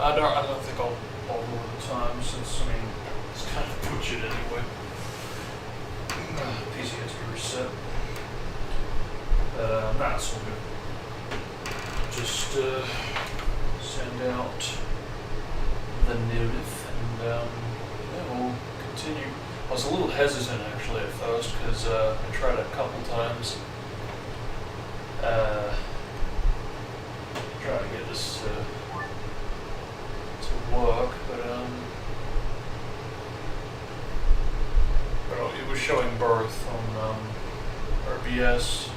I don't think I'll bother with the time since, I mean, it's kind of butchered anyway. PC has to be reset. Nah, it's all good. Just send out the notif and yeah, we'll continue. I was a little hesitant actually at first because I tried a couple times. Try to get this to work, but well, it was showing both on RBS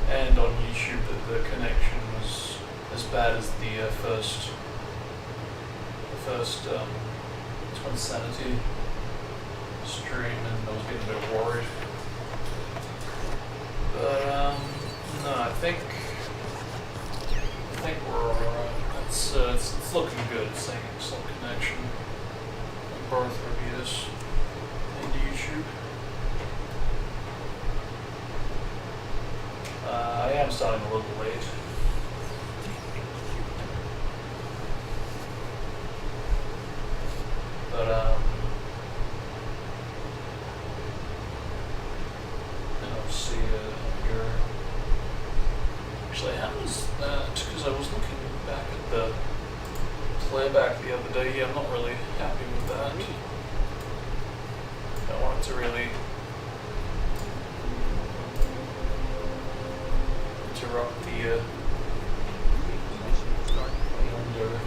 and on YouTube that the connection was as bad as the first Insanity stream, and I was getting a bit worried. But no, I think we're alright. It's looking good. It's saying excellent connection on both reviews and YouTube. I am starting a little late. But I'll see here. Actually, how is that? Because I was looking back at the playback the other day. Yeah, I'm not really happy with that. I want it to really interrupt the window.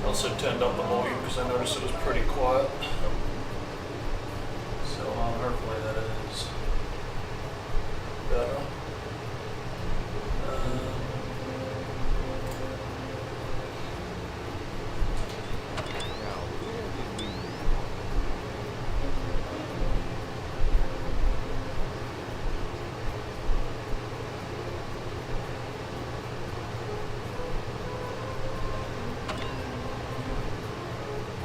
Also turned up the volume because I noticed it was pretty quiet. So hopefully that is better.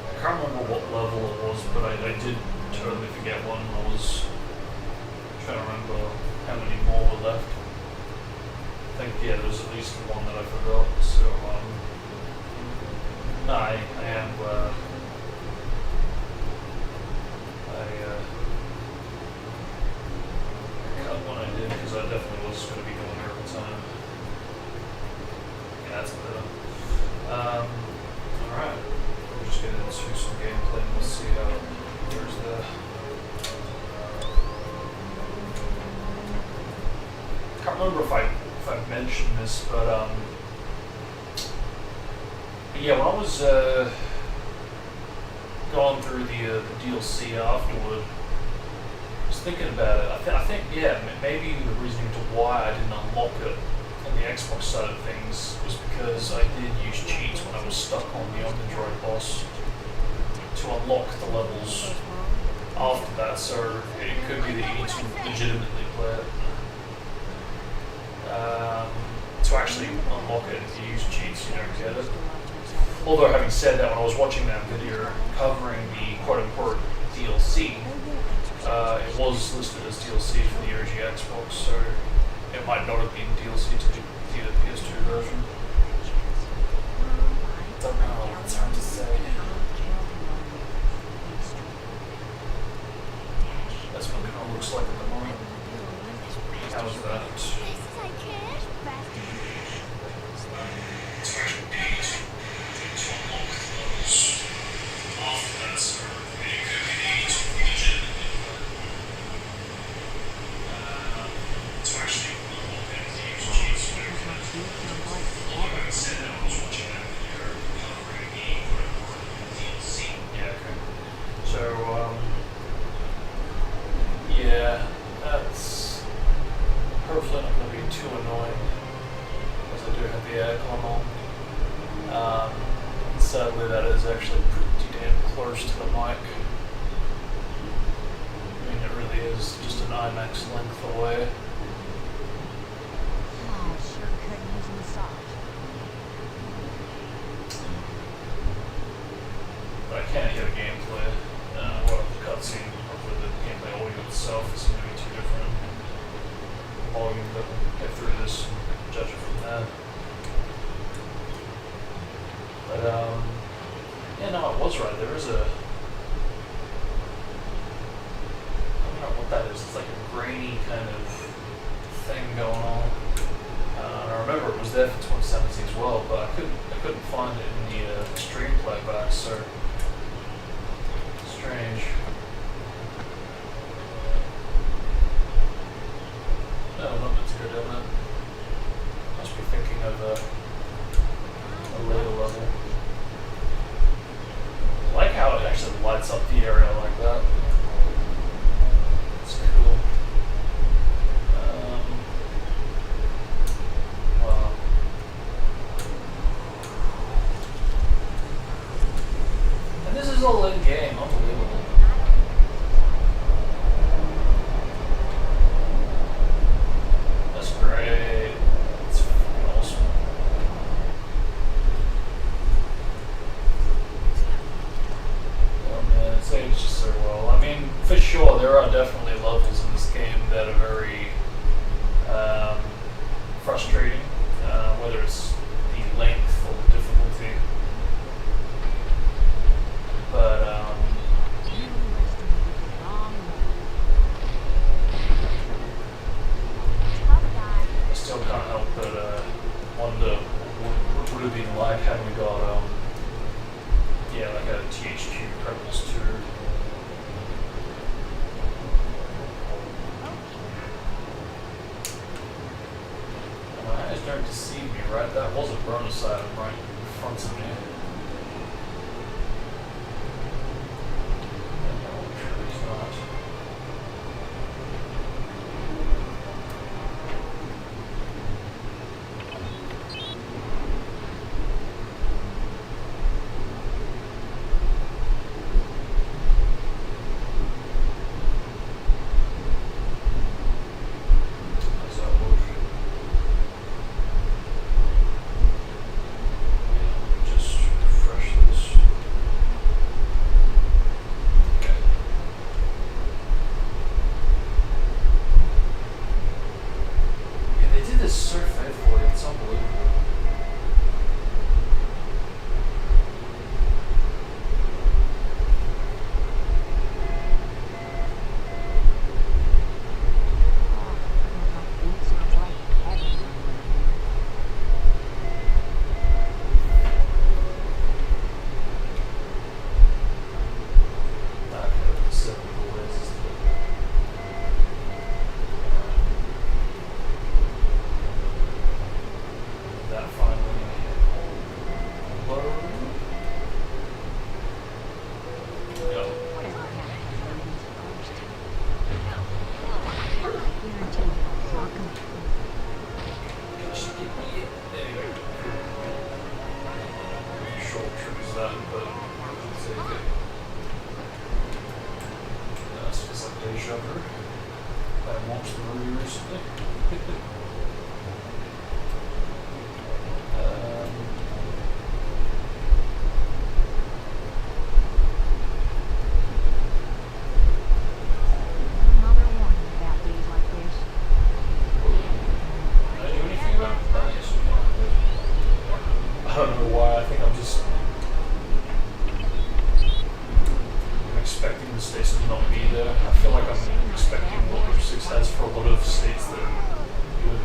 I can't remember what level it was, but I did totally forget one. I was trying to remember how many more were left. I think, yeah, there was at least one that I forgot, so, no, I am glad. I cut one I did, because I definitely was going to be going here all the time. Yeah, that's better. Alright. Just get into some gameplay and we'll see how there's the can't remember if I mentioned this, but yeah, when I was going through the DLC afterward, I was thinking about it. I think yeah, maybe the reasoning to why I didn't unlock it on the Xbox side of things was because I did use cheats when I was stuck on the Omnidroid boss to unlock the levels after that, so it could be that you need to legitimately play it. To actually unlock it, if you use cheats, you don't get it. Although having said that, when I was watching that video covering the quote-unquote DLC, it was listed as DLC for the OG Xbox, so it might not have been DLC to the PS2 version. Don't know, it's hard to say. That's what it kind of looks like at the moment. How's that? Yeah, that's hopefully not going to be too annoying, as I do have the aircon on. And sadly, that is actually pretty damn close to the mic. I mean, it really is just an IMAX length away. Oh, sure could use a massage. but we'll get through this and judge it from there. But yeah, no, it was right. There is a, I don't know what that is. It's like a grainy kind of thing going on. I remember it was there for 2017 as well, but I couldn't find it in the stream playback. So strange. No, not meant to go down there. Must be thinking of a later level. I like how it actually lights up the area like that. It's cool. Wow. And this is all in game, unbelievable. That's great. It's fucking awesome. Oh man, it's aged just so well. I mean, for sure, there are definitely levels in this game that are very frustrating, whether it's the length or the difficulty. But I still can't help but wonder what would have been like had we got yeah, like a THQ Predators 2. My eyes don't deceive me, right? That was a bonus item right in front of me. No, I'm sure he's not. How's that look? Just refresh this. Okay. Yeah, they did this so faithfully, it's unbelievable. Back at the 7 boys. That finally load. Go. Just give me it. There you go. Short triggers that, but I'll take it. That's just like deja vu. I watched the movie recently. Another warning about days like this. Did I do anything about it? Oh, yes, I don't know why. I think I'm just expecting the states to not be there. I feel like I'm expecting what Group 6 has for a lot of states that you would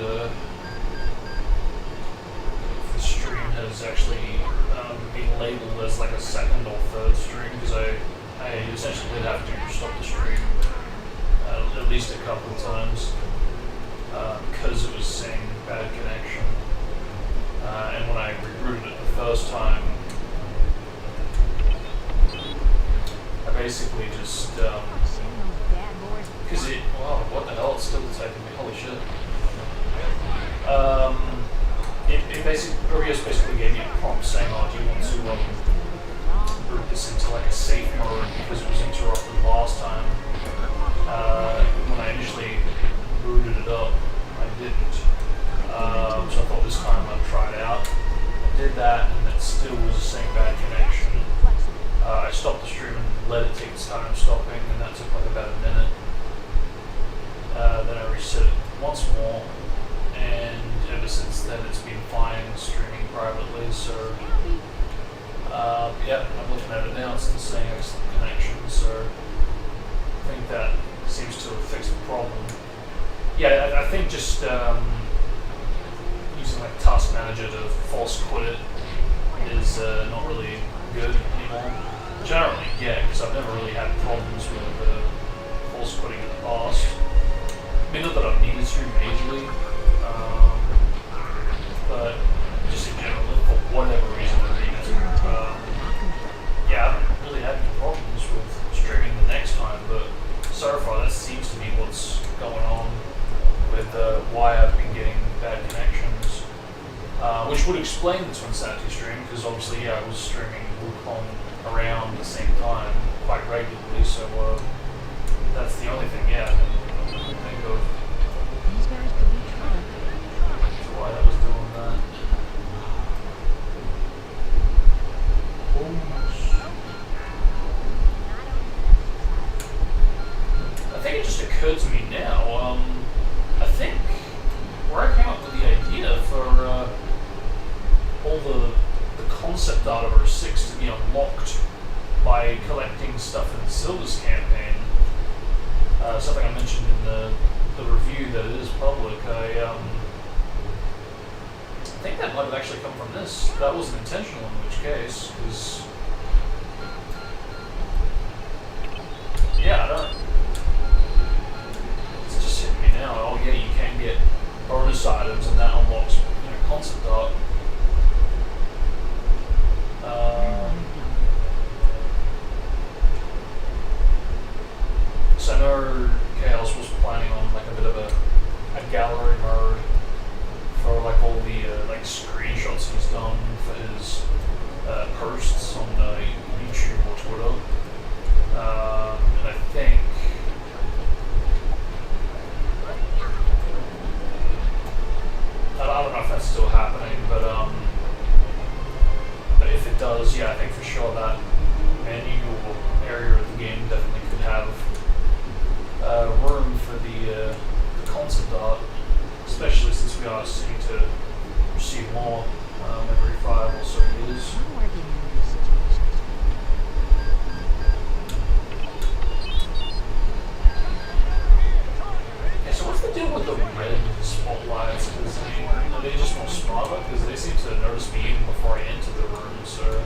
if the stream has actually been labeled as like a second or third stream, because I essentially did have to stop the stream at least a couple of times because it was saying bad connection. And when I rebooted it the first time, I basically just because wow, what the hell, it's still detecting me, holy shit. It basically, Orios basically gave me a prompt saying, oh, do you want to root this into like a safe mode because it was interrupted last time. When I initially booted it up, I didn't. So I thought this time I'd try it out. I did that, and it still was the same bad connection. I stopped the stream and let it take its time stopping, and that took like about a minute. Then I reset it once more, and ever since then it's been fine streaming privately. So, yeah, I'm looking at it now, it's still saying excellent connection, so I think that seems to have fixed the problem. Yeah, I think just using like Task Manager to force quit it is not really good anymore. Which I don't really get, because I've never really had problems with force quitting in the past. I mean, not that I've needed to majorly, but just in general, for whatever reason I needed to. Yeah, I haven't really had any problems with streaming the next time, but so far that seems to be what's going on with why I've been getting bad connections. Which would explain the Twinsanity stream, because obviously, yeah, I was streaming Wukong around the same time quite regularly, so that's the only thing, yeah, I can think of These guys could be trouble. why I was doing that. I think it just occurred to me now, I think where I came up with the idea for all the concept art of 06 to be unlocked by collecting stuff in the Silvers campaign, something I mentioned in the review that it is public, I think that might have actually come from this. That wasn't intentional in which case, because yeah, I don't. It's just hitting me now. Oh yeah, you can get bonus items, and that unlocks concept art. So I know Chaos was planning on like a bit of a gallery mode for like all the like screenshots he's done for his posts on YouTube or Twitter, and I think I don't know if that's still happening, but if it does, yeah, I think for sure that menu or area of the game definitely could have room for the concept art, especially since we are seeming to receive more every 5 or so years. I'm working on these situations. Yeah, so what's the deal with the red spotlights? Because I mean, are they just more smarter? Because they seem to notice me even before I enter the room, so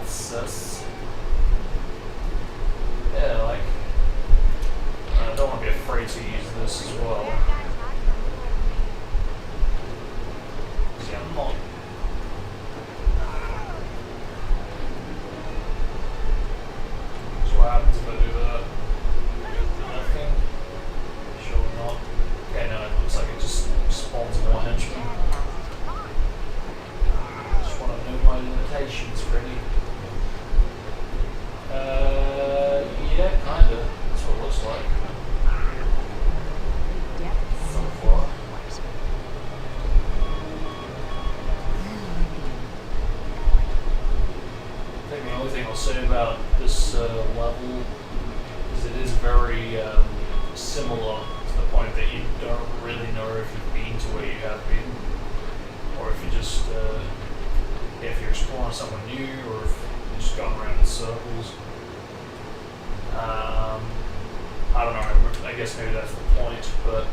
that's yeah, like I don't want to be afraid to use this as well. See, I'm not. So what happens if I do that? Nothing. Sure not. Okay, no, it looks like it just spawns more henchmen. Just want to know my limitations, Freddy. Yeah, kinda. That's what it looks like. So far. I think the only thing I'll say about this level is it is very similar to the point that you don't really know if you've been to where you have been, or if you just if you're exploring somewhere new, or if you're just going around in circles. I don't know. I guess maybe that's the point, but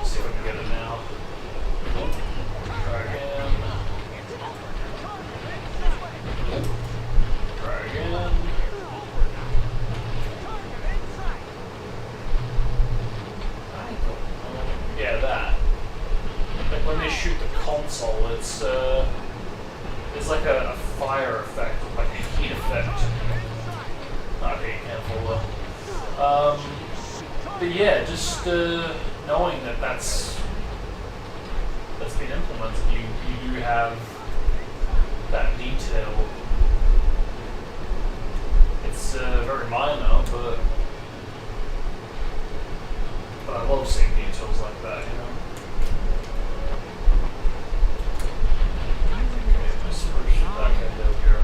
See if I can get it now. Try again. Try again. Yeah, that. Like when they shoot the console, it's like a fire effect, like a heat effect. Okay, you can't follow. But yeah, just knowing that that's been implemented, you do have that detail. It's very minor, but I love seeing details like that, you know. Okay, there we go.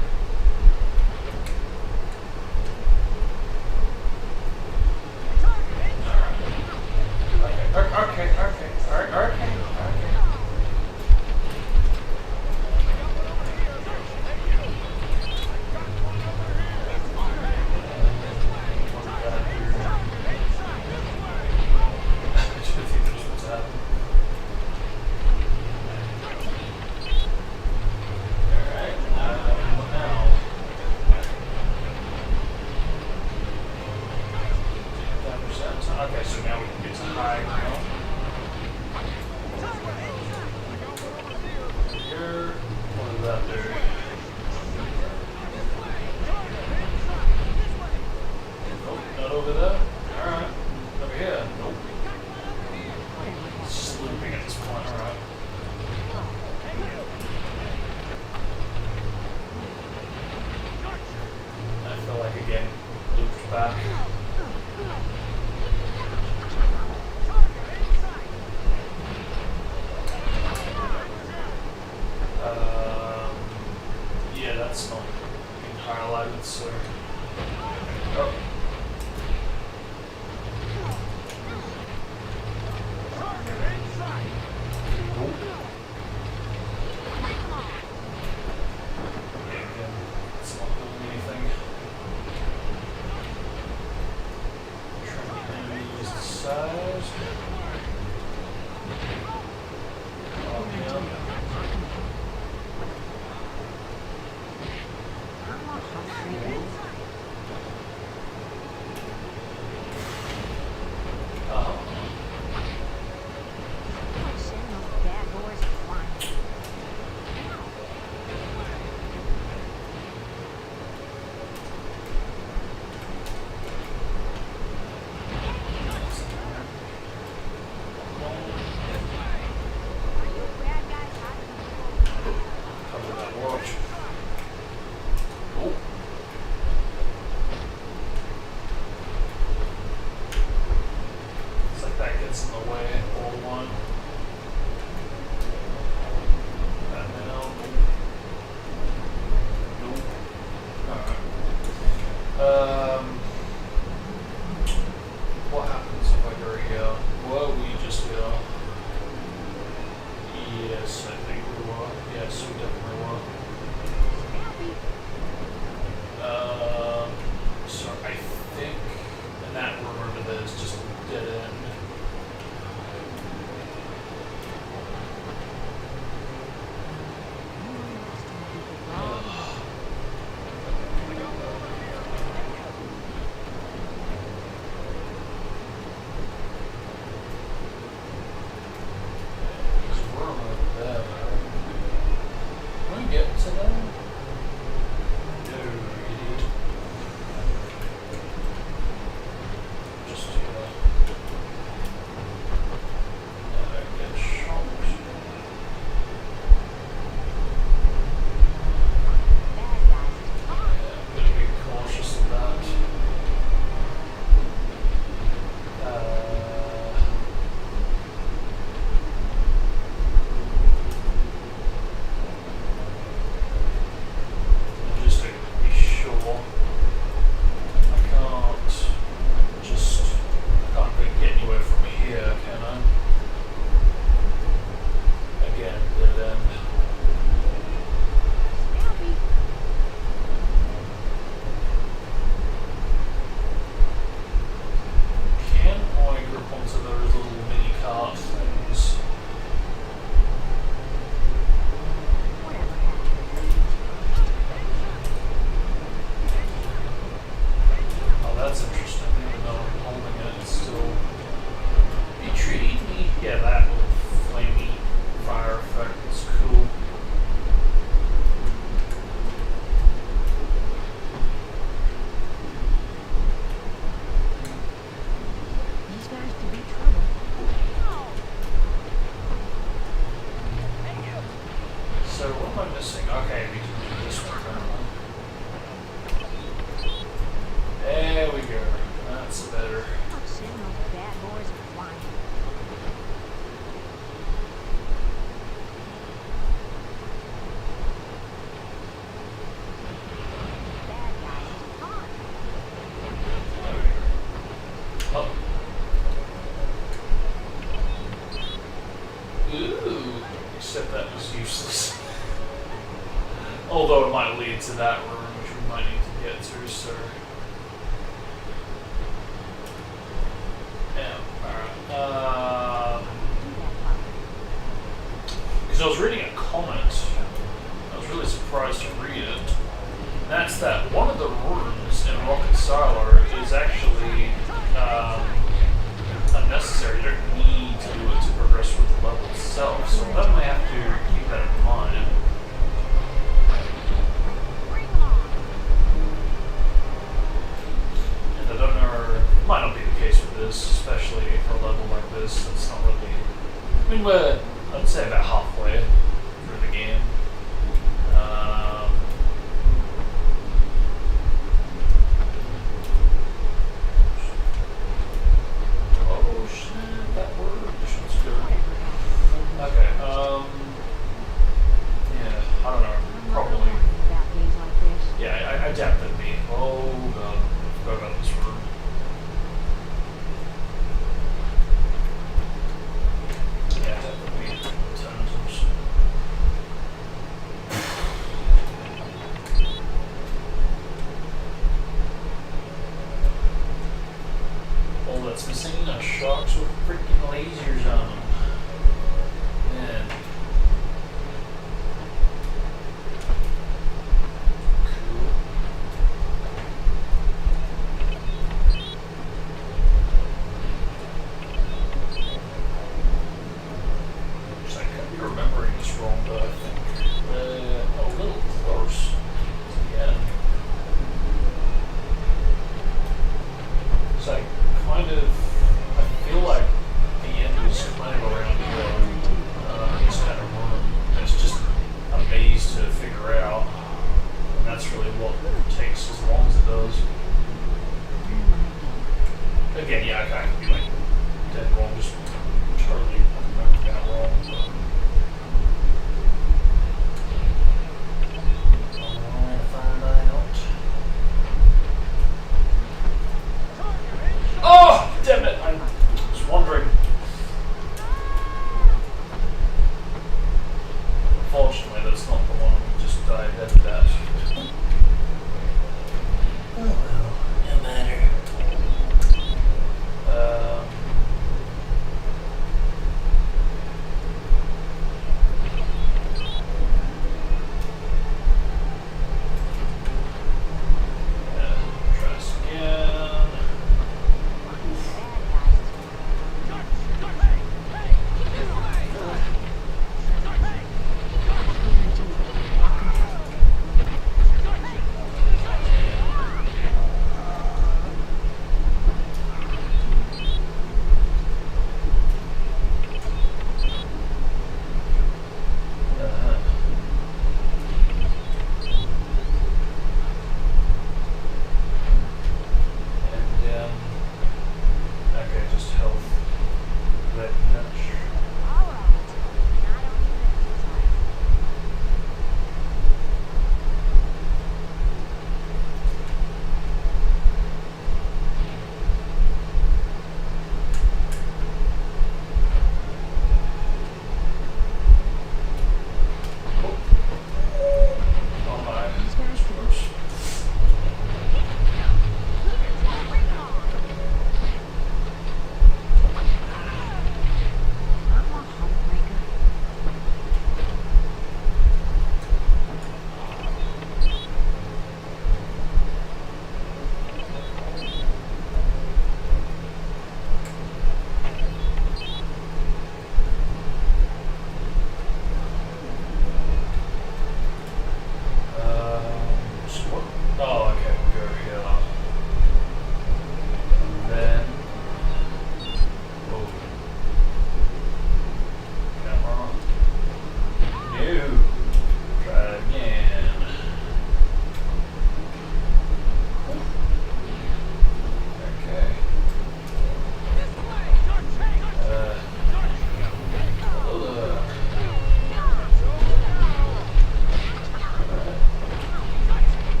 Okay. Okay, so now we can get to high ground. Here, what does that do? Nope, not over there. Alright. Over here. Nope. It's just looping at this point, alright. I feel like again, looped back. Yeah, that's not being highlighted, so. Oh. Yeah, again, it's not doing anything. Trying to minimize the size. Oh, yeah. Cover that watch. Oh. It's like that gets in the way, all one. That now. Nope. Alright. What happens if I go here? Well, we just go. Yes, I think we will. Yes, we definitely will. So I think in that room over there is just a dead end. except that was useless. Although it might lead to that room, which we might need to get to, so... Yeah, alright. Because I was reading a comment, I was really surprised to read it. And that's that one of the rooms in Rocket Silo is actually unnecessary. You don't need to do it to progress with the level itself, so I definitely have to keep that in mind. And I don't know, it might not be the case with this, especially for a level like this. It's not really. I mean, we're, I'd say, about halfway through the game. Oh shit, that word. This one's good. Okay, yeah, I don't know. Probably. Yeah, I doubt that'd be. Oh god, I forgot about this room. Yeah, that would be mechanisms. All that's missing are sharks with freaking lasers on them. Man. Cool. I could be remembering this wrong, but I think a little close to the end. So I feel like the end is kind of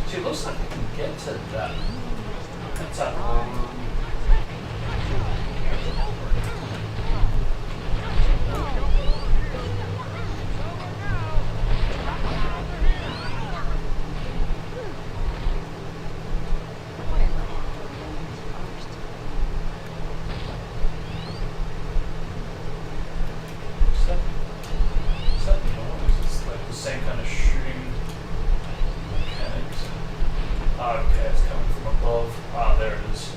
See, it looks like we can get to that. That's that room. Whatever happens first. Is that noise? It's like the same kind of shooting mechanics. Ah, okay, it's coming from above. Ah, there it is.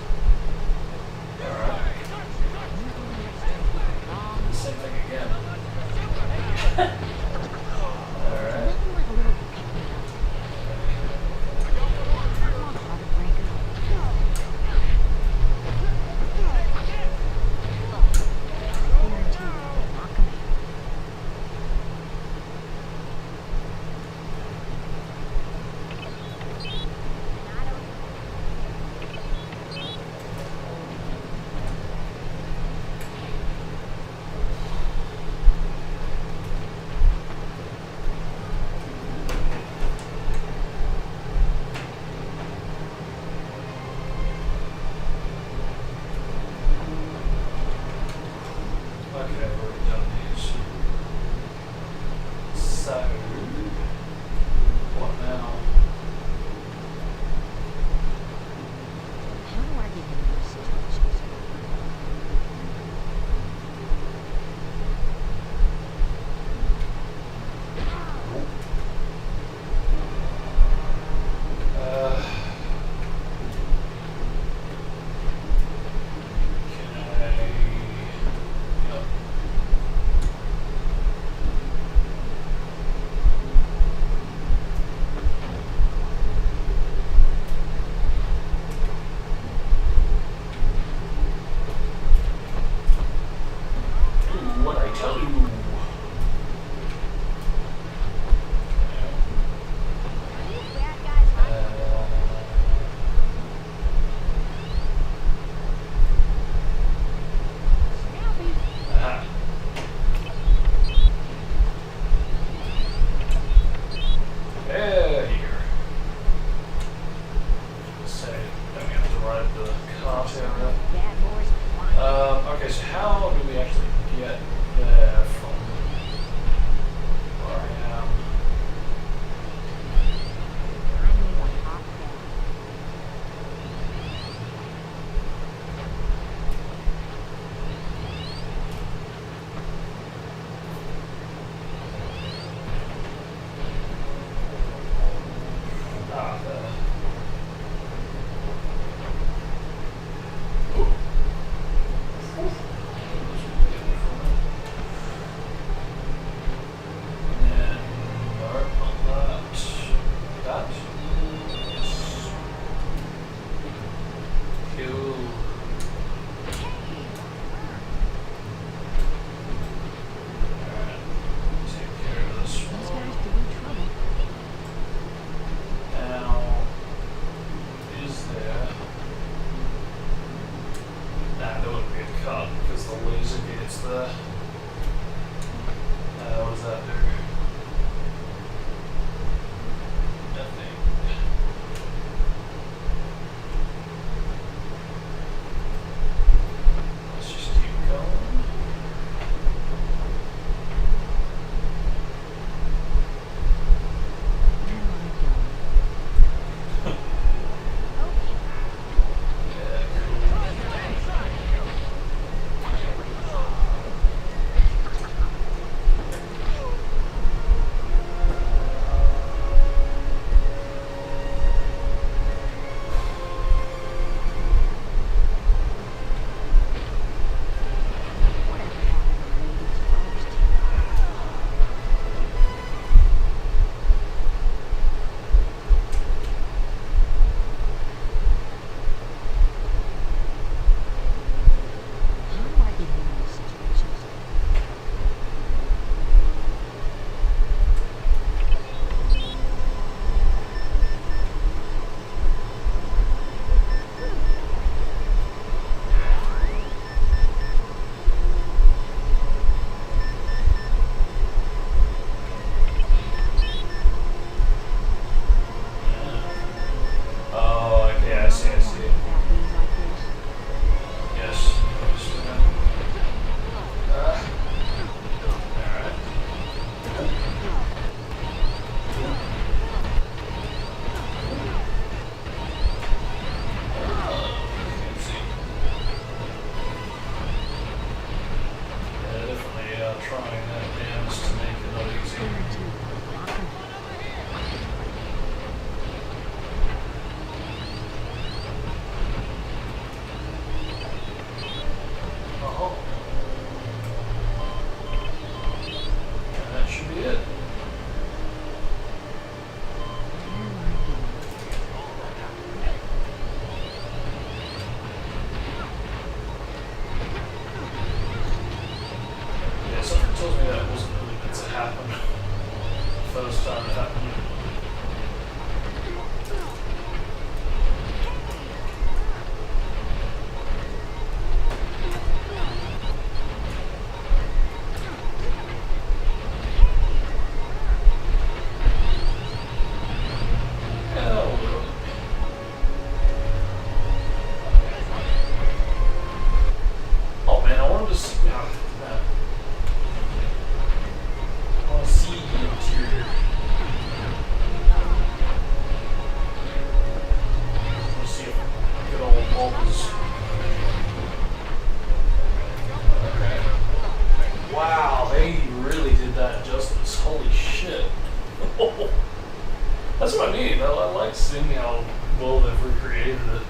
interesting how well they've recreated it.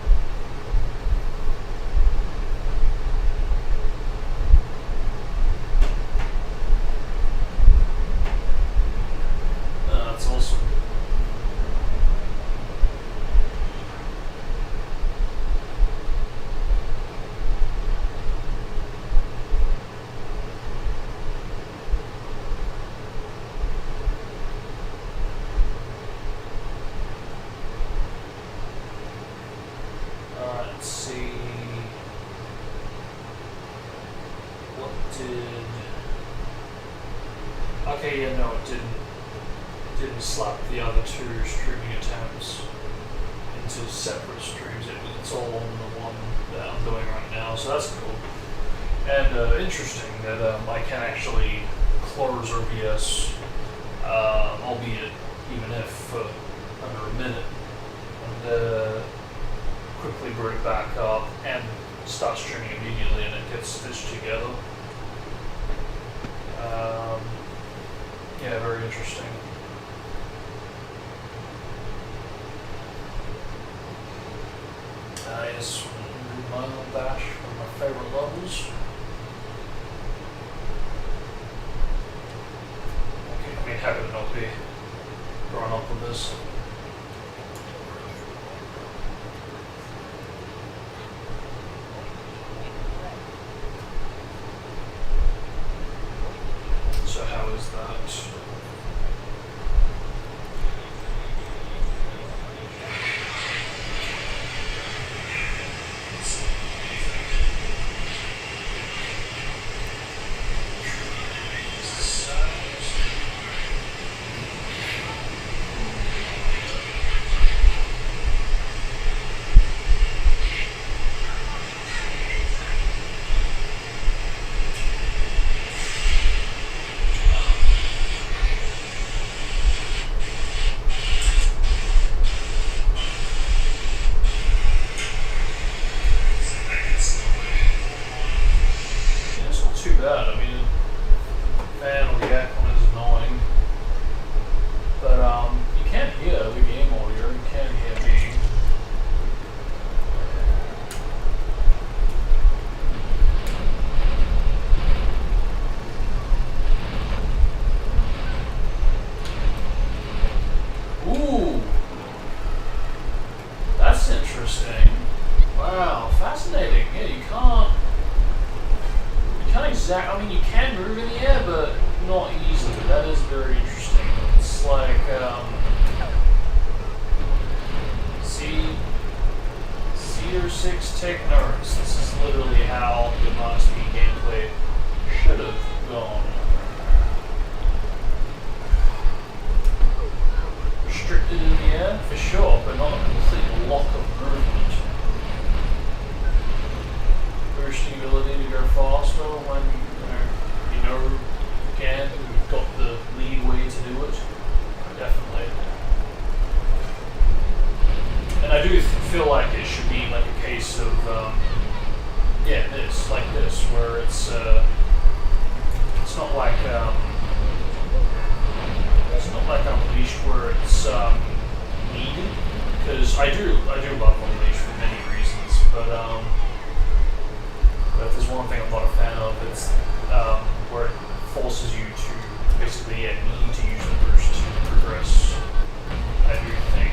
That's awesome. Let's see. What did? Okay, yeah, no, it didn't. It didn't slap the other two streaming attempts into separate streams. It's all on the one that I'm doing right now, so that's cool. And interesting that I can actually close OBS, albeit even if under a minute, and quickly bring it back up and start streaming immediately, and it gets stitched together. Yeah, very interesting. Yes, my own dash, one of my favorite levels. Okay, I mean, how could it not be growing up with this? So how is that? Too bad. I mean, fan of the Aquaman is annoying, but you can't hear the game audio. You can't hear me. Ooh, that's interesting. Wow, fascinating. Yeah, you can't exact. I mean, you can move in the air, but not easily. That is very interesting. It's like, C06 take notes. This is literally how the Master gameplay should have gone. Restricted in the air, for sure, but not a complete lock of movement. Boosting ability to go faster when you know you can. You've got the lead way to do it. Definitely. And I do feel like it should be like a case of yeah, this, where it's not like Unleashed where it's needed, because I do love Unleashed for many reasons, but if there's one thing I'm not a fan of, it's where it forces you to basically need to use the burst to progress. I do think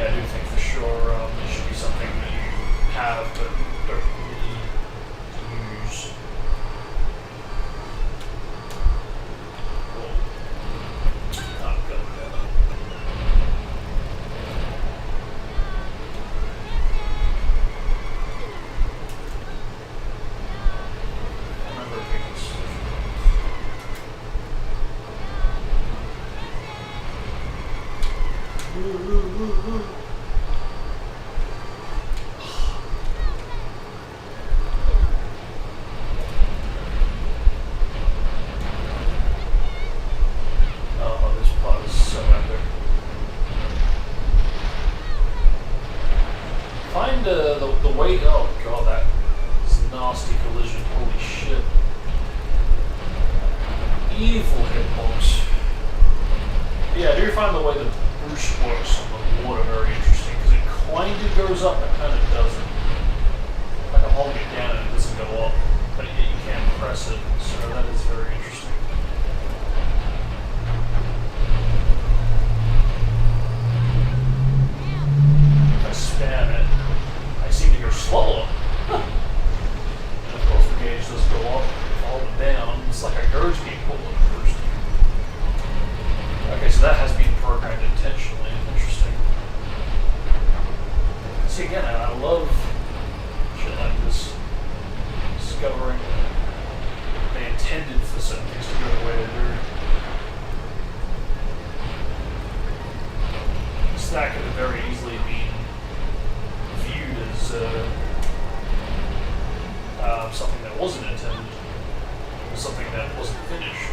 I do think for sure it should be something that you have but don't need to use. The weight, oh god, that is a nasty collision, holy shit. Eve, full hitbox. Yeah, I do find the way the boost works on the water very interesting, because it kind of goes up and kind of doesn't. Like I'm holding it down and it doesn't go up, but yet you can't press it, so that is very interesting. If I spam it, I seem to go slower. And of course the gauge does go up. If I hold it down, it's like a gauge being pulled up first. Okay, so that has been programmed intentionally. Interesting. See, again, I love shit like this. Discovering they intended for certain things to go the way they do. So that could have very easily been viewed as something that wasn't intended, or something that wasn't finished.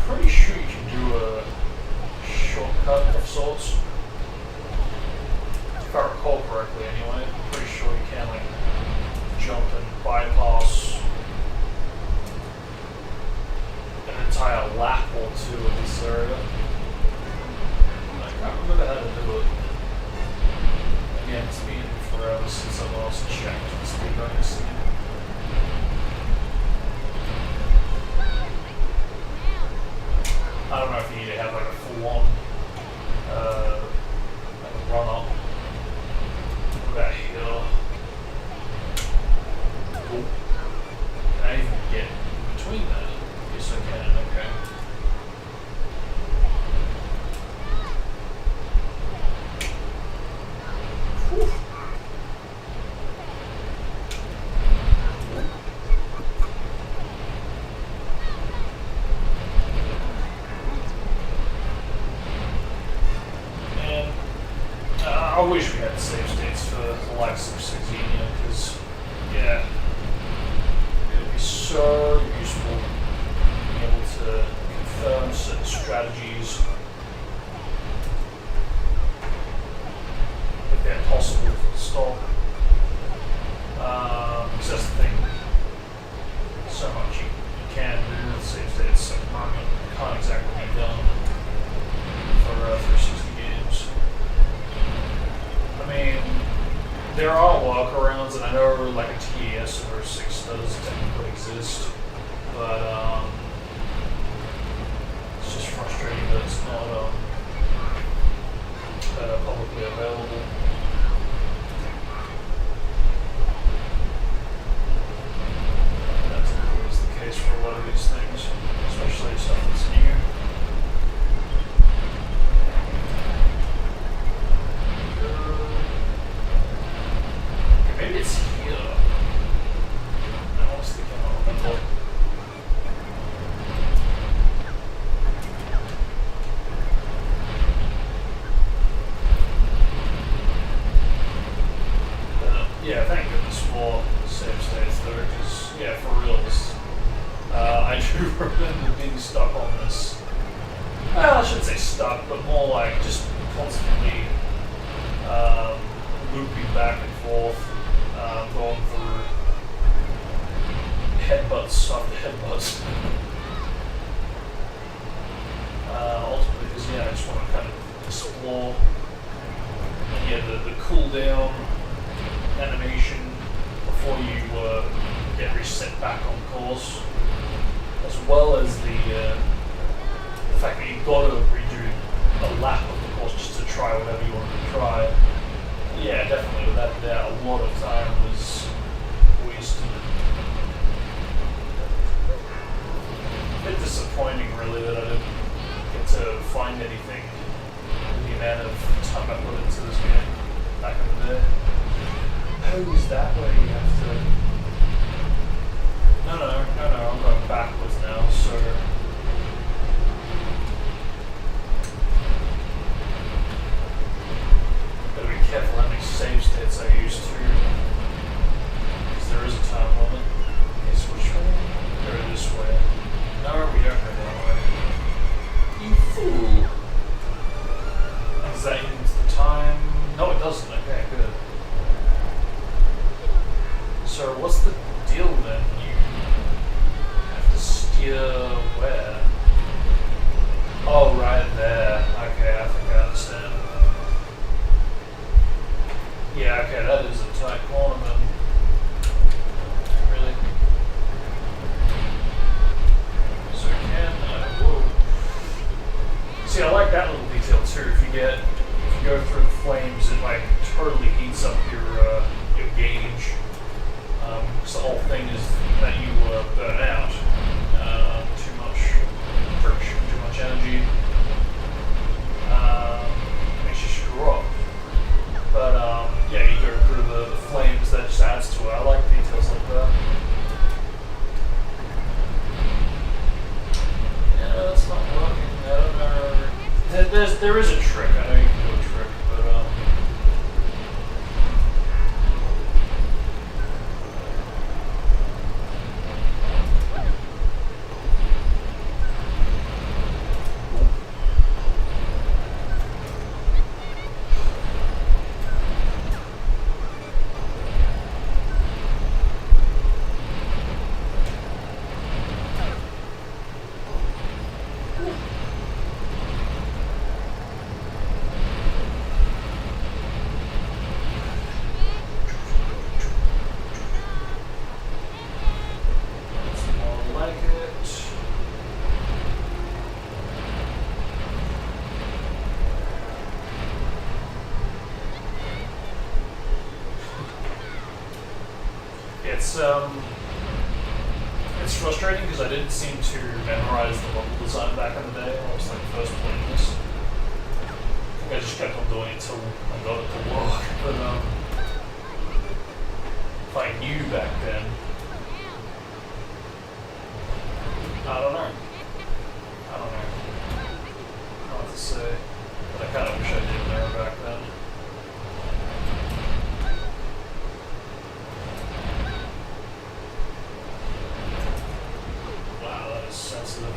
Pretty sure you can do a shortcut of sorts. If I recall correctly anyway, I'm pretty sure you can like jump and bypass an entire lap or two of this area. I can't remember how to do it. Again, it's been forever since I last checked the speedrunning scene. I don't know if you need to have like a full-on like a run-up. What about here? Cool. Can I even get between that? Yes, I can. Okay. Whew. I wish we had save states for the likes of Sexenia, because, yeah, it would be so useful being able to confirm certain strategies if they're possible for the stock. Because that's the thing, so much you can do with save states at the moment. It can't exactly be done for 360 games. I mean, there are workarounds, and I know like a TES or 6 does technically exist, but it's just frustrating that it's not publicly available. That typically is the case for a lot of these things, especially stuff that's new. Maybe it's here. I was thinking of it. Yeah, thank goodness for save states though, because, yeah, for reals, I do remember being stuck on this. Well, I shouldn't say stuck, but more like just constantly looping back and forth. Going through headbutts after headbutts. Ultimately, because yeah, I just want to kind of explore. And yeah, the cooldown animation before you get reset back on course, as well as the fact that you've got to redo a lap of the course just to try whatever you want to try. Yeah, definitely. Without doubt, a lot of time was wasted. A bit disappointing, really, that I didn't get to find anything in the amount of time I put into this game back in the day. Oh, is that where you have to? No, I'm going backwards now, so. Gotta be careful how many save states I use too, because there is a time limit. Okay, so which way? Go this way. No, we don't go that way. You fool! Does that use the time? No, it doesn't. Okay, good. So what's the deal then? You have to steer where? Oh, right there. Okay, I think I understand. Yeah, okay, that is a tight corner then. Really? So whoa. See, I like that little detail too. If you go through the flames, it like totally heats up your gauge. Because the whole thing is that you burn out. Too much friction, too much energy. Makes you screw up. But yeah, you go through the flames, that just adds to it. I like details like that. Yeah, that's not working. I don't know. There is a trick. I know you can do a trick, but it's more like it. It's frustrating because I didn't seem to memorize the level design back in the day when I was like first playing this. I think I just kept on doing it until I got it to work. But if I knew back then, I don't know. I don't know. Hard to say. But I kind of wish I did know back then. Wow, that is sensitive.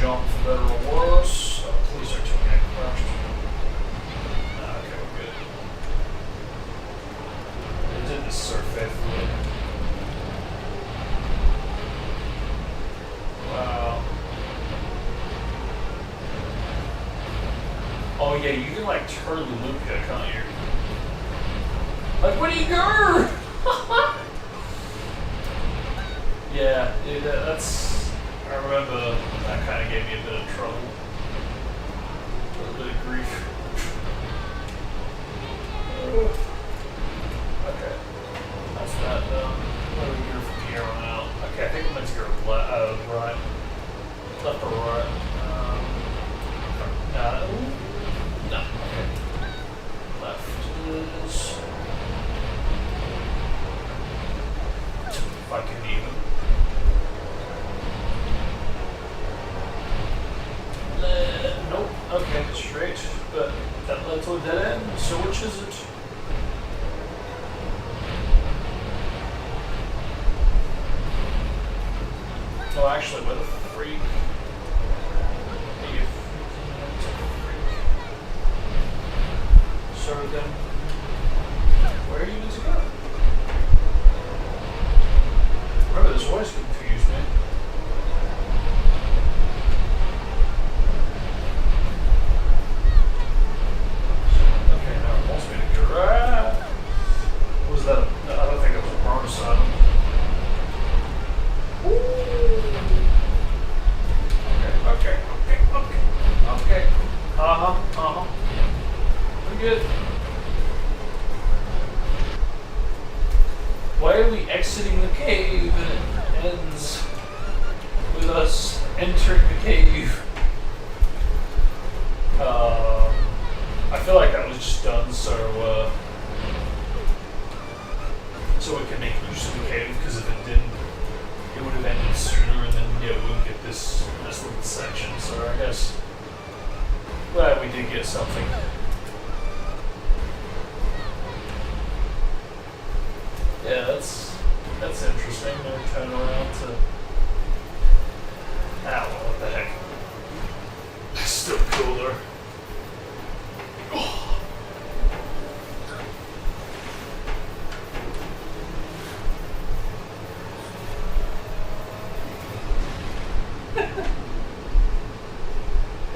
jump for better or worse. Oh, please don't tell me I crashed. Nah, okay, we're good. It did this so faithfully. Wow. Oh yeah, you can like turn the loop here, can't you? Like, where do you go? Yeah, that's. I remember that kind of gave me a bit of trouble. A little bit of grief. Okay. That's that done. What do we do from here on out? Okay, I think I'm meant to go right. Left or right? No. No. Okay. Left is. If I can even. Nope. Okay, straight. But that led to a dead end. So which is it? Oh, actually, where the freak? You freak. So then, where are you meant to go? Remember, this always confused me. Okay, now it wants me to go right. Was that? I don't think it was a bonus item. Okay. We're good. Why are we exiting the cave and it ends with us entering the cave? I feel like that was just done so we can make use of the cave, because if it didn't, it would have ended sooner, and then we wouldn't get this little section. So I guess glad we did get something. Yeah, that's interesting. No turn around to. Ah, well, what the heck? It's still cool though.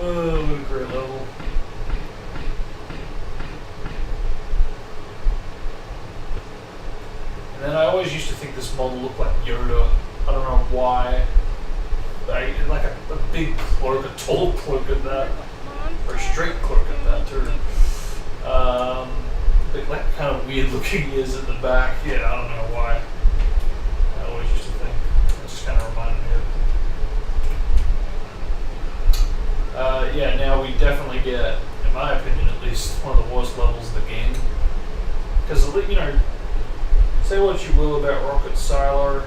Oh, what a great level. And then I always used to think this model looked like Yoda. I don't know why. But like a big cloak, a tall cloak at that. Or a straight cloak at that too. But like kind of weird looking ears at the back. Yeah, I don't know why. I always used to think. It just kind of reminded me of it. Yeah, now we definitely get, in my opinion at least, one of the worst levels of the game. Because, you know, say what you will about Rocket Silo,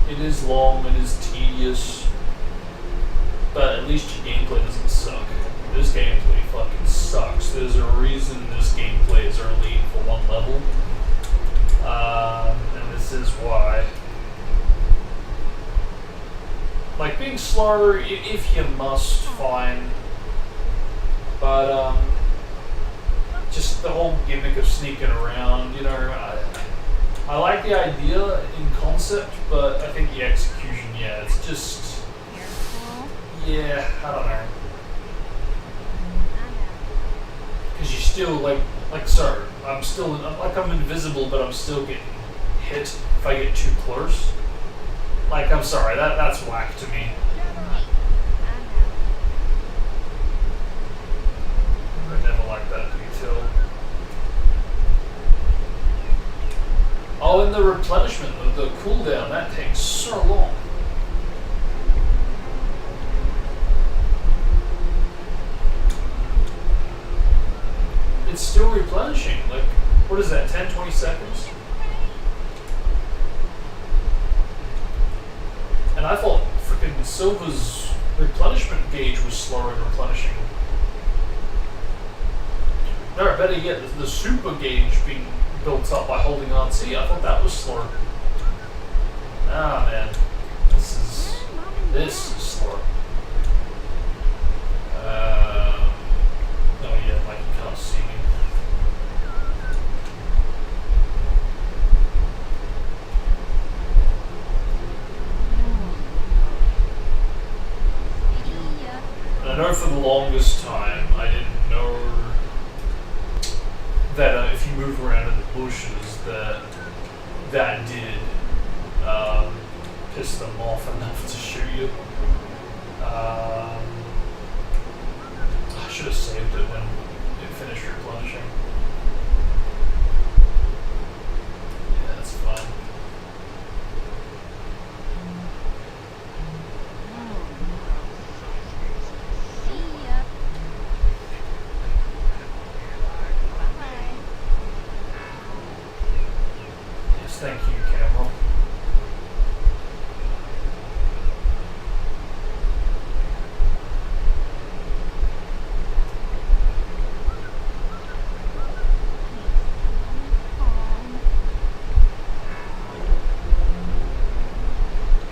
it is long, it is tedious, but at least your gameplay doesn't suck. This gameplay fucking sucks. There's a reason this gameplay is only for one level, and this is why. Like, being slow, if you must, fine. But, just the whole gimmick of sneaking around, you know, I like the idea in concept, but I think the execution, yeah, it's just, yeah, I don't know. Because you still, sorry, I'm still, I'm invisible, but I'm still getting hit if I get too close. Like, I'm sorry, that's whack to me. I never liked that detail. Oh, and the replenishment, the cooldown, that takes so long. It's still replenishing. Like, what is that, 10, 20 seconds? And I thought freaking Silver's replenishment gauge was slower in replenishing. No, better yet, the super gauge being built up by holding RT, I thought that was slower. Ah, man. This is slow. know for the longest time I didn't know that if you move around in the bushes that did piss them off enough to shoot you. I should have saved it when it finished replenishing. Yeah, that's fine. See ya. Bye. Yes, thank you, camera.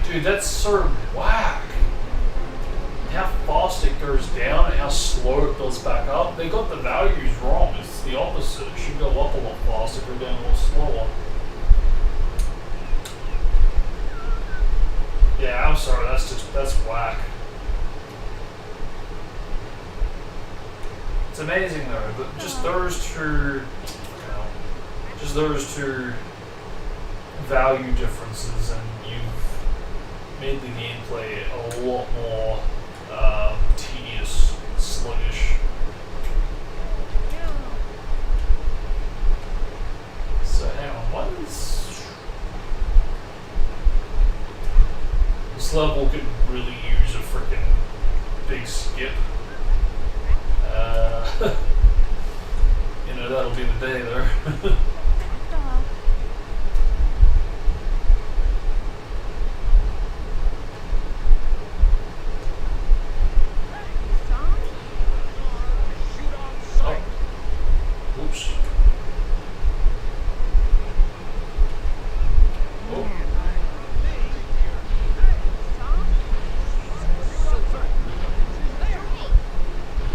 Dude, that's sort of whack. How fast it goes down and how slow it builds back up. They got the values wrong. It's the opposite. It should go up a lot faster, go down a little slower. Yeah, I'm sorry. That's whack. It's amazing though, but just those two value differences, and you've made the gameplay a lot more tedious, sluggish. So hang on, what is this level? Could really use a freaking big skip. You know, that'll be the day there. Oops. Oh.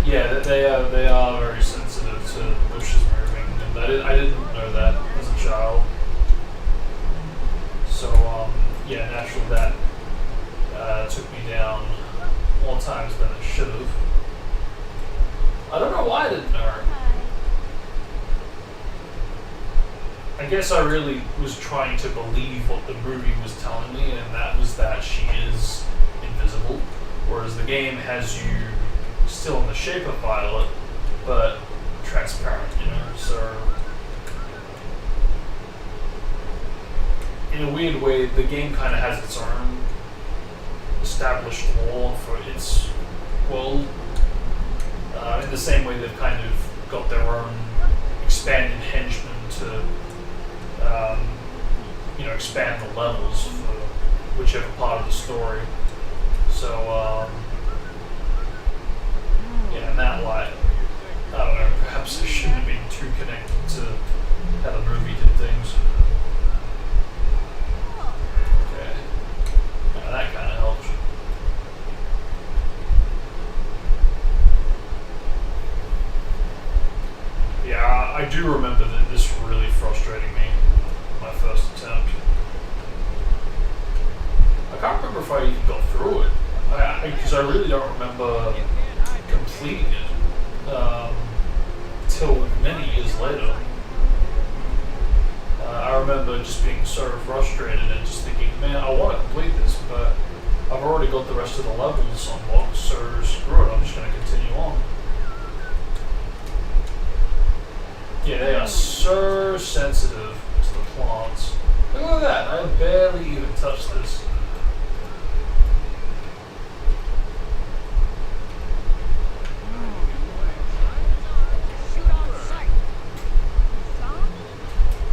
Yeah, they are very sensitive to bushes moving, and I didn't know that as a child. So yeah, naturally that took me down more times than it should have. I don't know why I didn't know. I guess I really was trying to believe what the movie was telling me, and that was that she is invisible, whereas the game has you still in the shape of Violet, but transparent, you know, so in a weird way, the game kind of has its own established law for its world, in the same way they've kind of got their own expanded henchmen to you know, expand the levels for whichever part of the story. So yeah, in that light, I don't know, perhaps I shouldn't have been too connected to how the movie did things. Okay. Yeah, that kind of helped. Yeah, I do remember that this really frustrating me my first attempt. I can't remember if I even got through it, because I really don't remember completing it till many years later. I remember just being so frustrated and just thinking, man, I want to complete this, but I've already got the rest of the levels unlocked, so screw it, I'm just going to continue on. Yeah, they are so sensitive to the plants. Look at that, I barely even touched this.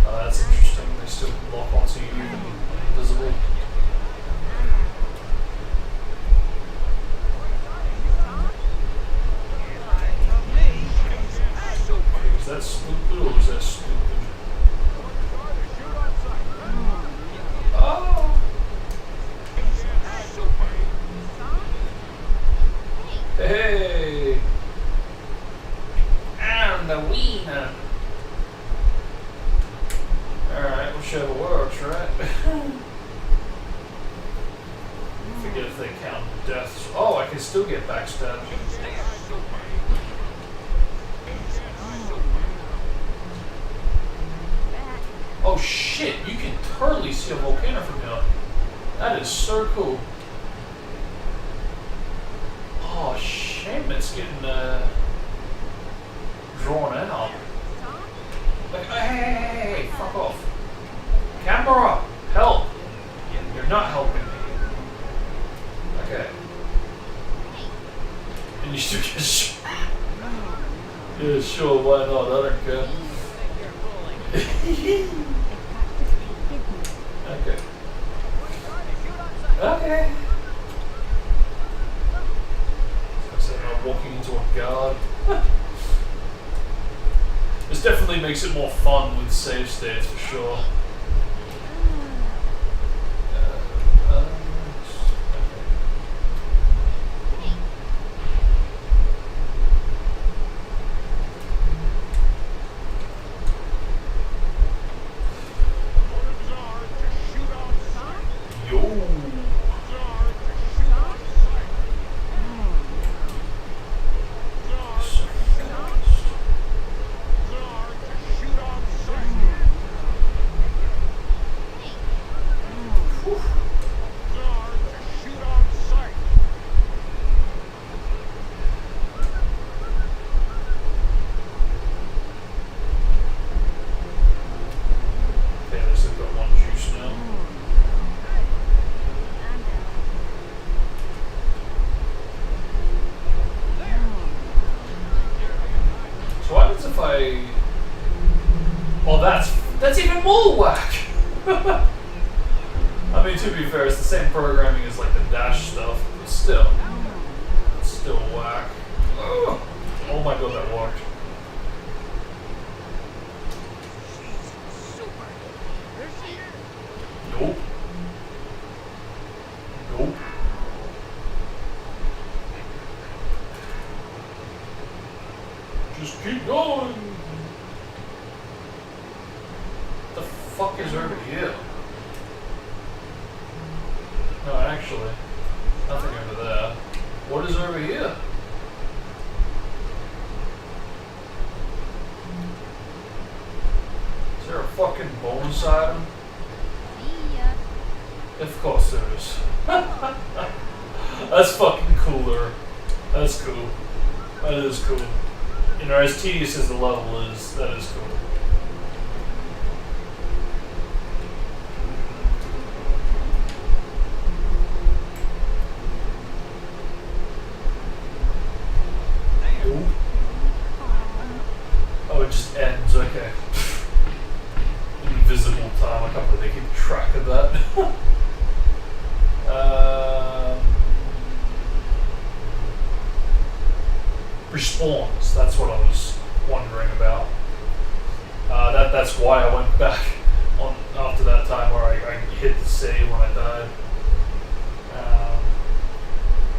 That's interesting, they still lock onto you even invisible. Is that stupid or is that stupid? Oh! Hey! I'm the wiener! Alright, whichever works, right? Forget if they count deaths. Oh, I can still get backstabbed. Oh shit, you can totally see a volcano from here. That is so cool. Oh, shame it's getting drawn out. Like, hey, fuck off. Camera, help. You're not helping me. Okay. And you still get shot. Yeah, sure, why not? I don't care. Okay. Okay. So I'm walking into a guard. This definitely makes it more fun with save states for sure. Well, that's even more whack. I mean, to be fair, it's the same programming as like the dash stuff, but still, it's still whack. Ugh. Oh my god, that worked. Nope. Nope. Just keep going. What the fuck is over here? No, actually, nothing over there. What is over here? Is there a fucking bonus item? Of course there is. That's fucking cooler. That's cool. That is cool. You know, as tedious as the level is, that is cool. Ooh. Oh, it just ends, okay. Invisible time, I can't really keep track of that. Respawns, that's what I was wondering about. That's why I went back on after that time where I hit the save when I died.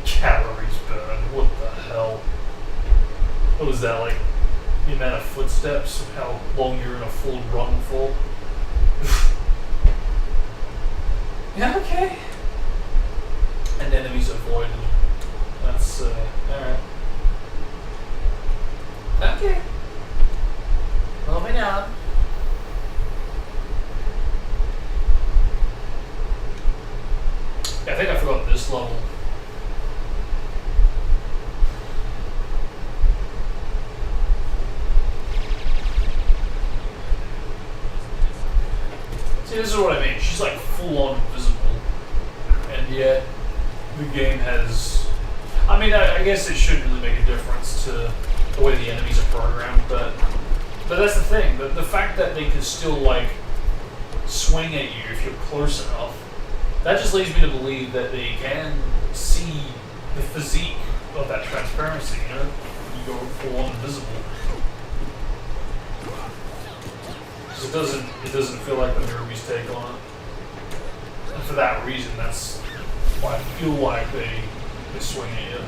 Calories burned, what the hell? What was that, like the amount of footsteps, how long you're in a full run for? Yeah, okay. And enemies avoided. That's, alright. Okay. Moving on. Yeah, I think I forgot this level. See, this is what I mean. She's like full on invisible. And yet, the game has... I mean, I guess it shouldn't really make a difference to the way the enemies are programmed, but that's the thing. The fact that they can still, like, swing at you if you're close enough, that just leads me to believe that they can see the physique of that transparency, you know? You go full on invisible. Because it doesn't feel like the newbies take on it. And for that reason, that's why I feel like they swing at you.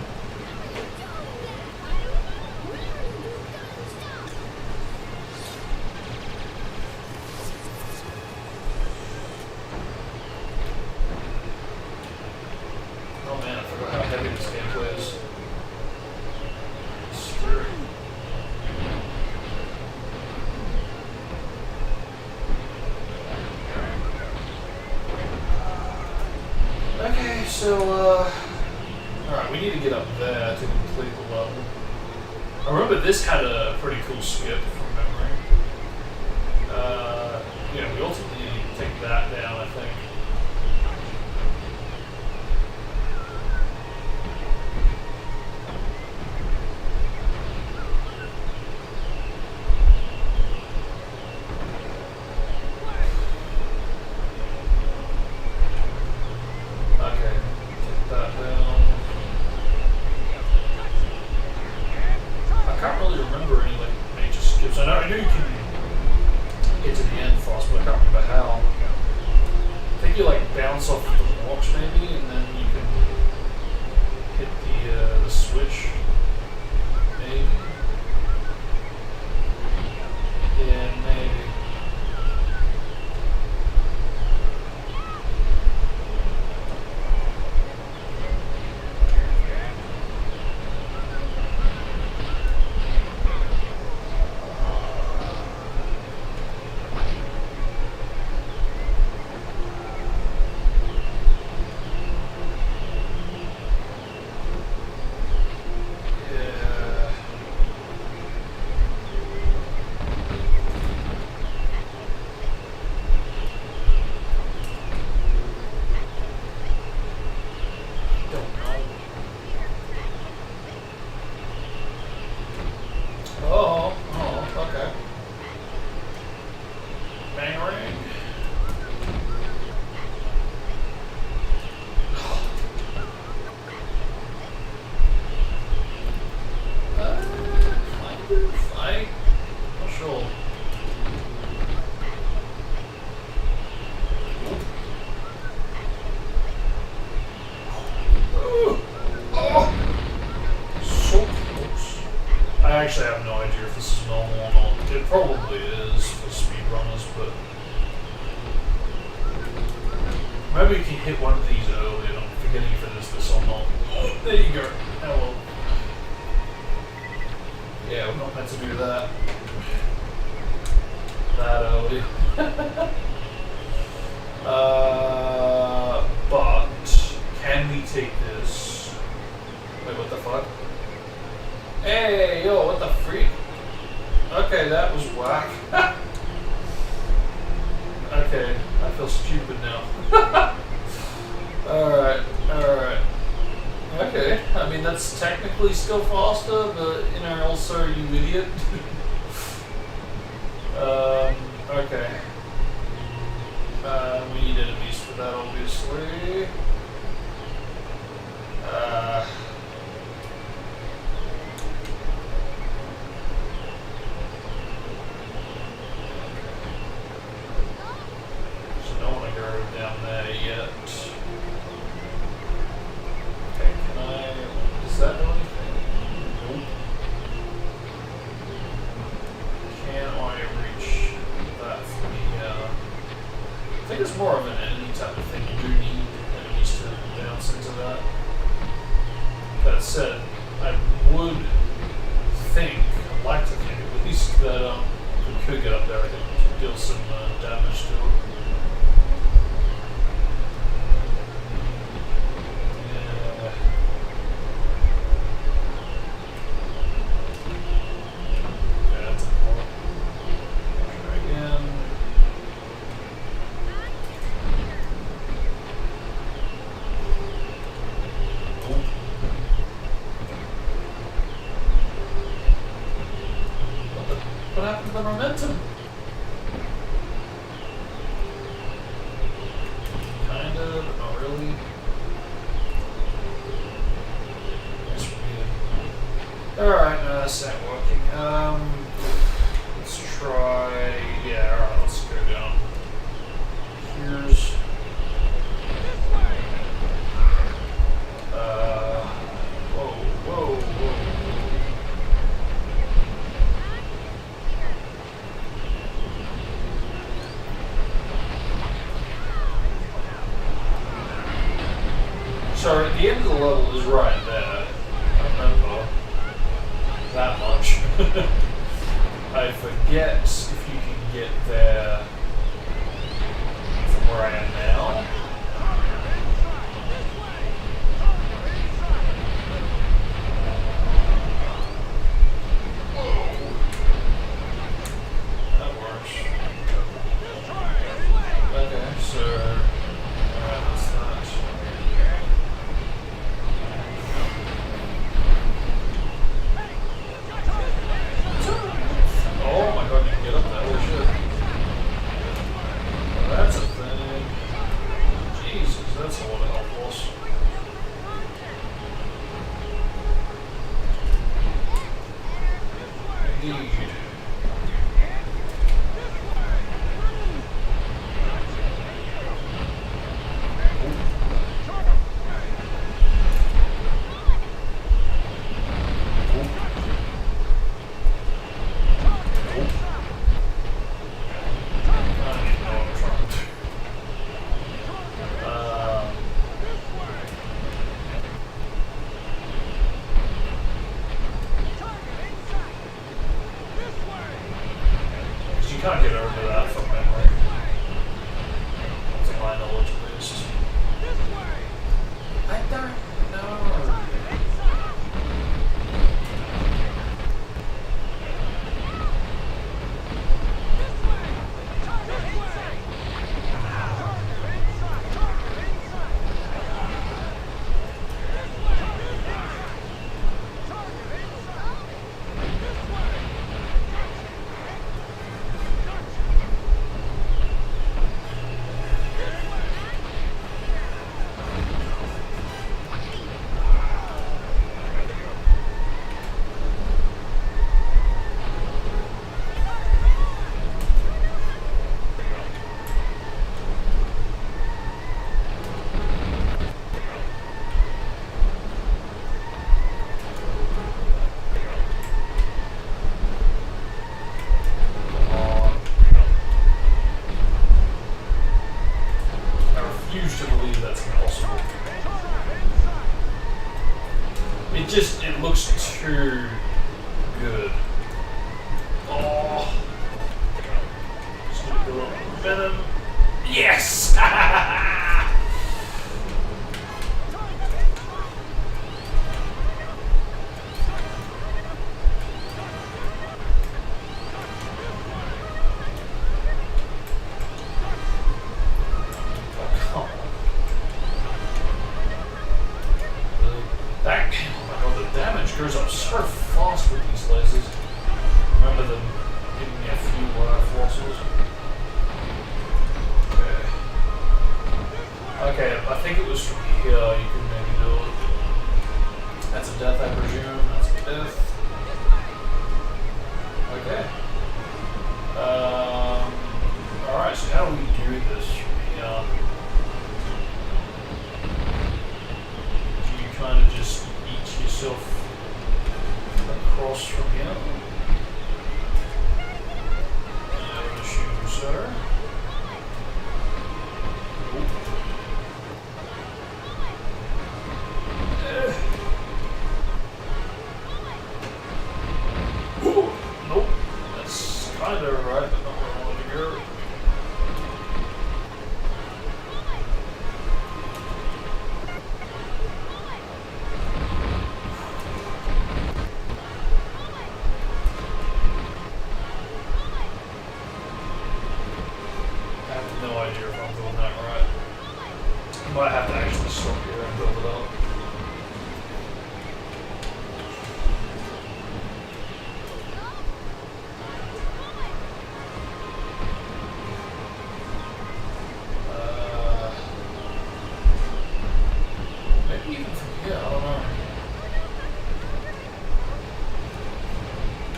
Oh man, I forgot how heavy this gameplay is. It's scary. need to get up there to complete the level. I remember this had a pretty cool skip from memory. Yeah, we ultimately take that down, I think. Okay, take that down. I can't really remember any like major skips. I know you can get to the end fast, but I can't remember how. I think you like bounce off the blocks maybe, and then you can hit the switch. Maybe. Yeah, maybe. Okay. Bang. Not sure. So close. I actually have no idea if this is normal or not. It probably is for speedrunners, but maybe you can hit one of these early, and I'm forgetting if it is this or not. Oh, there you go. Oh well. Yeah, we're not meant to do that. That early. But can we take this? Wait, what the fuck? Hey, yo, what the freak? Okay, that was whack. Okay, I feel stupid now. Alright. Okay, I mean, that's technically still faster, but, you know, also, you idiot. Okay. We need enemies for that, obviously. So don't want to go down there yet. Okay, does that do anything? Nope. Can I reach that from here? I think it's more of an enemy type of thing. You do need enemies to bounce into that. That said, I would think, I'd like to think at least, that we could get up there, I think we could deal some damage to it. Yeah. Okay, that's a more. Try again. What happened to the momentum? Kind of, but not really. Alright, no, this ain't working. Let's try. Yeah, alright, let's go down. Here's. Whoa. So the end of the level is right there. I remember that much. I forget if you can get there from where I am now. it looks too good. Oh, just gonna go on venom. Yes! Goes up so fast with these lasers. Remember them giving me a few life losses. Okay, I think it was from here you could maybe do it. That's a death, I presume. That's a death. Okay. Alright, so how do we do this from here? Do you kind of just eat yourself across from here? I would assume so. Nope. That's kind of right, but not where I wanted to go. No idea if I'm doing that right. You might have to actually stop here and build it up. Maybe even from here, I don't know.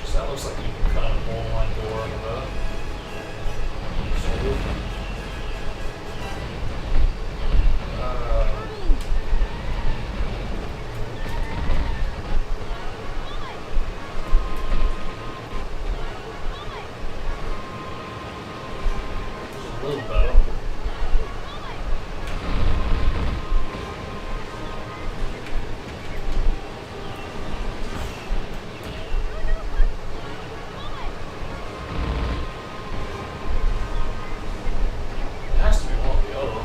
So that looks like you can kind of borderline door over there. A little better. It has to be one or the other.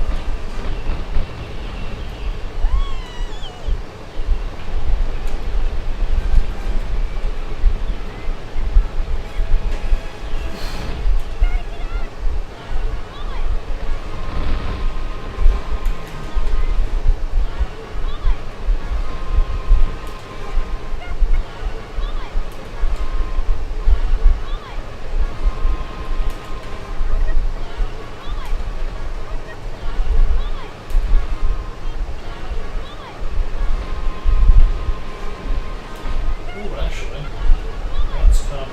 Actually, that's kind of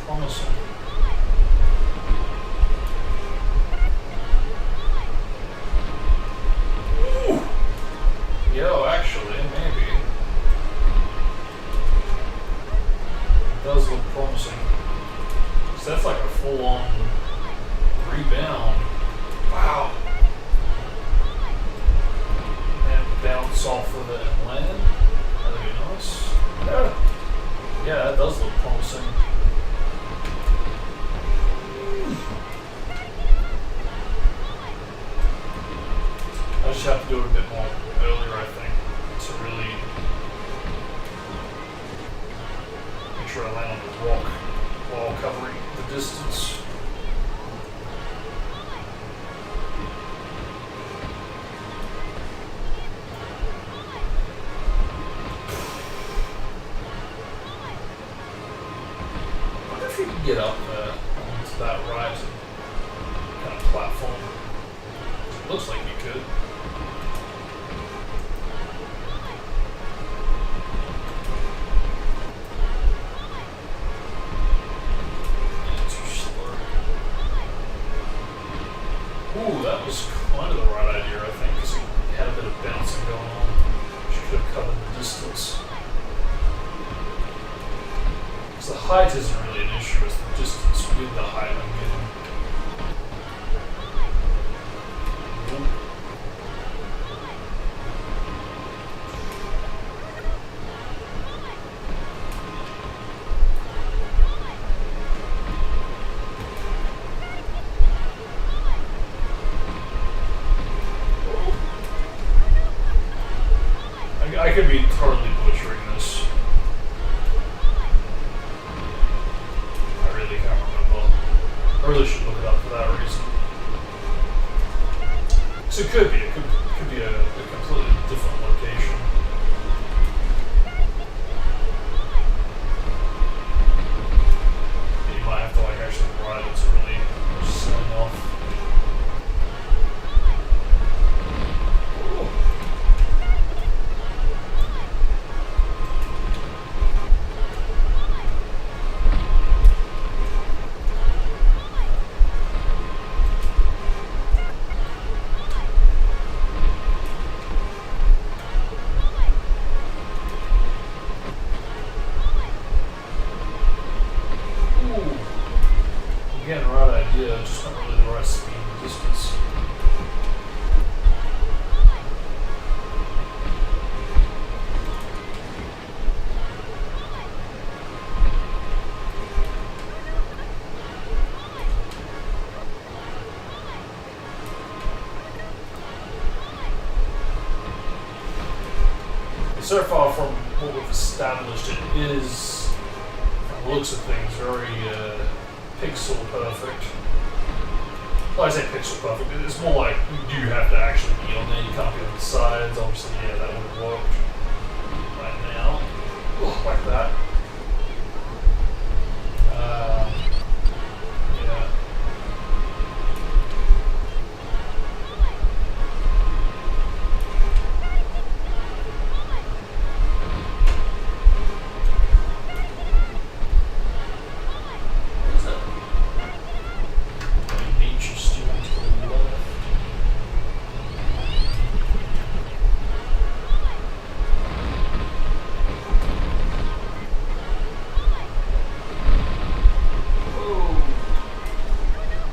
promising. Ooh. Yo, actually, maybe. It does look promising. So that's like a full-on rebound. Wow. And bounce off of it and land. That'd be nice. Yeah, that does look promising. I just have to do it a bit more earlier, I think, to really make sure I land on the rock while covering the distance. If you can get up onto that right kind of platform, it looks like you could. Yeah, too slow. Ooh, that was kind of the right idea, I think, because it had a bit of bouncing going on. She could have covered the distance. The height isn't really an issue, it's the distance with the height I'm getting. I could be totally butchering this. I really can't remember. I really should look it up for that reason. So it could be. It could be a completely different location. You might have to like actually write it to really sign off. Again, right idea, just not really the right speed and distance. So far from what we've established, it is, from the looks of things, very pixel perfect. Well, I say pixel perfect, it's more like you do have to actually be on there, you can't be on the sides. Obviously, yeah, that would have worked right now. Like that. Yeah.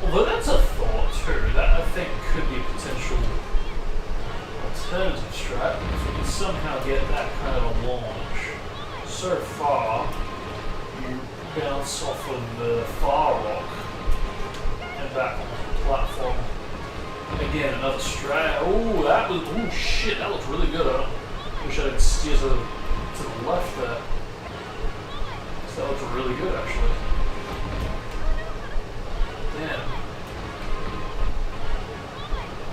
Although that's a thought too, that I think could be a potential alternative strat if we can somehow get that kind of a launch. So far, you bounce off of the far rock and back onto the platform. Again, another strat. Oh, that was, oh shit, that looks really good. I wish I could steer to the left there. So that looks really good actually. Damn.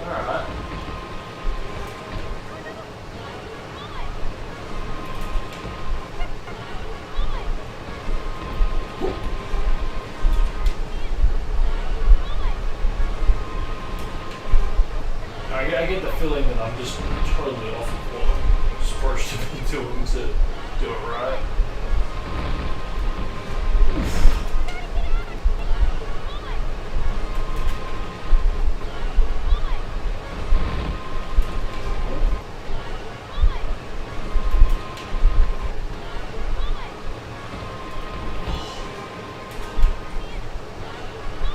Alright. I get the feeling that I'm just totally off of what I'm supposed to be doing to do it right.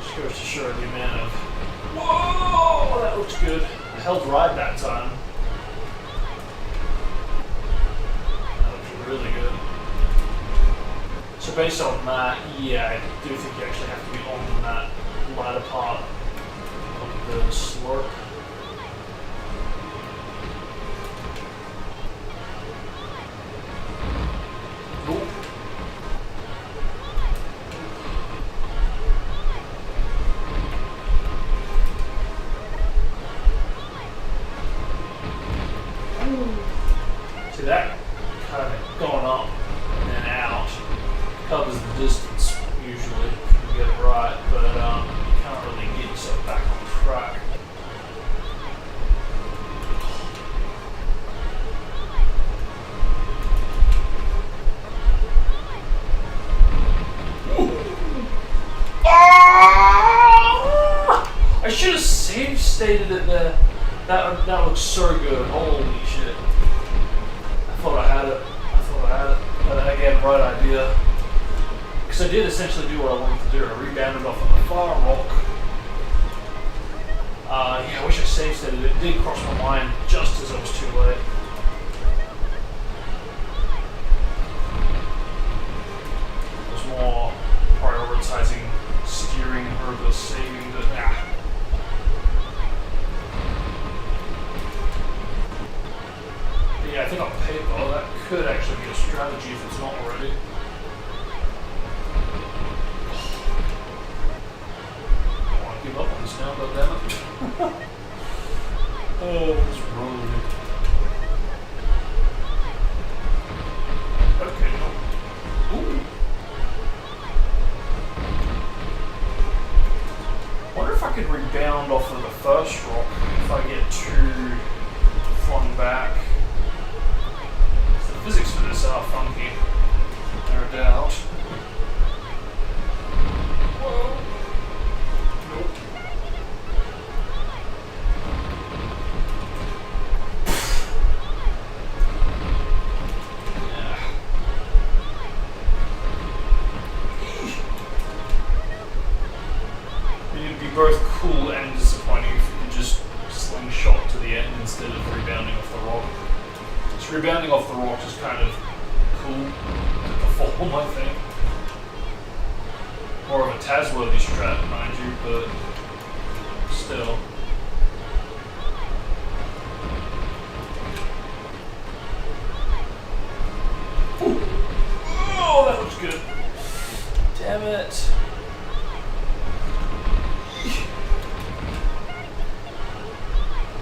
Just goes to show the amount of, whoa, that looks good. I held right that time. That looks really good. So based on that, yeah, I do think you actually have to be on that latter part of the slurp. Ooh. See that kind of going up and then out covers the distance usually if you get it right, but you can't really get yourself back on track. I should have save stated it there. That looks so good. Holy shit. I thought I had it. But again, right idea. Because I did essentially do what I wanted to do. I rebounded off on the far rock. Yeah, I wish I save stated it. It did cross my mind just as I was too late. I was more prioritizing steering over saving the... Yeah, I think on paper that could actually be a strategy if it's not already. I don't want to give up on this now, goddammit. Oh, this road. Okay, no. Ooh. Wonder if I could rebound off of the first rock if I get too flung back. The physics for this are funky, no doubt. Whoa. Nope. Yeah. It'd be both cool and disappointing if you could just slingshot to the end instead of rebounding off the rock. Just rebounding off the rock is kind of cool to perform, I think. More of a Taz-worthy strat, mind you, but still. Ooh. Oh, that looks good. Damn it.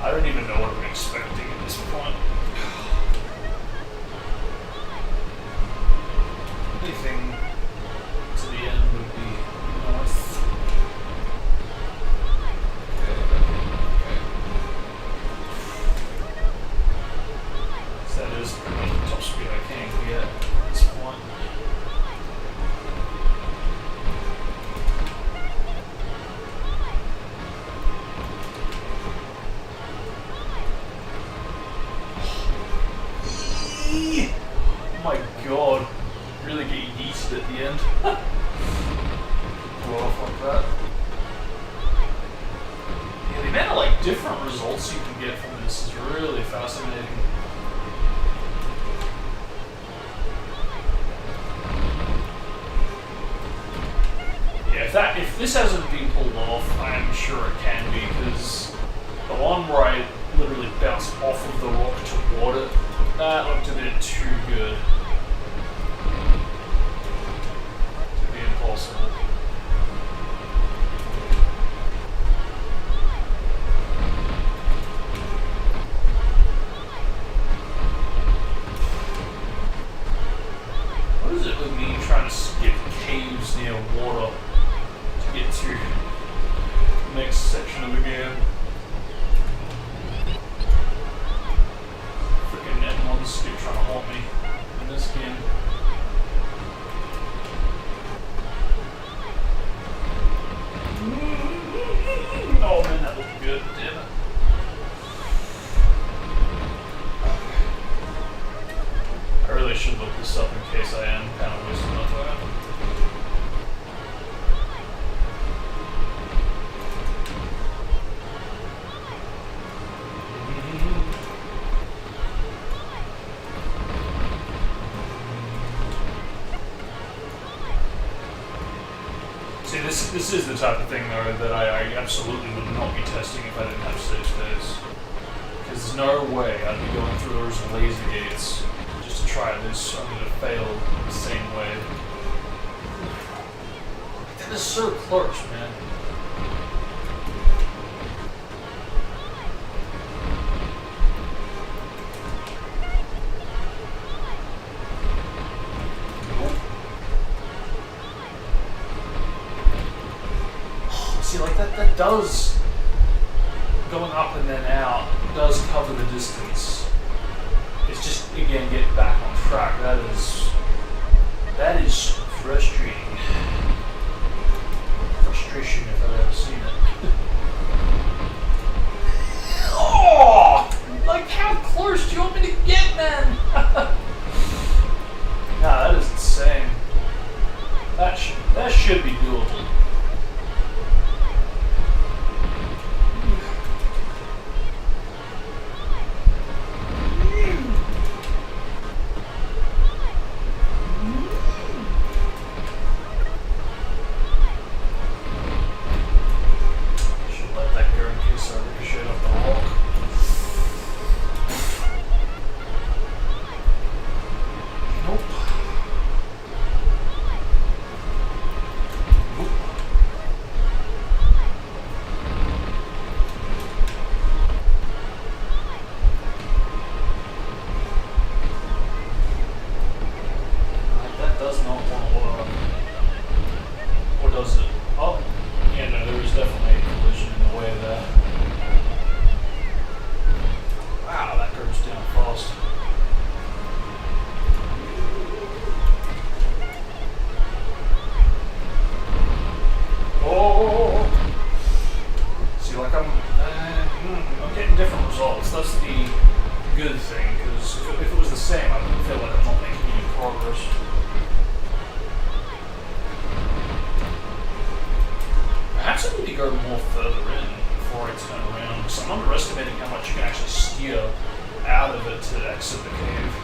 I don't even know what I'm expecting at this point. Anything to the end would be nice. Okay. So that is pretty much the top speed I can get at this point. Oh my god. Really get yeeted at the end. Blow off like that. Yeah, the amount of like different results you can get from this is really fascinating. Yeah, if this hasn't been pulled off, I am sure it can be, because the one where I literally bounced off of the rock toward it, that looked a bit too good to be impossible. What is it with me trying to skip caves near water to get to the next section of the game? Freaking net monster trying to haunt me in this game. Oh man, that looked good, damn it. I really should look this up in case I am kind of wasting my time. See, this is the type of thing though that I absolutely would not be testing if I didn't have 6 days. Because there's no way I'd be going through those laser gates just to try this only to fail the same way. That is so close, man. See, like that does, going up and then out, does cover the distance. It's just, again, getting back on track. That is frustrating. Frustration if I've ever seen it. Oh! Like, how close do you want me to get, man? Nah, that is insane. That should be doable. because if it was the same, I would feel like I'm not making any progress. Perhaps I need to go more further in before I turn around, because I'm underestimating how much you can actually steer out of it to exit the cave.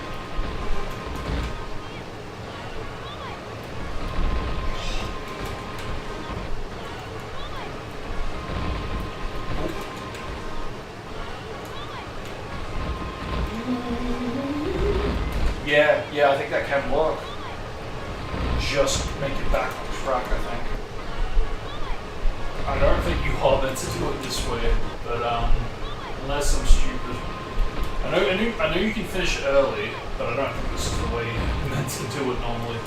Yeah, I think that can work. Just make it back on track, I think. I don't think you are meant to do it this way, but unless I'm stupid. I know you can finish early, but I don't think this is the way you're meant to do it normally.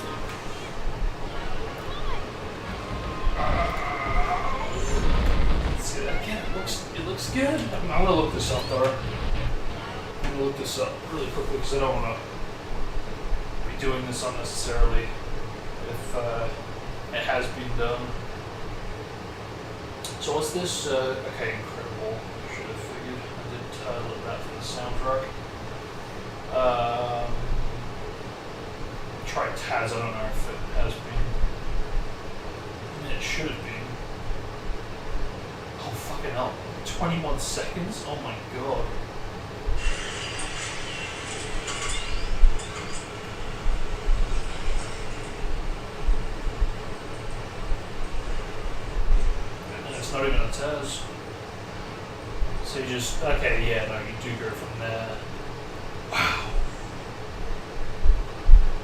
See that again? It looks good. I'm gonna look this up though. I'm gonna look this up really quickly because I don't want to be doing this unnecessarily if it has been done. So what's this? Okay, incredible. Should have figured. I did title it that for the soundtrack. Try Taz. I don't know if it has been. I mean, it should have been. Oh fucking hell! 21 seconds. Oh my god. Not even a Tez. So you just, okay, yeah, no, you do go from there. Wow.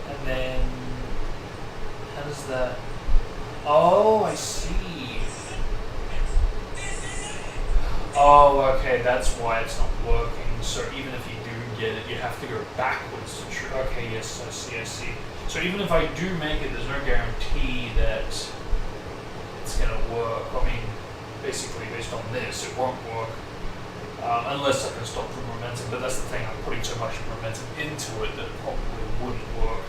And then, how does that, oh, I see. Oh, okay, that's why it's not working. So even if you do get it, you have to go backwards to okay, yes, I see. So even if I do make it, there's no guarantee that it's gonna work. I mean, basically based on this, it won't work unless I can stop the momentum. But that's the thing, I'm putting so much momentum into it that it probably wouldn't work.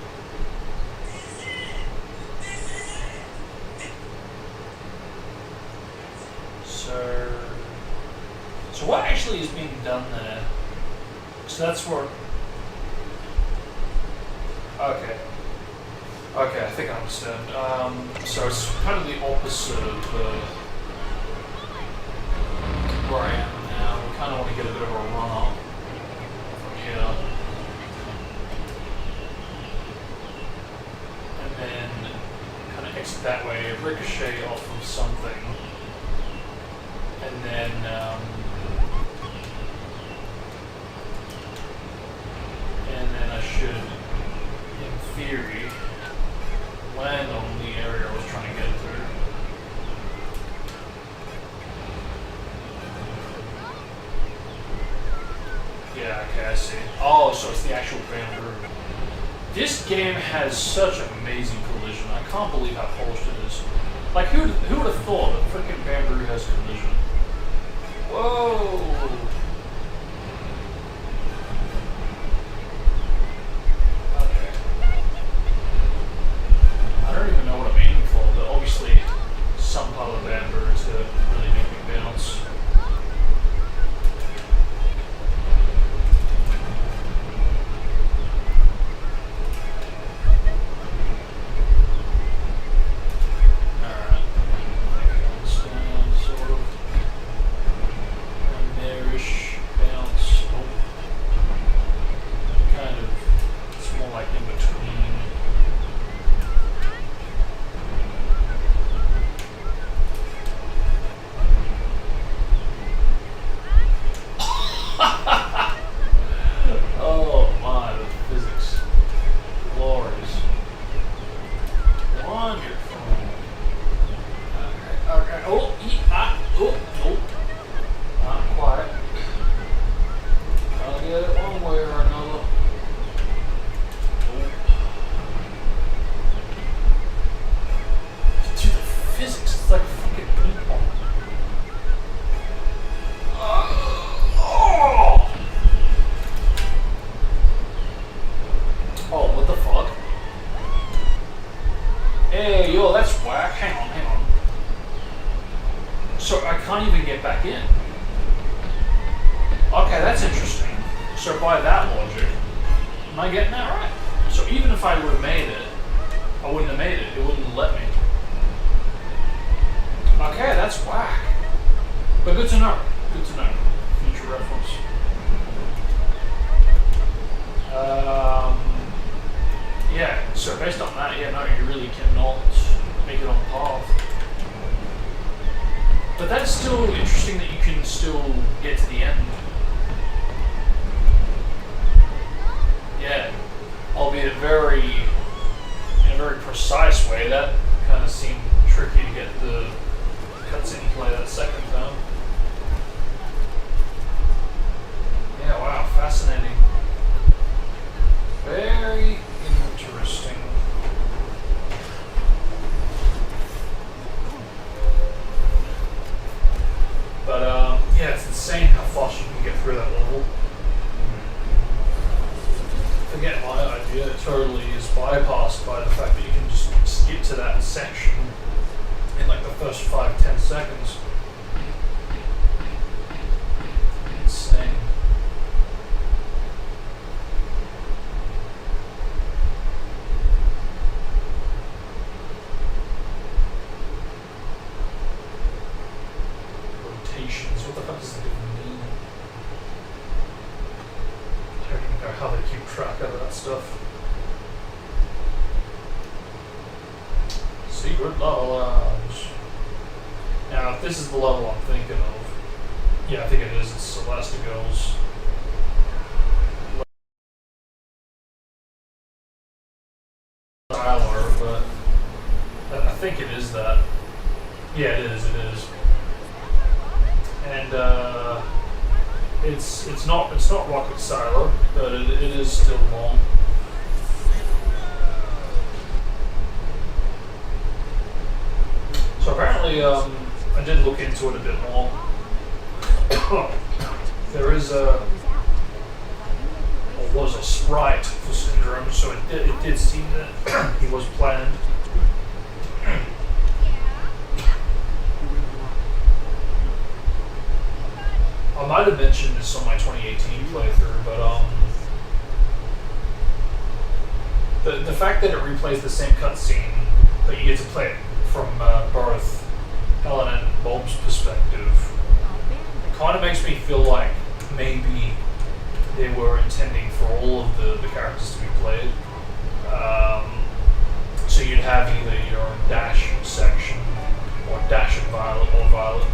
So what actually is being done there? So that's where. Okay, I think I understand. So it's kind of the opposite of where I am now. We kind of want to get a bit of a run up from here. And then kind of exit that way, ricochet off of something. And then, I should, in theory, land on the area I was trying to get through. Yeah, okay, I see. Oh, so it's the actual bamboo. This game has such amazing collision. I can't believe how polished it is. Like, who would have thought that freaking bamboo has collision? Whoa! Okay. I don't even know what I'm aiming for, but obviously some part of the bamboo is going to really make me bounce. So by that logic, am I getting that right? So even if I would have made it, I wouldn't have made it. It wouldn't let me. Okay, that's whack. But good to know. Good to know. Future reference. Yeah, so based on that, yeah, no, you really cannot make it on path. But that's still interesting that you can still get to the end. Yeah, albeit in a very precise way. That kind of seemed tricky to get the cutscene play that second time. Yeah, wow, fascinating. Very interesting. But yeah, it's insane how fast you can get through that level. Forget my idea, it totally is bypassed by the fact that you can just skip to that section in like the first 5-10 seconds. Insane. Rotations, what the fuck does that even mean? I don't even know how they keep track of that stuff. Secret level lounge. Now, if this is the level I'm thinking of, yeah, I think it is. It's Celestigo's. Tyler, but I think it is that. Yeah, it is. It is. And it's not rocket silo, but it is still long. So apparently, I did look into it a bit more. There is was a sprite for Syndrome, so it did seem that he was planned. I might have mentioned this on my 2018 playthrough, but the fact that it replays the same cutscene, but you get to play it from both Helen and Bob's perspective, kind of makes me feel like maybe they were intending for all of the characters to be played. So you'd have either your own Dash section, or Dash and Violet, or Violet.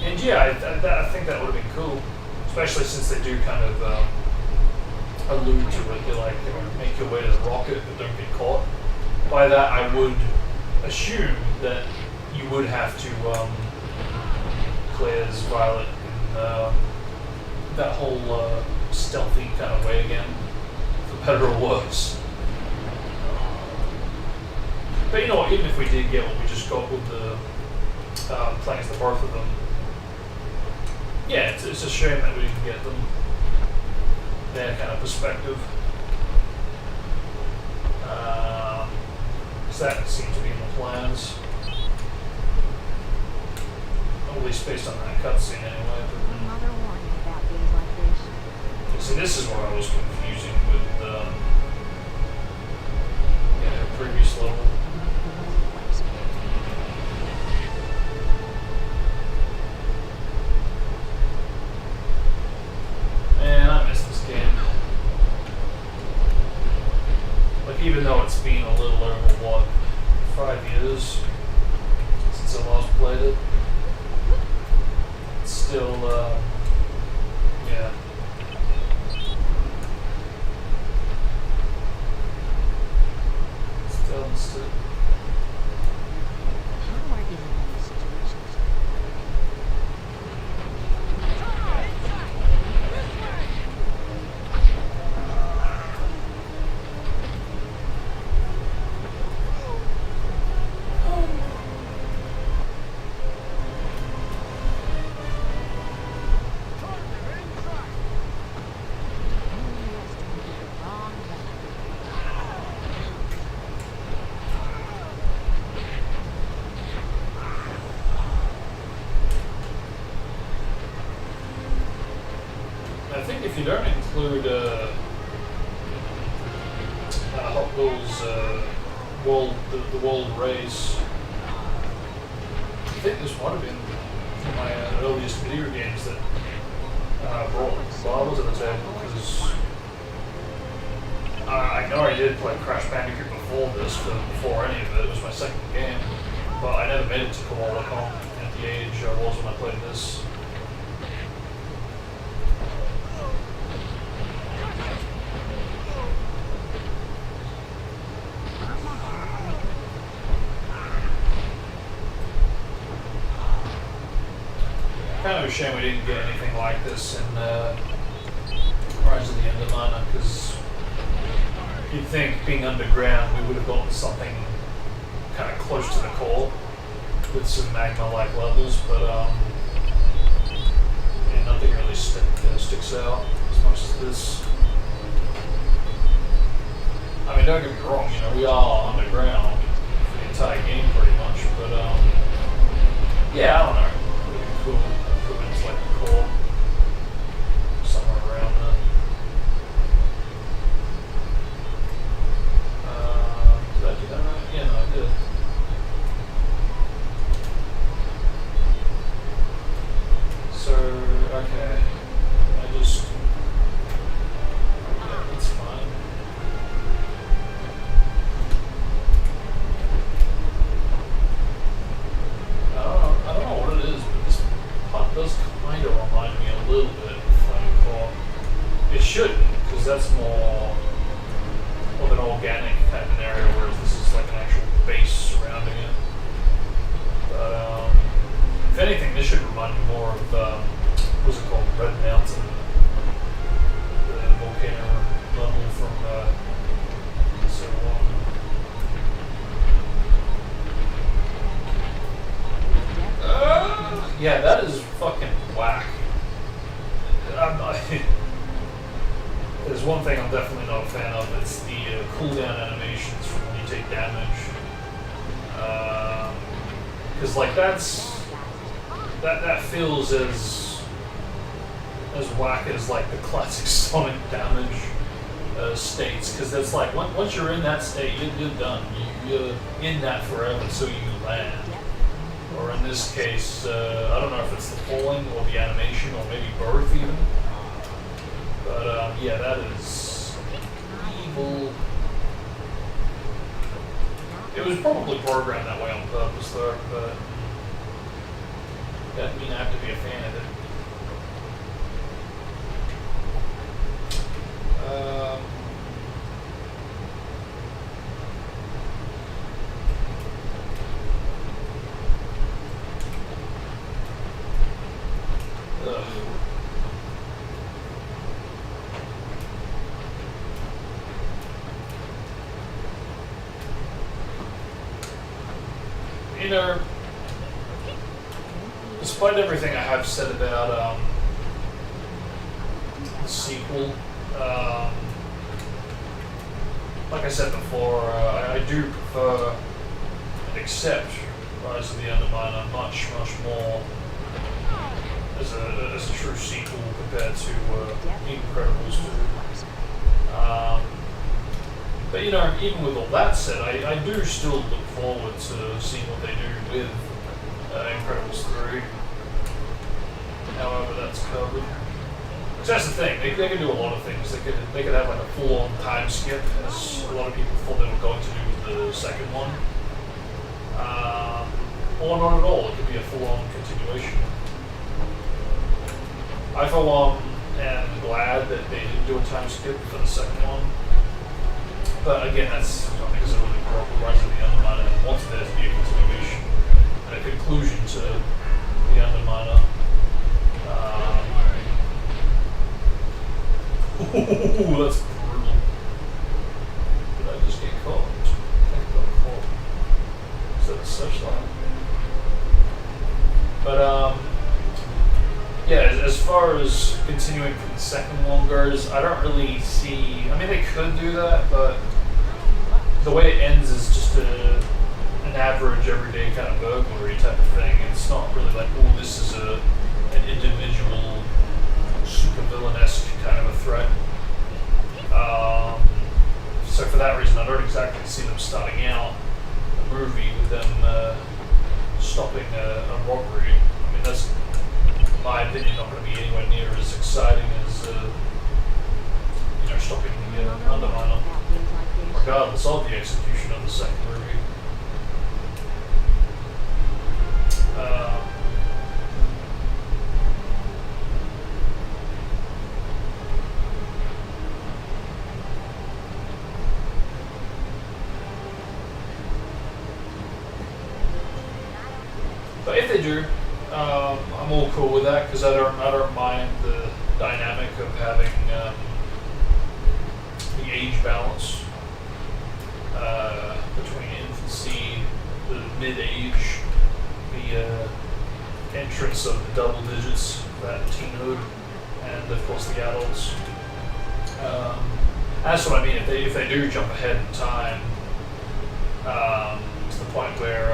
And yeah, I think that would have been cool, especially since they do kind of allude to it. They're like, make your way to the rocket, but don't get caught. By that, I would assume that you would have to play as Violet in that whole stealthy kind of way again, for better or worse. But you know what, even if we did get what we just got with the playing as the both of them, yeah, it's a shame that we didn't get them their kind of perspective. Because that seemed to be in the plans. At least based on that cutscene anyway. Mother warned me about things like this. See, this is where I was confusing with the previous level. Man, I miss this game. Like, even though it's been a little over, 5 years since I last played it, it's still, yeah. Still missed it. How do I get in these situations? if you don't include Hot Wheels the world race, I think this might have been my earliest video games that brought Bible to the table, because I know I did play Crash Bandicoot before this, but before any of it. It was my second game, but I never made it to Koala.com at the age I was when I played this. Kind of a shame we didn't get anything like this in Rise of the Underminer, because you'd think, being underground, we would have gotten something kind of close to the core with some magma-like levels, but yeah, nothing really sticks out as much as this. I mean, don't get me wrong, you know, we are underground for the entire game pretty much, but yeah, I don't know. Really cool. It's like the core, somewhere around there. Did I do that right? Yeah, no, I did. So, okay, I just, yeah, that's fine. I don't know what it is, but this putt does kind of remind me a little bit of Flame Core. It shouldn't, because that's more of an organic kind of an area, whereas this is like an actual base surrounding it. But if anything, this should remind me more of what's it called, Red Mountain, the volcano level from Civil War. Yeah, that is fucking whack. There's one thing I'm definitely not a fan of. It's the cooldown animations from when you take damage. Because like that feels as whack as like the classic Sonic damage states. Because that's like once you're in that state, you're done. You're in that forever, so you land. Or in this case, I don't know if it's the falling or the animation or maybe both even. But yeah, that is evil. It was probably programmed that way on purpose though, but doesn't mean I have to be a fan of it. You know, despite everything I have said about the sequel, like I said before, I do prefer and accept Rise of the Underminer much more as a true sequel compared to Incredibles 2. But you know, even with all that said, I do still look forward to seeing what they do with Incredibles 3. However that's covered. Because that's the thing, they can do a lot of things. They could have like a full-on time skip, as a lot of people thought they were going to do with the second one. Or not at all, it could be a full-on continuation. I for one am glad that they didn't do a time skip for the second one. But again, that's because it really broke the Rise of the Underminer and wanted there to be a continuation and a conclusion to the Underminer. Ooh, that's brutal. Did I just get caught? I think I got caught. Is that a searchlight? But yeah, as far as continuing from the second one goes, I don't really see. I mean, they could do that, but the way it ends is just an average, everyday kind of burglary type of thing. It's not really like, oh, this is an individual super villain-esque kind of a threat. So for that reason, I don't exactly see them starting out the movie with them stopping a robbery. I mean, that's, in my opinion, not going to be anywhere near as exciting as stopping the Underminer, regardless of the execution of the second movie. But if they do, I'm all cool with that because I don't mind the dynamic of having the age balance between infancy, the mid-age, the entrance of the double digits, that teenhood, and of course the adults. That's what I mean. If they do jump ahead in time to the point where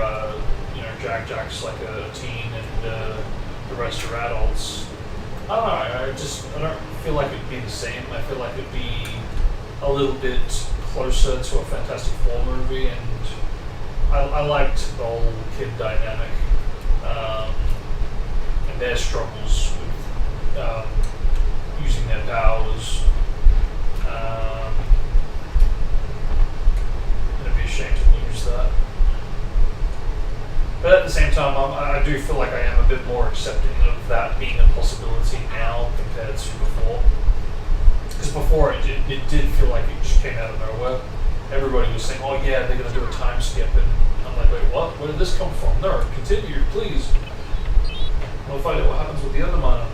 Jack's like a teen and the rest are adults, I don't know. I don't feel like it'd be the same. I feel like it'd be a little bit closer to a Fantastic Four movie, and I liked the whole kid dynamic and their struggles with using their powers. It'd be a shame to lose that. But at the same time, I do feel like I am a bit more accepting of that being a possibility now compared to before. Because before it did feel like it just came out of nowhere. Everybody was saying, oh yeah, they're going to do a time skip. And I'm like, wait, what? Where did this come from? No, continue, please. We'll find out what happens with the Underminer.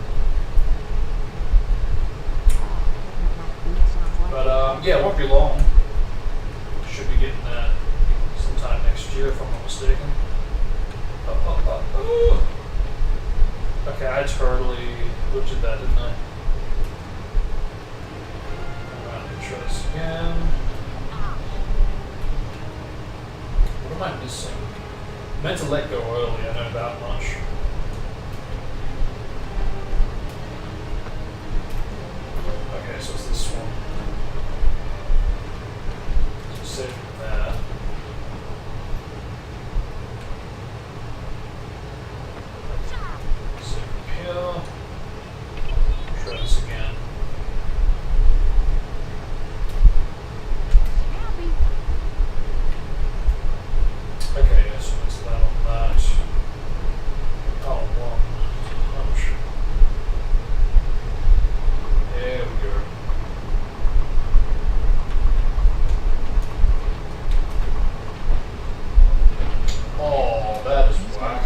But yeah, it won't be long. Should be getting that sometime next year, if I'm not mistaken. Okay, I totally butchered that, didn't I? Alright, let me try this again. What am I missing? I meant to let go early, I know that much. Okay, so it's this one. So save that. Try this again. Okay, yeah, so it's that on that. Oh, one punch. There we go. Oh, that is whack.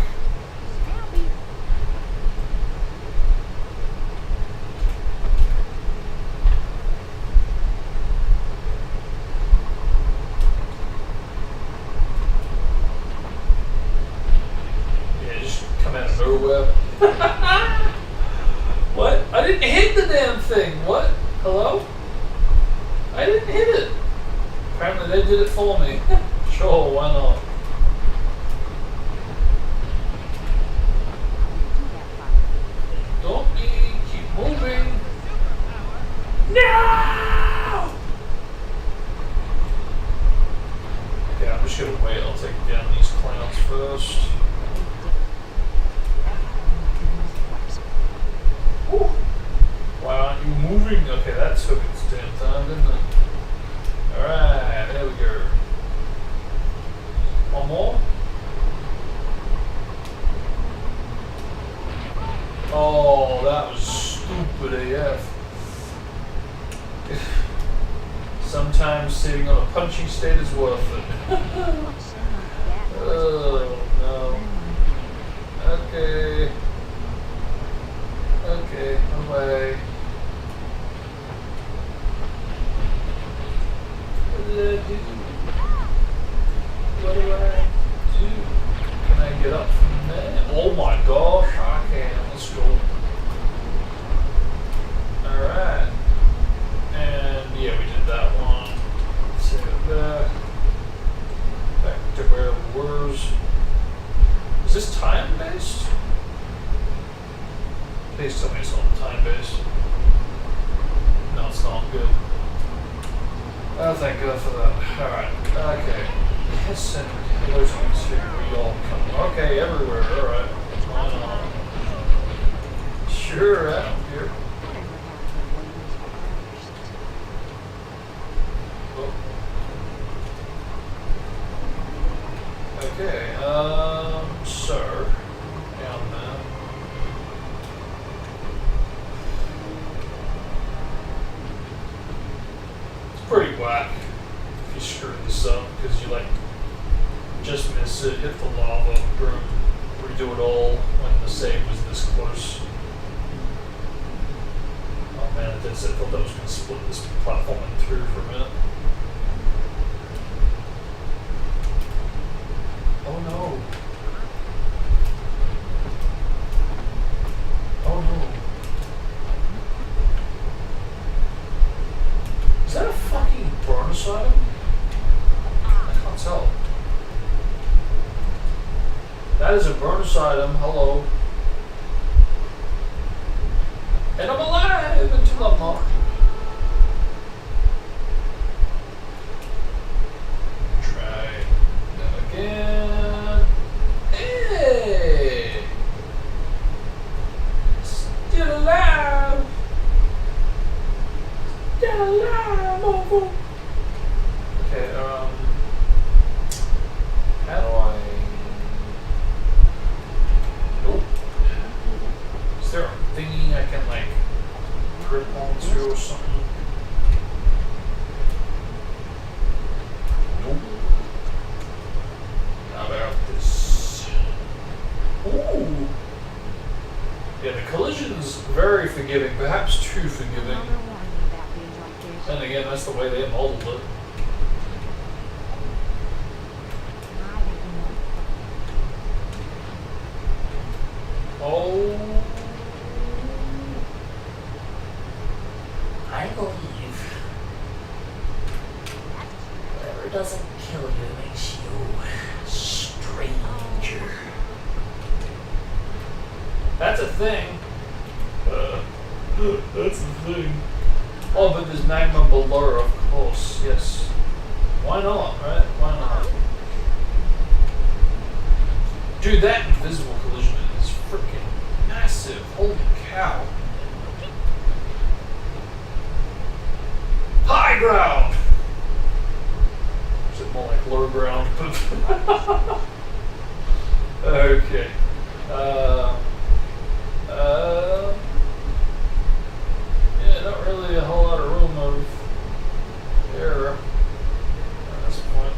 What? I didn't hit the damn thing. What? Hello? I didn't hit it. Apparently they did it for me. Sure, why not? Don't keep moving. No! Okay, I'm just gonna wait. I'll take down these clowns first. Whew. Why aren't you moving? Okay, that took its damn time, didn't it? Alright, there we go. One more. Oh, that was stupid AF. Sometimes sitting on a punching state is worth it. Oh, no. Okay. Okay, away. What did I do? What do I do? Can I get up from there? Oh my gosh, I can. Let's go. Alright. And yeah, we did that one. Save it back. Back to where it was. Is this time based? Please tell me it's on the time base. No, it's not. Good. Oh, thank God for that. Alright. Okay. Let's send those ones here. We all come. Okay, everywhere. Alright. Why not? Sure, I don't care. Okay, sir, down there. It's pretty whack if you screw this up because you like just miss it, hit the lava, boom, redo it all when the save was this close. Oh man, that's it. I thought that was going to split this platform in two for a minute. Oh no. Oh no. Is that a fucking bonus item? I can't tell. That is a bonus item, hello. And I'm alive until I'm not. Try that again. Hey! Still alive! Still alive, motherfucker! Okay, how do I... Nope. Is there a thingy I can, like, grip onto or something? Nope. How about this? Ooh! Yeah, the collision's very forgiving, perhaps too forgiving. And again, that's the way they modeled it. Oh. I believe whatever doesn't kill you makes you stranger. That's a thing. That's a thing. Oh, but there's magma below, of course. Yes. Why not, right? Why not? Dude, that invisible collision is freaking massive. Holy cow. High ground! Is it more like low ground? Okay. Yeah, not really a whole lot of room of error at this point.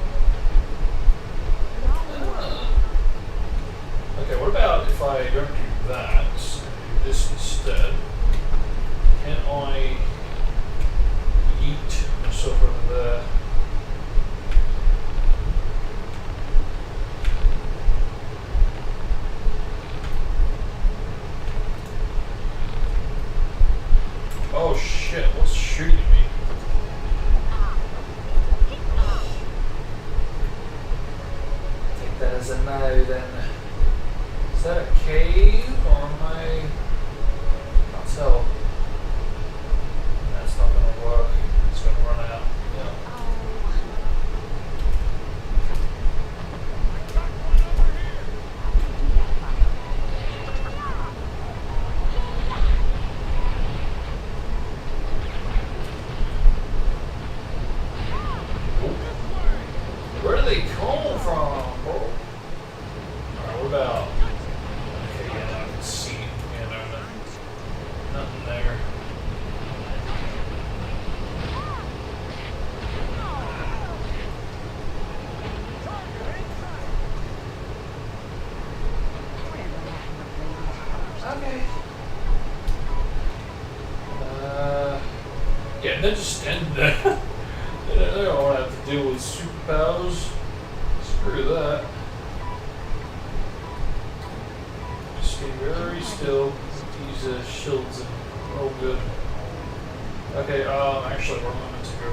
Okay, what about if I don't do that and do this instead? Can I yeet myself over there? Oh shit, what's shooting at me? Take that as a no then. Is that a cave or am I... Can't tell. That's not gonna work. It's gonna run out. Yeah. Where do they come from, bro? Alright, what about... Okay, yeah, now I can see. Yeah, no, nothing there. Okay. Yeah, and then just stand there. I don't want to have to deal with superpowers. Screw that. Just stay very still. Use shields and oh good. Okay, actually we're going to go.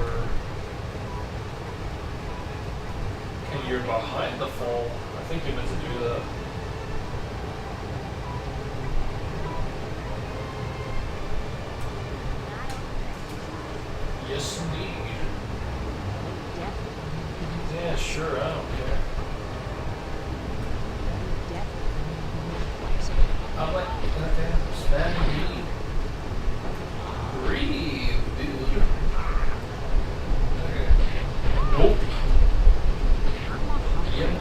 Okay, you're behind the fall. I think you meant to do that. Yes, indeed. Definitely. Yeah, sure, I don't care. Definitely. I'm like, goddamn, Spanish. Breathe, dude. Okay. Nope. Yep.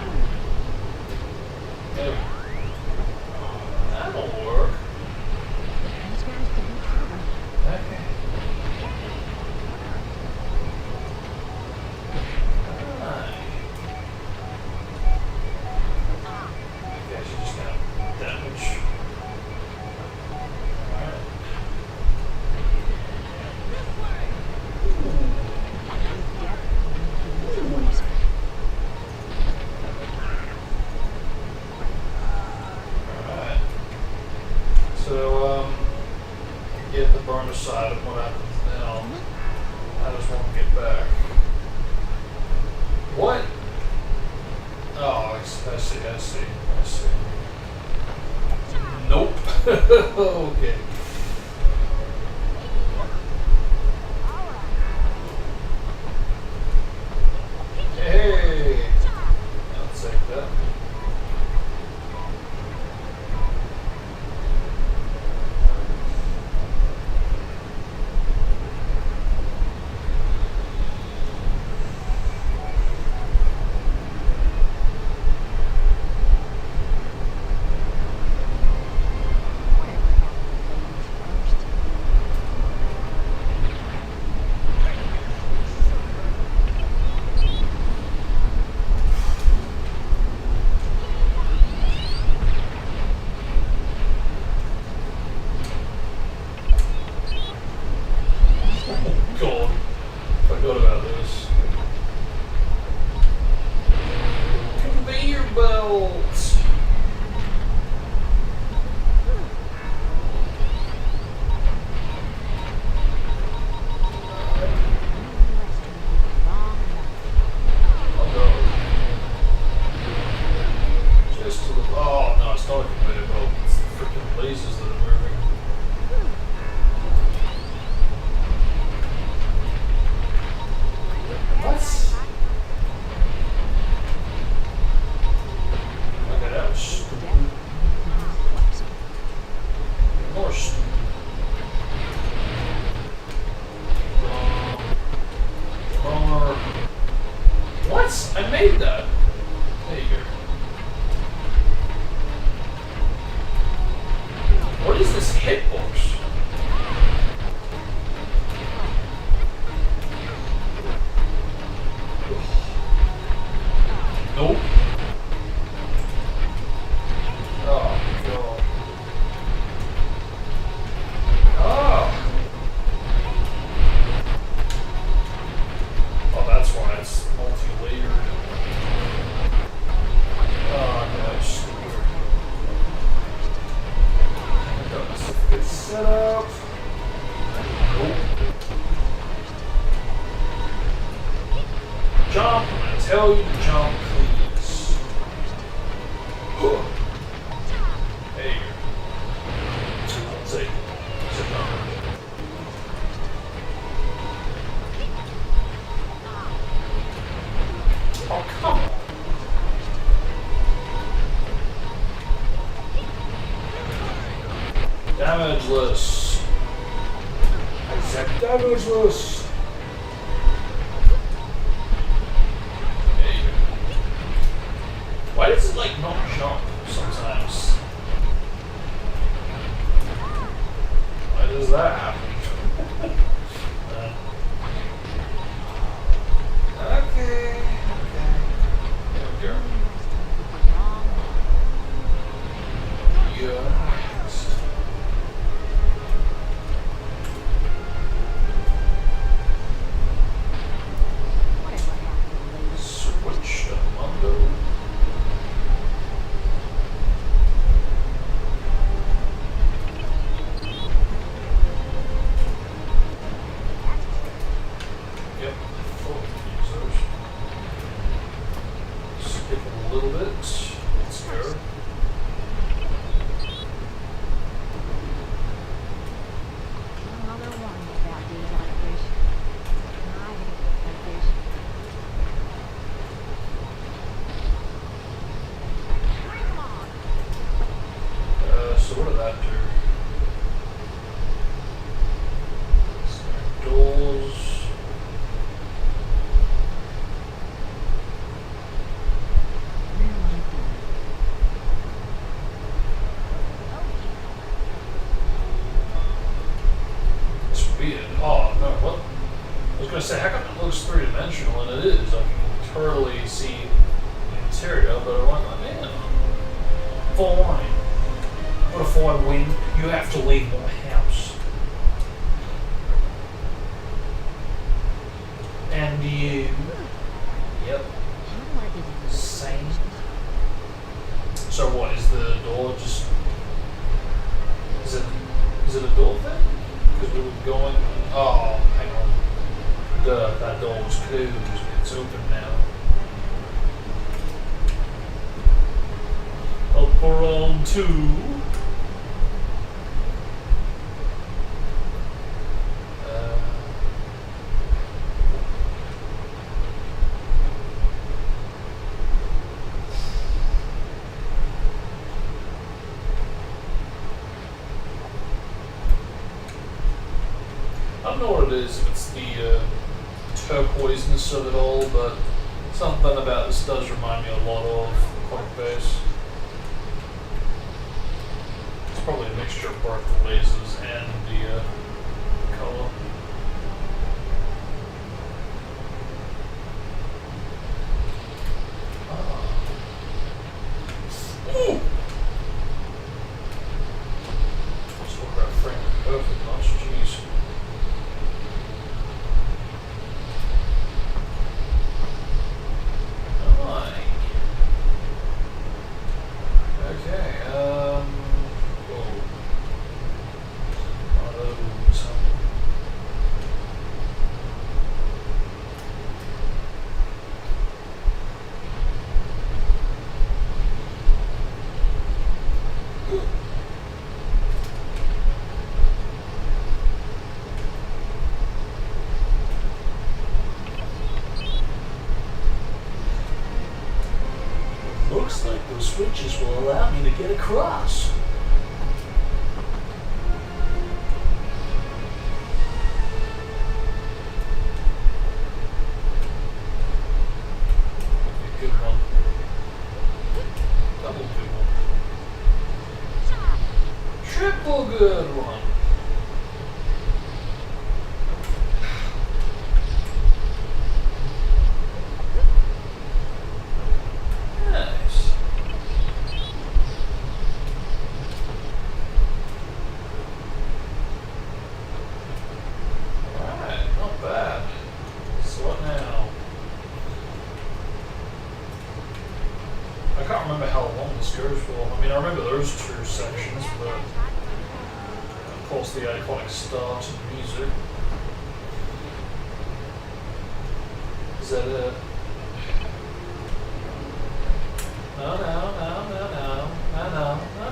Hey. That'll work. These guys could be trouble. Okay. Alright. Okay, she just got damage. Alright. Alright. So, get the burner side of what happens now. I just want to get back. What? Oh, I see. Nope. Okay. Hey! I'll take that. God, forgot about this. Conveyor belt. Oh no. Just to the. Oh no, it's not a conveyor belt. It's the freaking lasers that are moving. What? Okay, that was stupid. More stupid. Wrong. What? I made that. There you go. What is this hitbox? Nope. Oh, God. Oh. Oh, that's why it's multi-layered. Oh, gosh. I got myself a good setup. Nope. Jump when I tell you to jump, please. There you go. Let's see. Sit down. Oh, come on. Damageless. I said damageless. There you go. Why does it like not jump sometimes? Why does that happen? Okay. There we go. Yeah. Switch Mundo. Yep, full users. Skip a little bit. Let's go. So what did that do? So doors. It's weird. Oh no, what? I was gonna say, how come it looks three-dimensional? And it is. I can totally see the interior, but I'm like, man, fine. What if I win? You have to leave my house. And you. Yep. Same. So what, is the door just... Is it a door thing? Because we were going... Oh, hang on. Duh, that door was closed. It's open now. Up around 2. I don't know what it is, if it's the turquoiseness of it all, but something about this does remind me a lot of Clock Base. It's probably a mixture of both the lasers and the color. Ooh! Let's look at frame perfect, nice, jeez. Okay, whoa. One of those. Looks like those switches will allow me to get across. Good one. Double good one. Triple good one. Nice. Alright, not bad. So what now? I can't remember how long this goes for. I mean, I remember those 2 sections, but of course the iconic start and music. Is that it? No,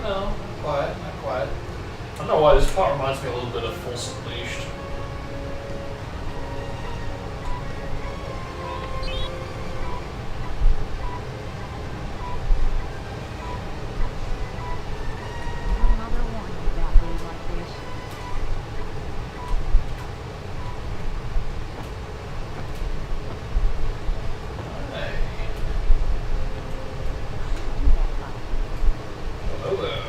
not quite. I don't know why this part reminds me a little bit of Force Unleashed. Another warning about days like this. Hey. Do that, Bob. Hello there.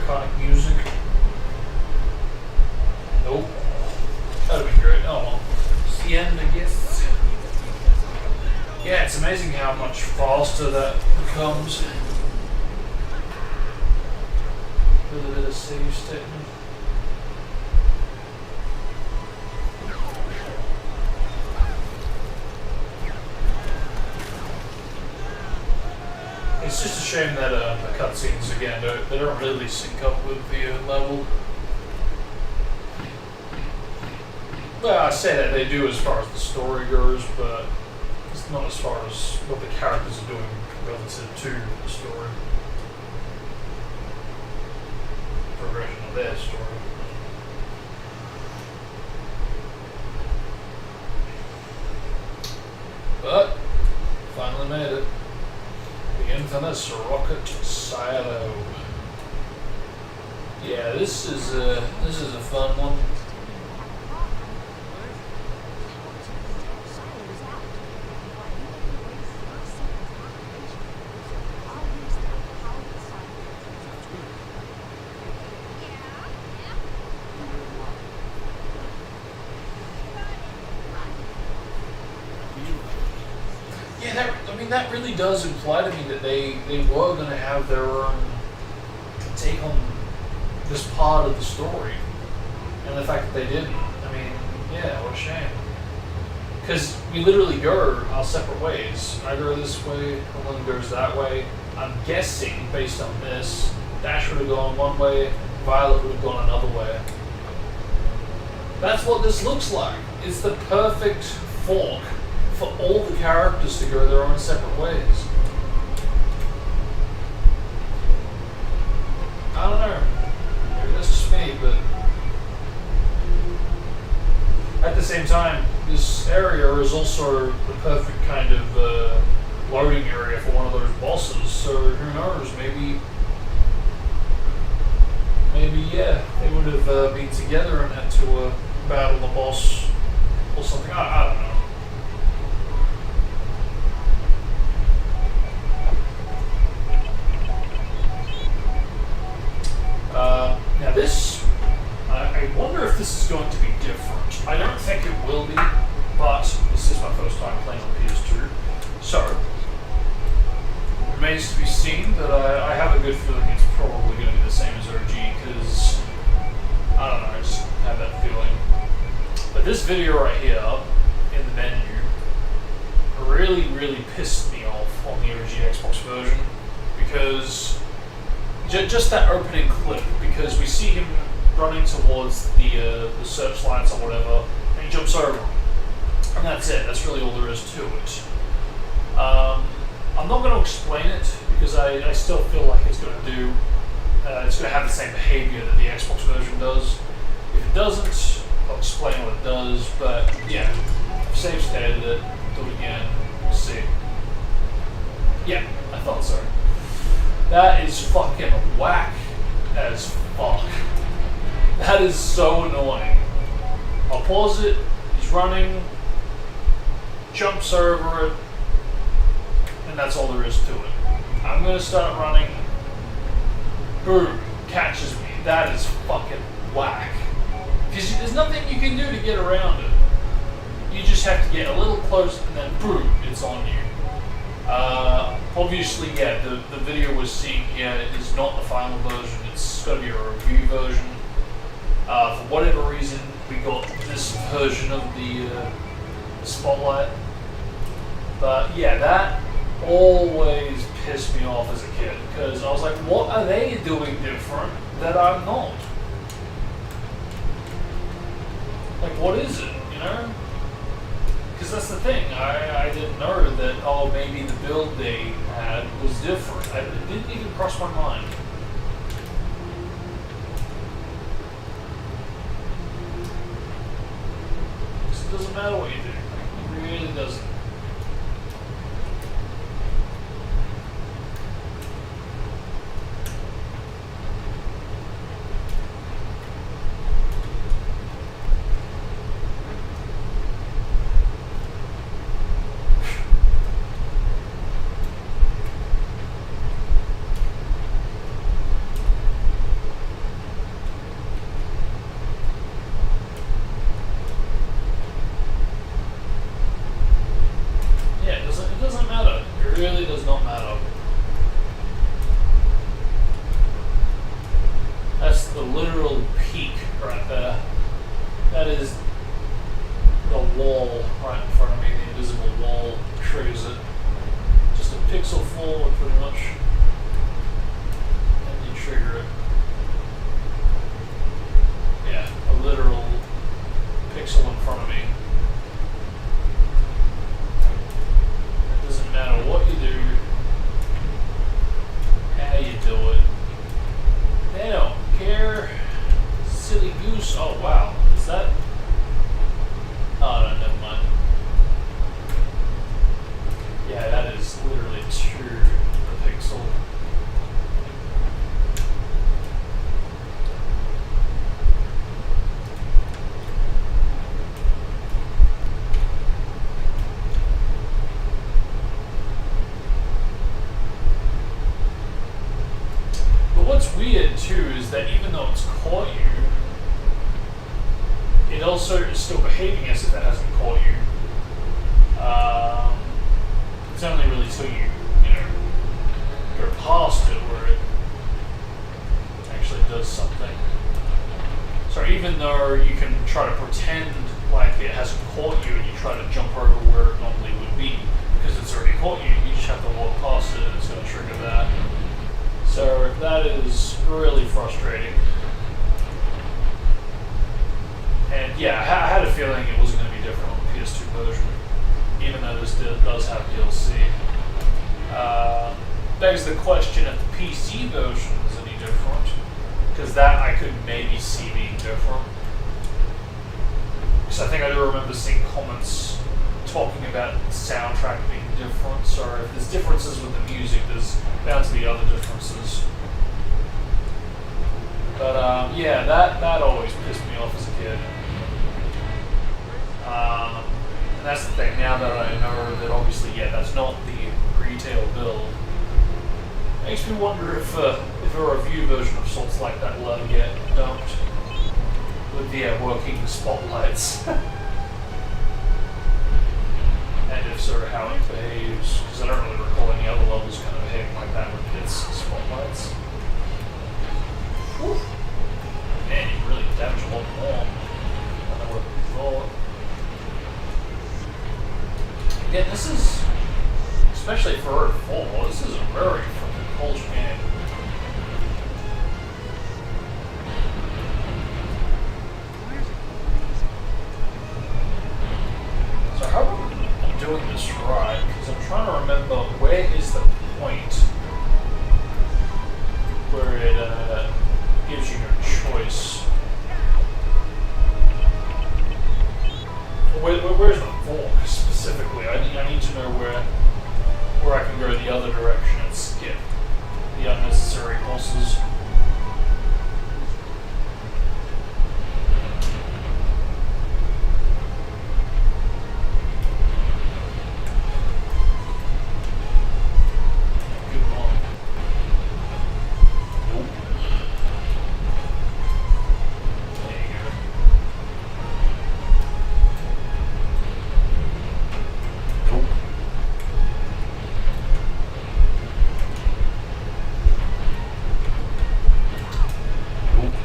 iconic music. Nope. That'd be great. Oh well. It's the end, I guess. Yeah, it's amazing how much faster that becomes. With a bit of save statement. It's just a shame that the cutscenes again they don't really sync up with the level. Well, I say that they do as far as the story goes, but it's not as far as what the characters are doing relative to the story. Progression of their story. But finally made it. The infamous rocket silo. Yeah, this is a fun one. That really does imply to me that they were going to have their own take on this part of the story. And the fact that they didn't, I mean, yeah, what a shame. Because we literally go our separate ways. I go this way, Colin goes that way. I'm guessing, based on this, Dash would have gone one way, Violet would have gone another way. That's what this looks like. It's the perfect fork for all the characters to go their own separate ways. I don't know. Maybe that's just me, but at the same time, this area is also the perfect kind of loading area for one of those bosses. So who knows? Maybe yeah, they would have been together and had to battle the boss or something. I don't know. Now this, I wonder if this is going to be different. I don't think it will be, but this is my first time playing on PS2, so it remains to be seen, but I have a good feeling it's probably going to be the same as OG, because, I don't know, I just have that feeling. But this video right here, in the menu, really pissed me off on the OG Xbox version, because just that opening clip, because we see him running towards the searchlights or whatever, and he jumps over them. And that's it. That's really all there is to it. I'm not going to explain it, because I still feel like it's going to do, it's going to have the same behavior that the Xbox version does. If it doesn't, I'll explain what it does, but yeah, I've save stated it, do it again, we'll see. Yeah, I thought so. That is fucking whack as fuck. That is so annoying. I'll pause it, he's running, jumps over it, and that's all there is to it. I'm gonna start running, boom, catches me. That is fucking whack. Because there's nothing you can do to get around it. You just have to get a little close and then boom, it's on you. Obviously, yeah, the video we're seeing here is not the final version, it's got to be a review version. For whatever reason, we got this version of the Spotlight. But yeah, that always pissed me off as a kid, because I was like, what are they doing different that I'm not? Like, what is it, you know? Because that's the thing, I didn't know that, oh, maybe the build they had was different. It didn't even cross my mind. Because it doesn't matter what you do. It really doesn't. weird too is that even though it's caught you, it also is still behaving as if it hasn't caught you. It's only really till you go past it where it actually does something. So even though you can try to pretend like it hasn't caught you and you try to jump over where it normally would be, because it's already caught you, you just have to walk past it and it's going to trigger that. So that is really frustrating. And yeah, I had a feeling it wasn't going to be different on the PS2 version, even though this does have DLC. Begs the question if the PC version is any different, because that I could maybe see being different. Because I think I do remember seeing comments talking about the soundtrack being different, so if there's differences with the music, there's bound to be other differences. But yeah, that always pissed me off as a kid. And that's the thing, now that I know that obviously, yeah, that's not the retail build, makes me wonder if a review version of Souls like that will ever get dumped with the working spotlights. And if so, how it behaves, because I don't really recall any other levels kind of behaving like that with its spotlights. Whew. Man, you really damage a lot more than I would have thought. Again, this is, especially for Earth 4, this is a very fucking polished game. So how am I doing this right? Because I'm trying to remember where is the point where it gives you no choice. Where's the fork specifically? I need to know where I can go the other direction and skip the unnecessary bosses. Good one. Nope. There you go. Nope. Nope.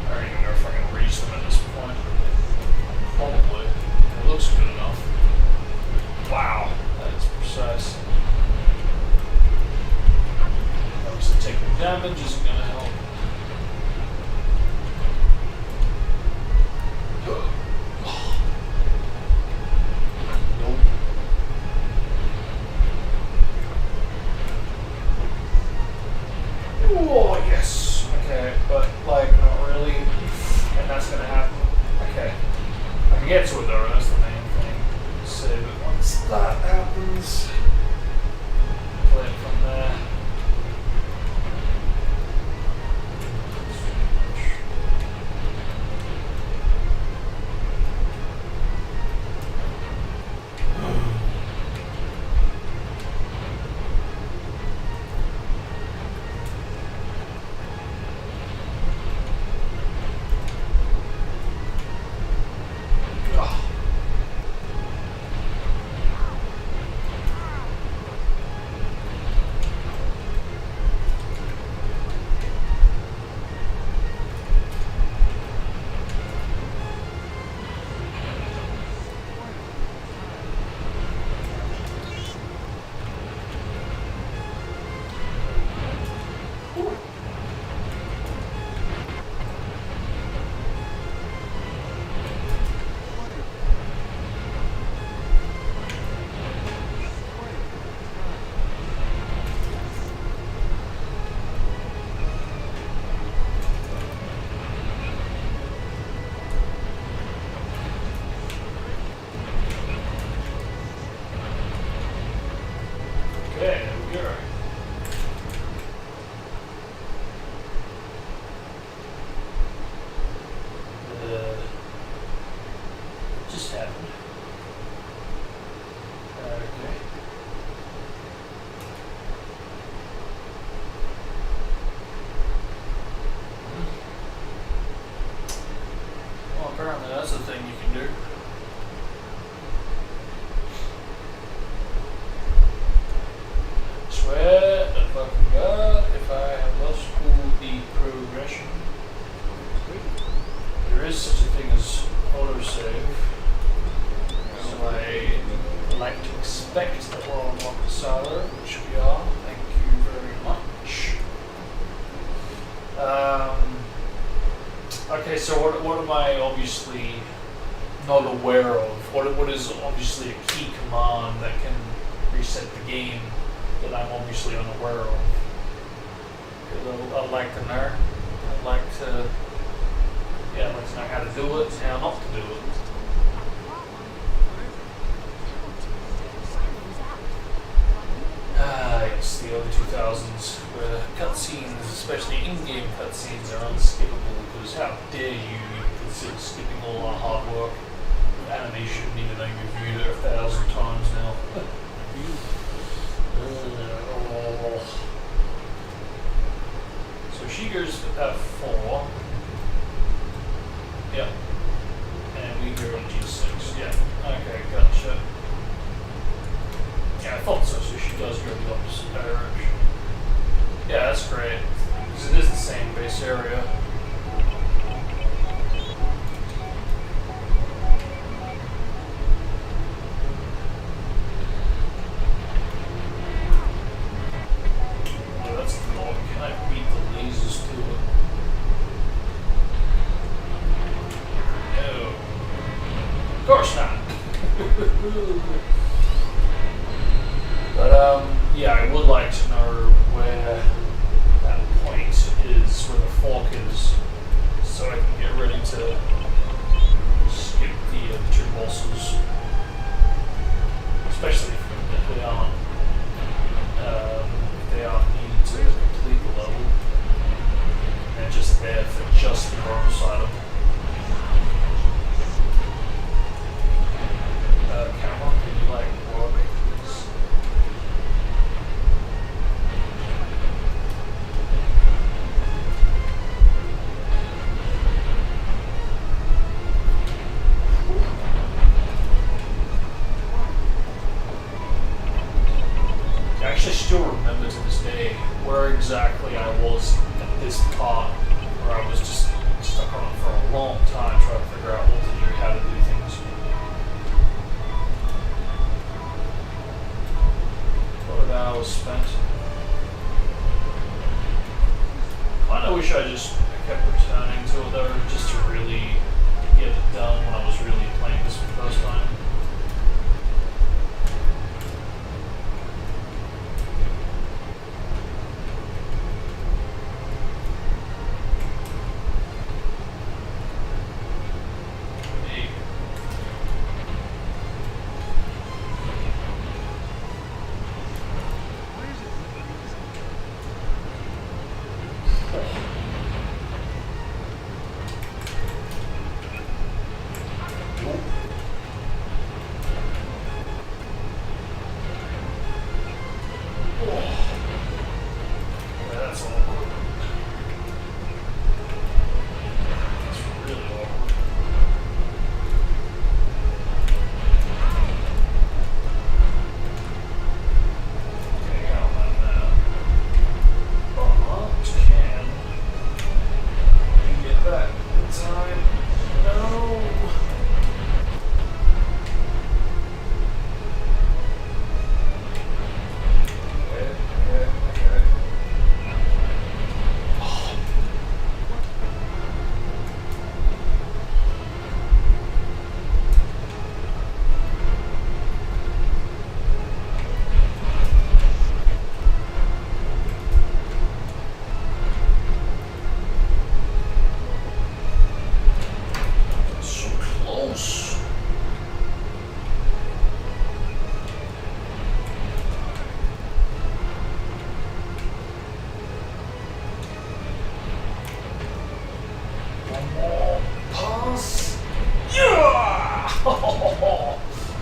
I don't even know if I can reach them at this point. Probably. It looks good enough. Wow, that is precise. Obviously taking damage isn't going to help. Nope. Oh, yes. Okay, but like not really. And that's gonna happen. Okay. I can get to it though, that's the main thing. Save it once that happens. Play it from there. Okay, there we go. Just happened. Okay. That's a thing you can do. Swear to fucking God if I have lost all the progression. There is such a thing as autosave. So I like to expect that we're on Rocket Sailor, which we are. Thank you very much. Okay, so what am I obviously not aware of? What is obviously a key command that can reset the game that I'm obviously unaware of? Because I'd like to know. I'd like to know how to do it and how not to do it. Yes, the early 2000s, where cutscenes, especially in-game cutscenes, are unskippable because how dare you consider skipping all our hard work with animation even though you've viewed it 1,000 times now. So she goes at 4. Yep. And we go on G6. Yeah. Okay, gotcha. Yeah, I thought so. So she does go the opposite direction. Yeah, that's great. Because it is the same base area. Oh, that's cool. Can I beat the lasers to it? No. Of course not. But, yeah, I would like to know where that point is, where the fork is, so I can get ready to skip the 2 bosses. Especially if they aren't needed to complete the level. They're just there for just the bonus item. Camera, can you, like, work this? I actually still remember to this day where exactly I was at this part, where I was just stuck on it for a long time trying to figure out what to do, how to do things. What an hour spent. I wish I just kept returning to it though, just to really get it done when I was really playing this for the first time.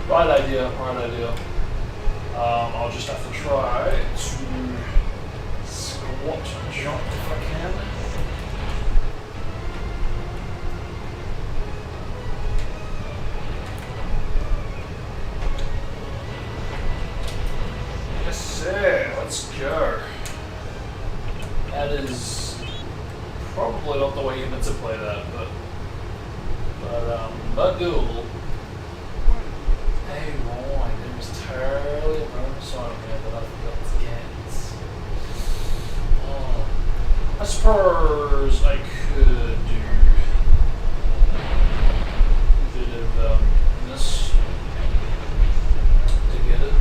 Right idea, right idea. I'll just have to try to squat and jump if I can. Alrighty, let's go. That is probably not the way you meant to play that, but doable. Hey, boy, there was totally a bonus on here that I forgot to get. Oh, I suppose I could do a bit of this to get it.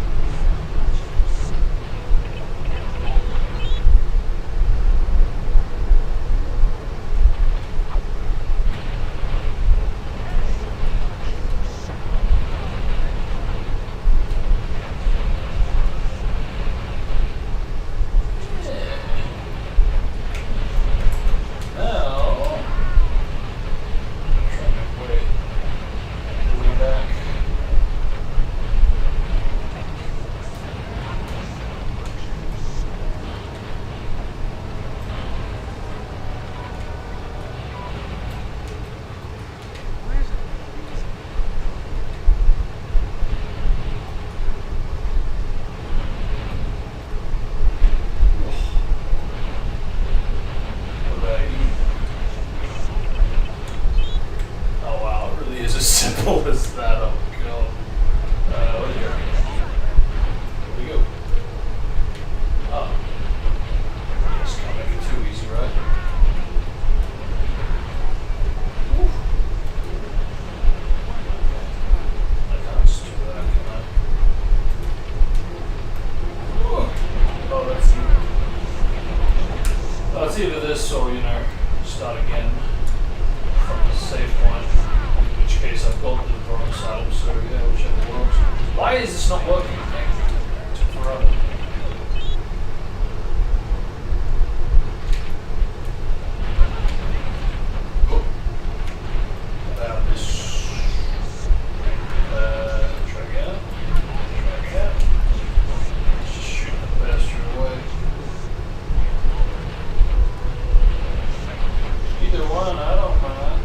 Simple as that. Oh god. What do you got? Here we go. Oh. Just can't make it too easy, right? Whew. I can't just do that, can I? Oh, that's either. Oh, it's either this or, start again from the save point. Case I've got the bonus item, so yeah, whichever works. Why is this not working? It took forever. About this. Try again. Try again. Let's just shoot the bastard away. Either one, I don't mind.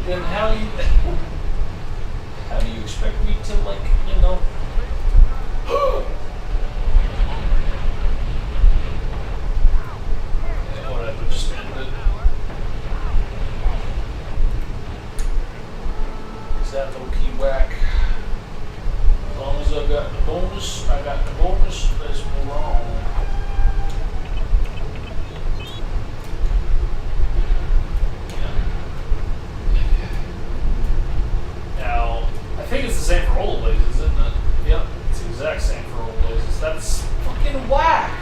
Then how do you expect me to, yeah, whatever, just end it. Is that low-key whack? As long as I got the bonus, let's move on. I think it's the same for all the lasers, isn't it? Yep, it's the exact same for all the lasers. That's fucking whack!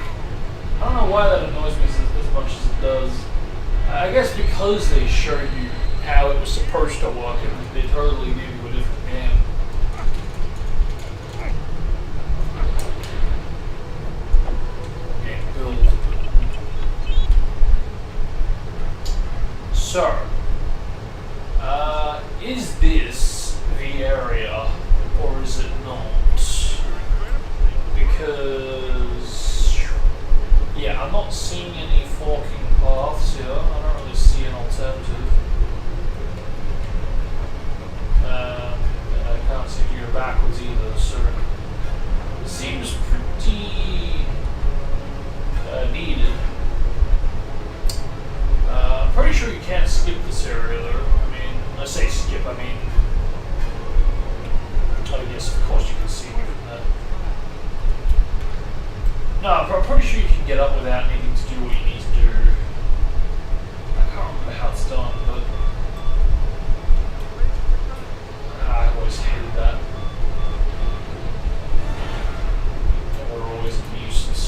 I don't know why that annoys me as much as it does. I guess because they showed you how it was supposed to work and they totally gave you a different game. Game build. So, is this the area, or is it not? Because, yeah, I'm not seeing any forking paths here. I don't really see an alternative. And I can't seem to go backwards either, so it seems pretty needed. I'm pretty sure you can't skip this area though. When I say skip, I mean, yes, of course you can see me from that. No, I'm pretty sure you can get up without needing to do what you need to do. I can't remember how it's done, but I always hated that. They were always a nuisance.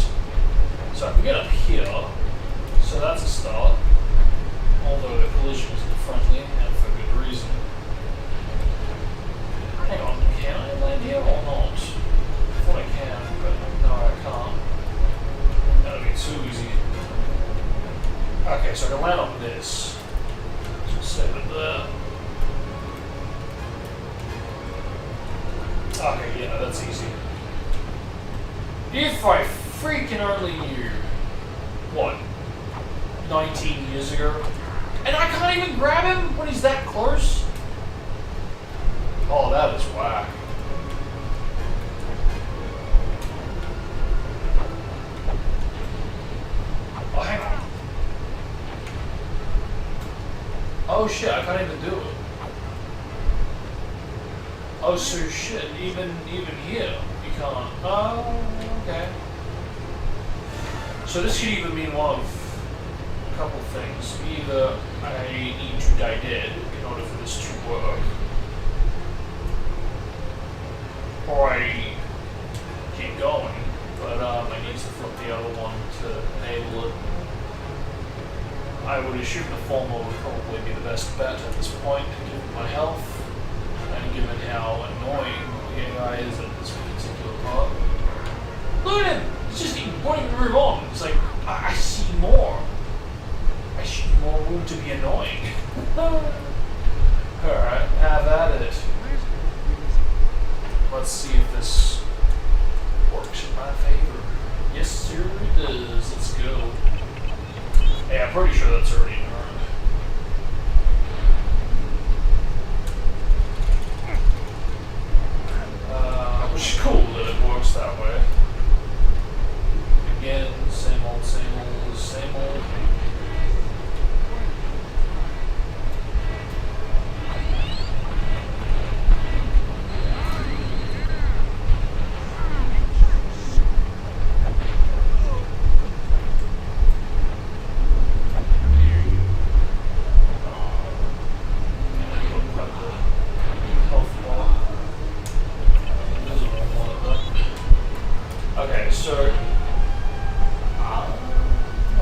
So I can get up here, so that's a start. Although the collision is in front of me, and for good reason. Hang on, can I land here or not? I thought I can, but no, I can't. That would be too easy. Okay, so I can land on this. Save it there. Okay, yeah, that's easy. If I freaking only knew, what, 19 years ago? And I can't even grab him when he's that close? Oh, that is whack. Oh, hang on. Oh shit, I can't even do it. Oh, so shit, even here, you can't. Oh, okay. So this could even mean one of a couple things. Either I need to die dead in order for this to work, or I keep going, but I need to flip the other one to enable it. I would assume the former would probably be the best bet at this point, given my health, and given how annoying the AI is at this particular part. Look at him! He's just won't even move on. It's like, I see more. I see more room to be annoying. Alright, have at it. Let's see if this works in my favor. Yes, sir, it does. Let's go. Yeah, I'm pretty sure that's already earned. Which is cool that it works that way. Again, same old, same old, same old. Okay, so I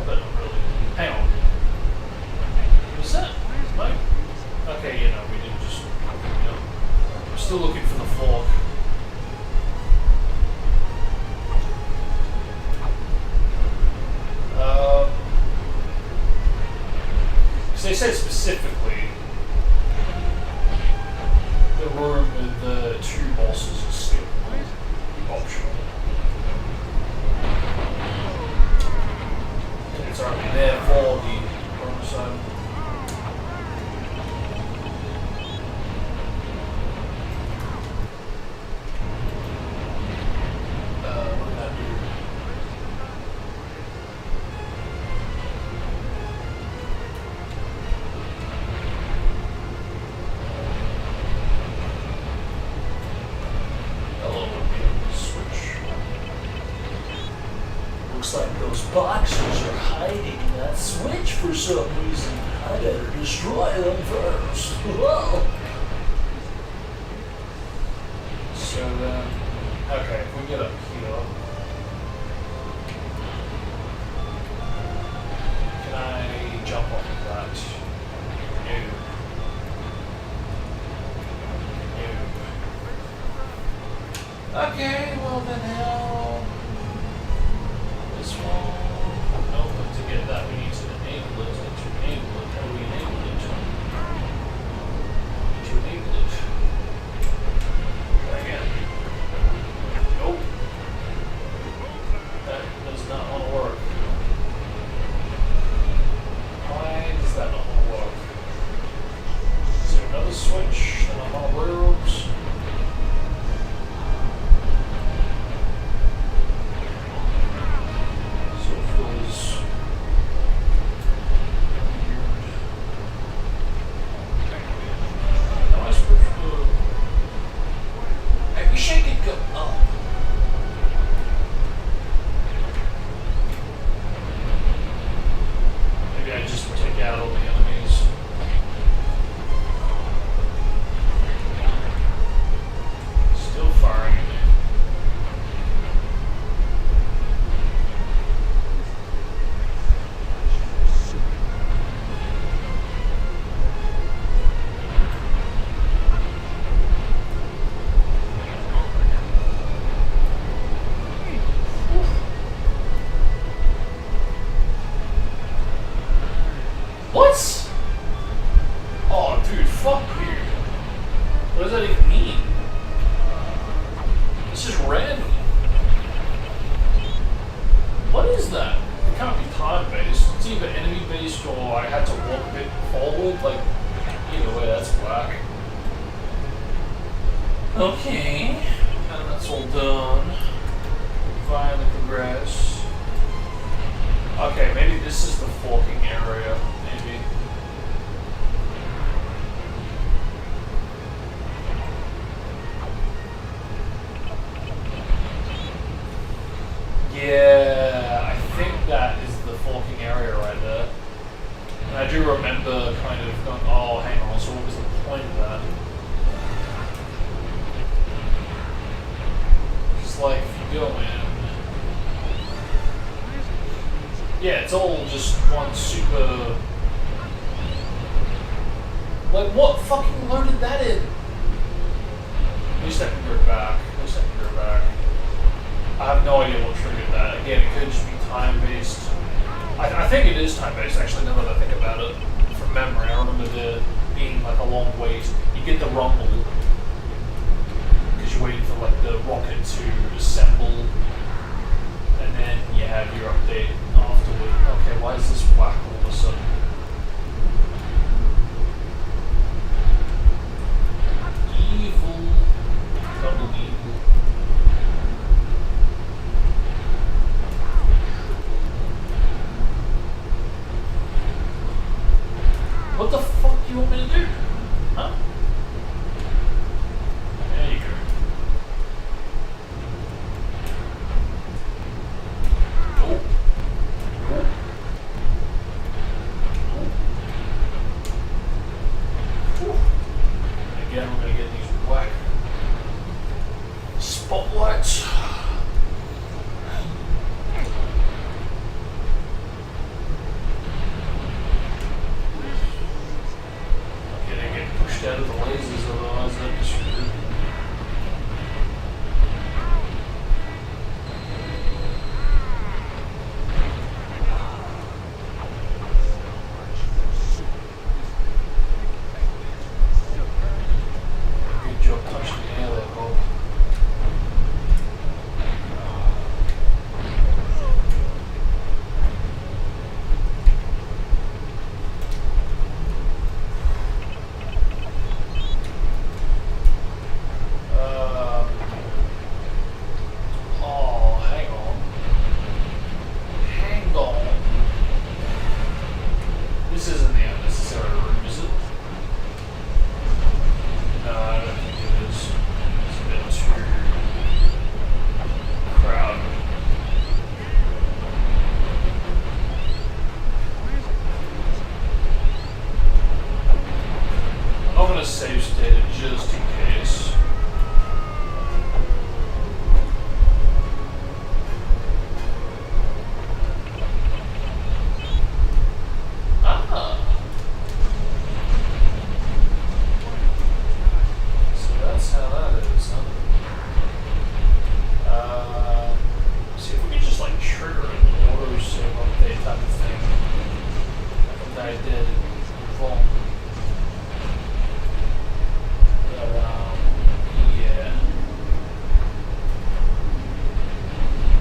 bet not really. Hang on. Was that Mike? Okay, you know, we didn't just. You know, I'm still looking for the fork. Because they said specifically the room with the two bosses is still optional. It's already there for the bonus side. What did that do? Hello, switch. Looks like those boxes are hiding that switch for some reason. I better destroy them first. Whoa. So then, okay, if we get up here, can I jump off of that? No. No. Okay, well then how? This one. No, but to get that we need to enable it. And to enable it, how do we enable it? To enable it. Try again. Nope. That does not want to work. Why does that not want to work? Is there another switch that I'm unaware of? fuck you? What does that even mean? It's just random. What is that? It can't be time-based. It's either enemy-based or I had to walk a bit forward. Like, either way, that's whack. Okay. And that's all done. Finally progress. Okay, maybe this is the forking area. Maybe. Yeah, I think that is the forking area right there. And I do remember kind of going, oh, hang on, so what was the point of that? Just like, if you go in... Yeah, it's all just one super... Like, what fucking loaded that in? At least I can go back. At least I can go back. I have no idea what triggered that. Again, it could just be time-based. I think it is time-based, actually, now that I think about it. From memory, I remember there being, like, a long wait. You get the rumble, because you're waiting for, like, the rocket to assemble, and then you have your update afterward. Okay, why is this whack all of a sudden? Evil. Double evil. What the fuck do you want me to do? Huh? There you go. Oh. Oh. Oh. Again, we're gonna get these whack spotlights. Out of the lasers, otherwise I'd be screwed. Good job touching the air there, Bob. Save state just in case. So that's how that is, huh? See if we can just like trigger an auto save update type of thing. I think I did wrong. Yeah.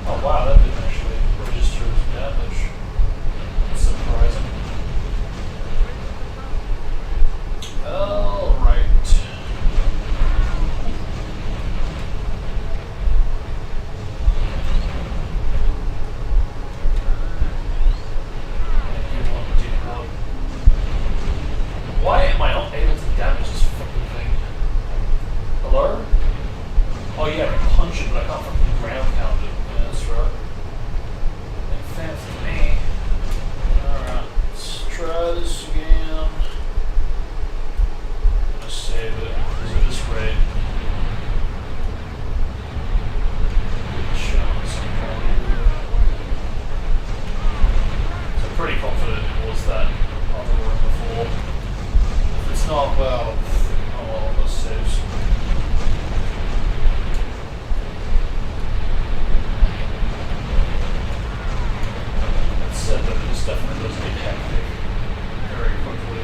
Oh wow, that didn't actually register as damage. That's surprising. Alright. Why am I not able to damage this fucking thing? Hello? Oh yeah, I can punch it, but I can't fucking ground pound it. Yeah, that's right. Make sense to me. Alright, let's try this again. I'm gonna save it, because at this rate, good chance I'm probably good. So I'm pretty confident it was that other room before. If it's not, well, oh well, let's save some. Said that this definitely does get hectic very quickly.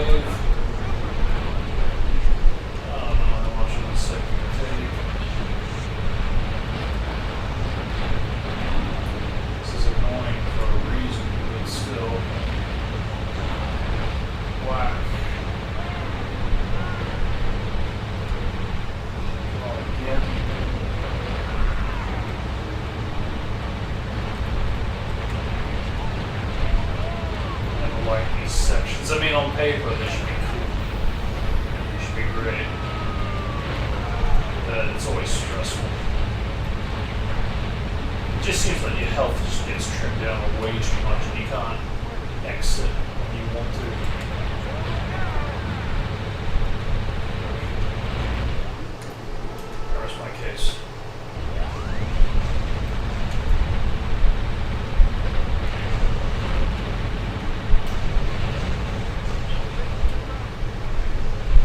microwave. I don't know how much of this I can take. This is annoying for a reason, but still. Whack. Oh, again. I don't like these sections. I mean, on paper, they should be cool. They should be great. But it's always stressful. It just seems like your health just gets trimmed down way too much and you can't exit when you want to. There's my case.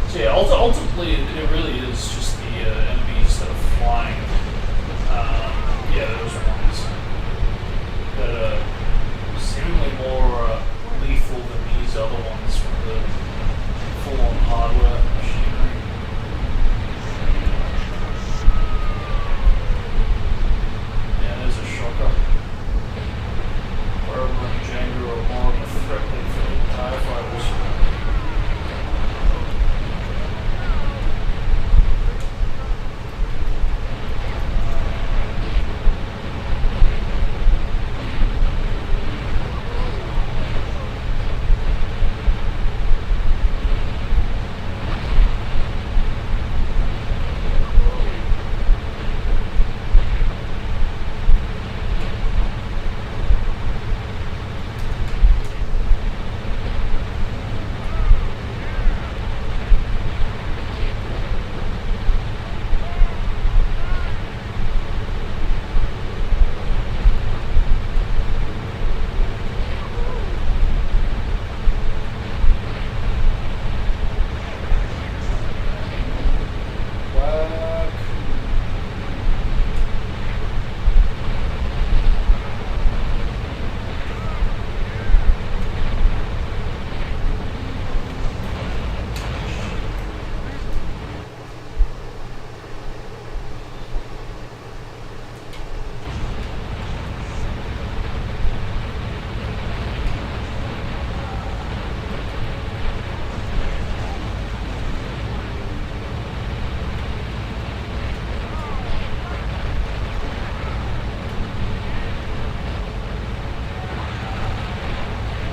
So yeah, ultimately it really is just the enemies that are flying. Yeah, those ones that are seemingly more lethal than these other ones with the full-on hardware machinery. Yeah, there's a shocker. Wherever and Django are more of a threat than for TIE fighters.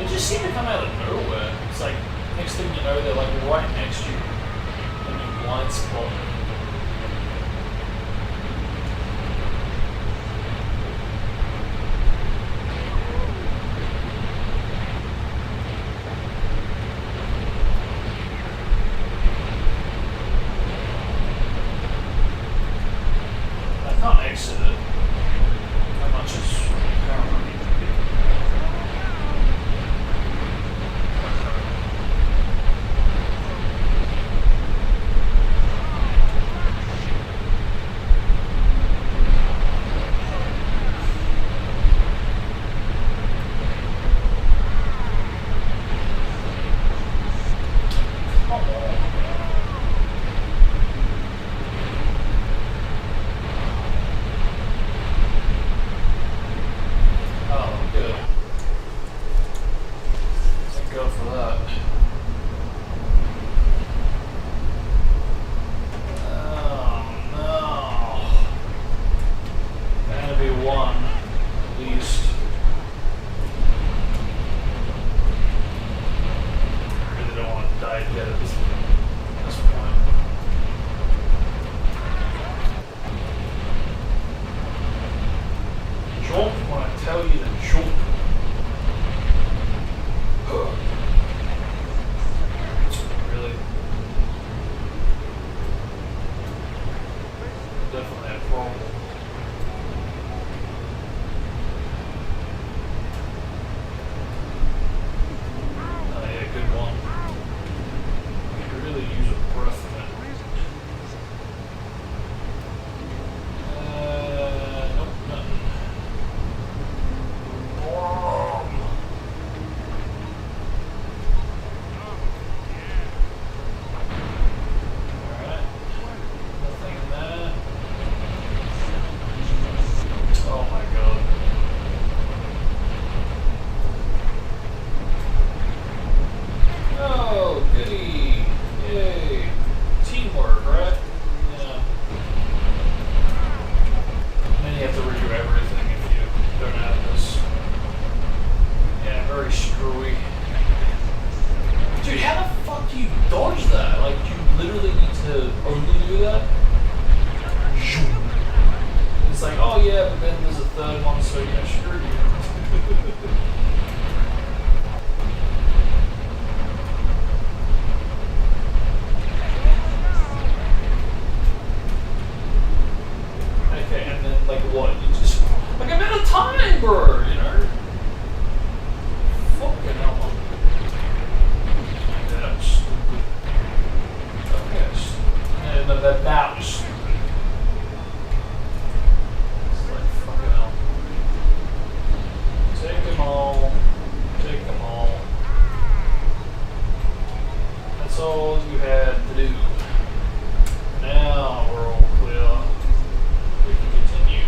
Just seem to come out of nowhere. It's like, next thing you know, they're like right next to you in your blind spot. I can't exit it. How much is apparently. very screwy. Dude, how the fuck do you dodge that? Like, you literally need to only do that? It's like, oh yeah, but then there's a third one, so yeah, screw you. Okay, and then, like, what? You just, like, I'm out of time, bro, you know? Fucking hell, man. Yeah, that was stupid. Okay, and that was stupid. It's like, fucking hell. Take them all. Take them all. That's all you had to do. Now we're all clear. We can continue.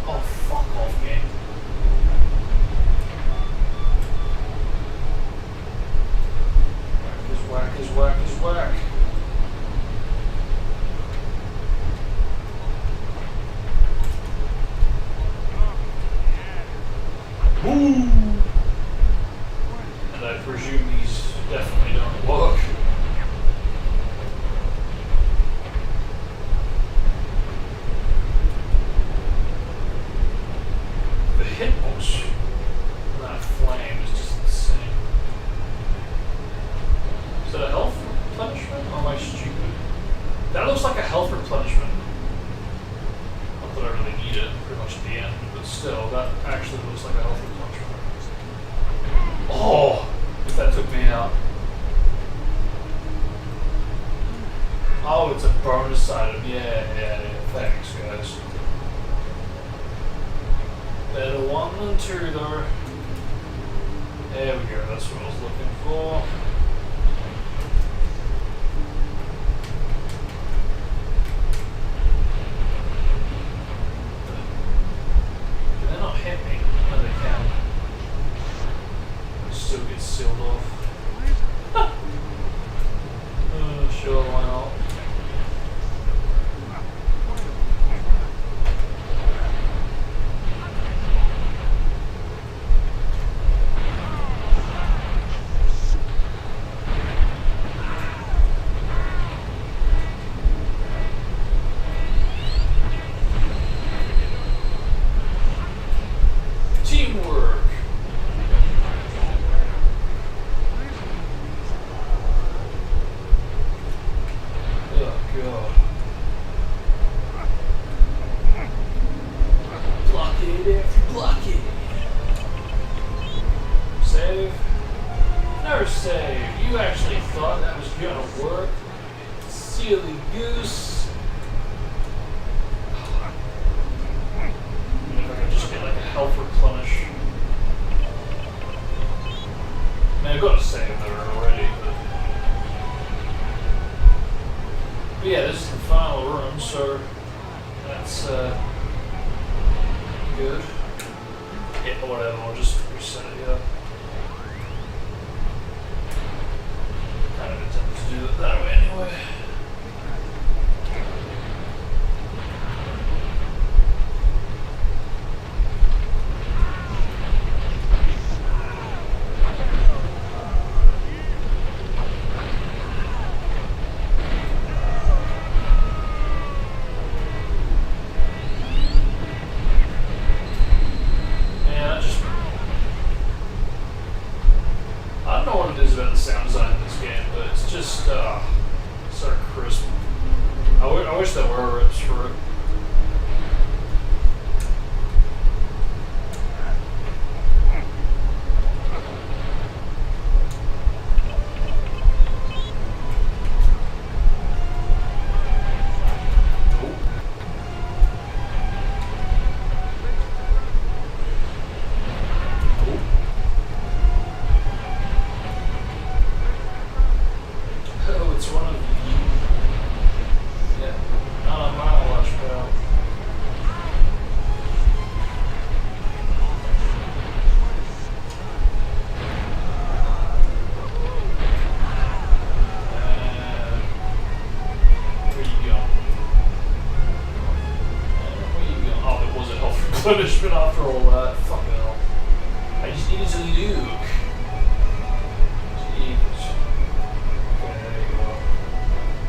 Oh, fuck off, game. Whack is whack is whack. Boom! And I presume these definitely don't work. The hitbox on that flame is just insane. Is that a health replenishment, or am I stupid? That looks like a health replenishment. Not that I really need it, pretty much at the end, but still, that actually looks like a health replenishment. Oh, if that took me out. Oh, it's a bonus item. Yeah. Thanks, guys. Better one than two, though. There we go. That's what I was looking for. Can they not hit me? No, they can. It still gets sealed off. Sure, why not? Teamwork. Oh god. Block it if you block it. Save. No save. You actually thought that was gonna work. Silly goose. If I could just get like a health replenish. I mean, I've got to save there already, but yeah, this is the final room, so that's good. Yeah, whatever, I'll just reset it here. Kind of intended to do it that way anyway. I don't know what it is about the sound design in this game, but it's just so crisp. I wish there were rips for it. Oh, it's one of the... Yeah, not on my watch, punishment after all that. Fuck hell. I just needed to look. Jeez. Okay, there you go.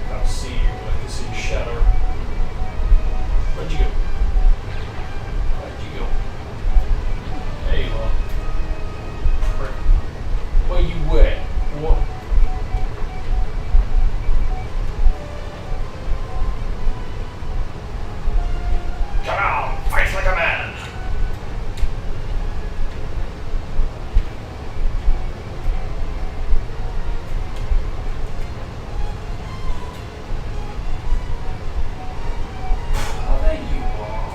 Can't see you, but I can see your shadow. Where'd you go? Where'd you go? There you are. Prick. Where you were? What? Come on! Fight like a man! Oh, there you are.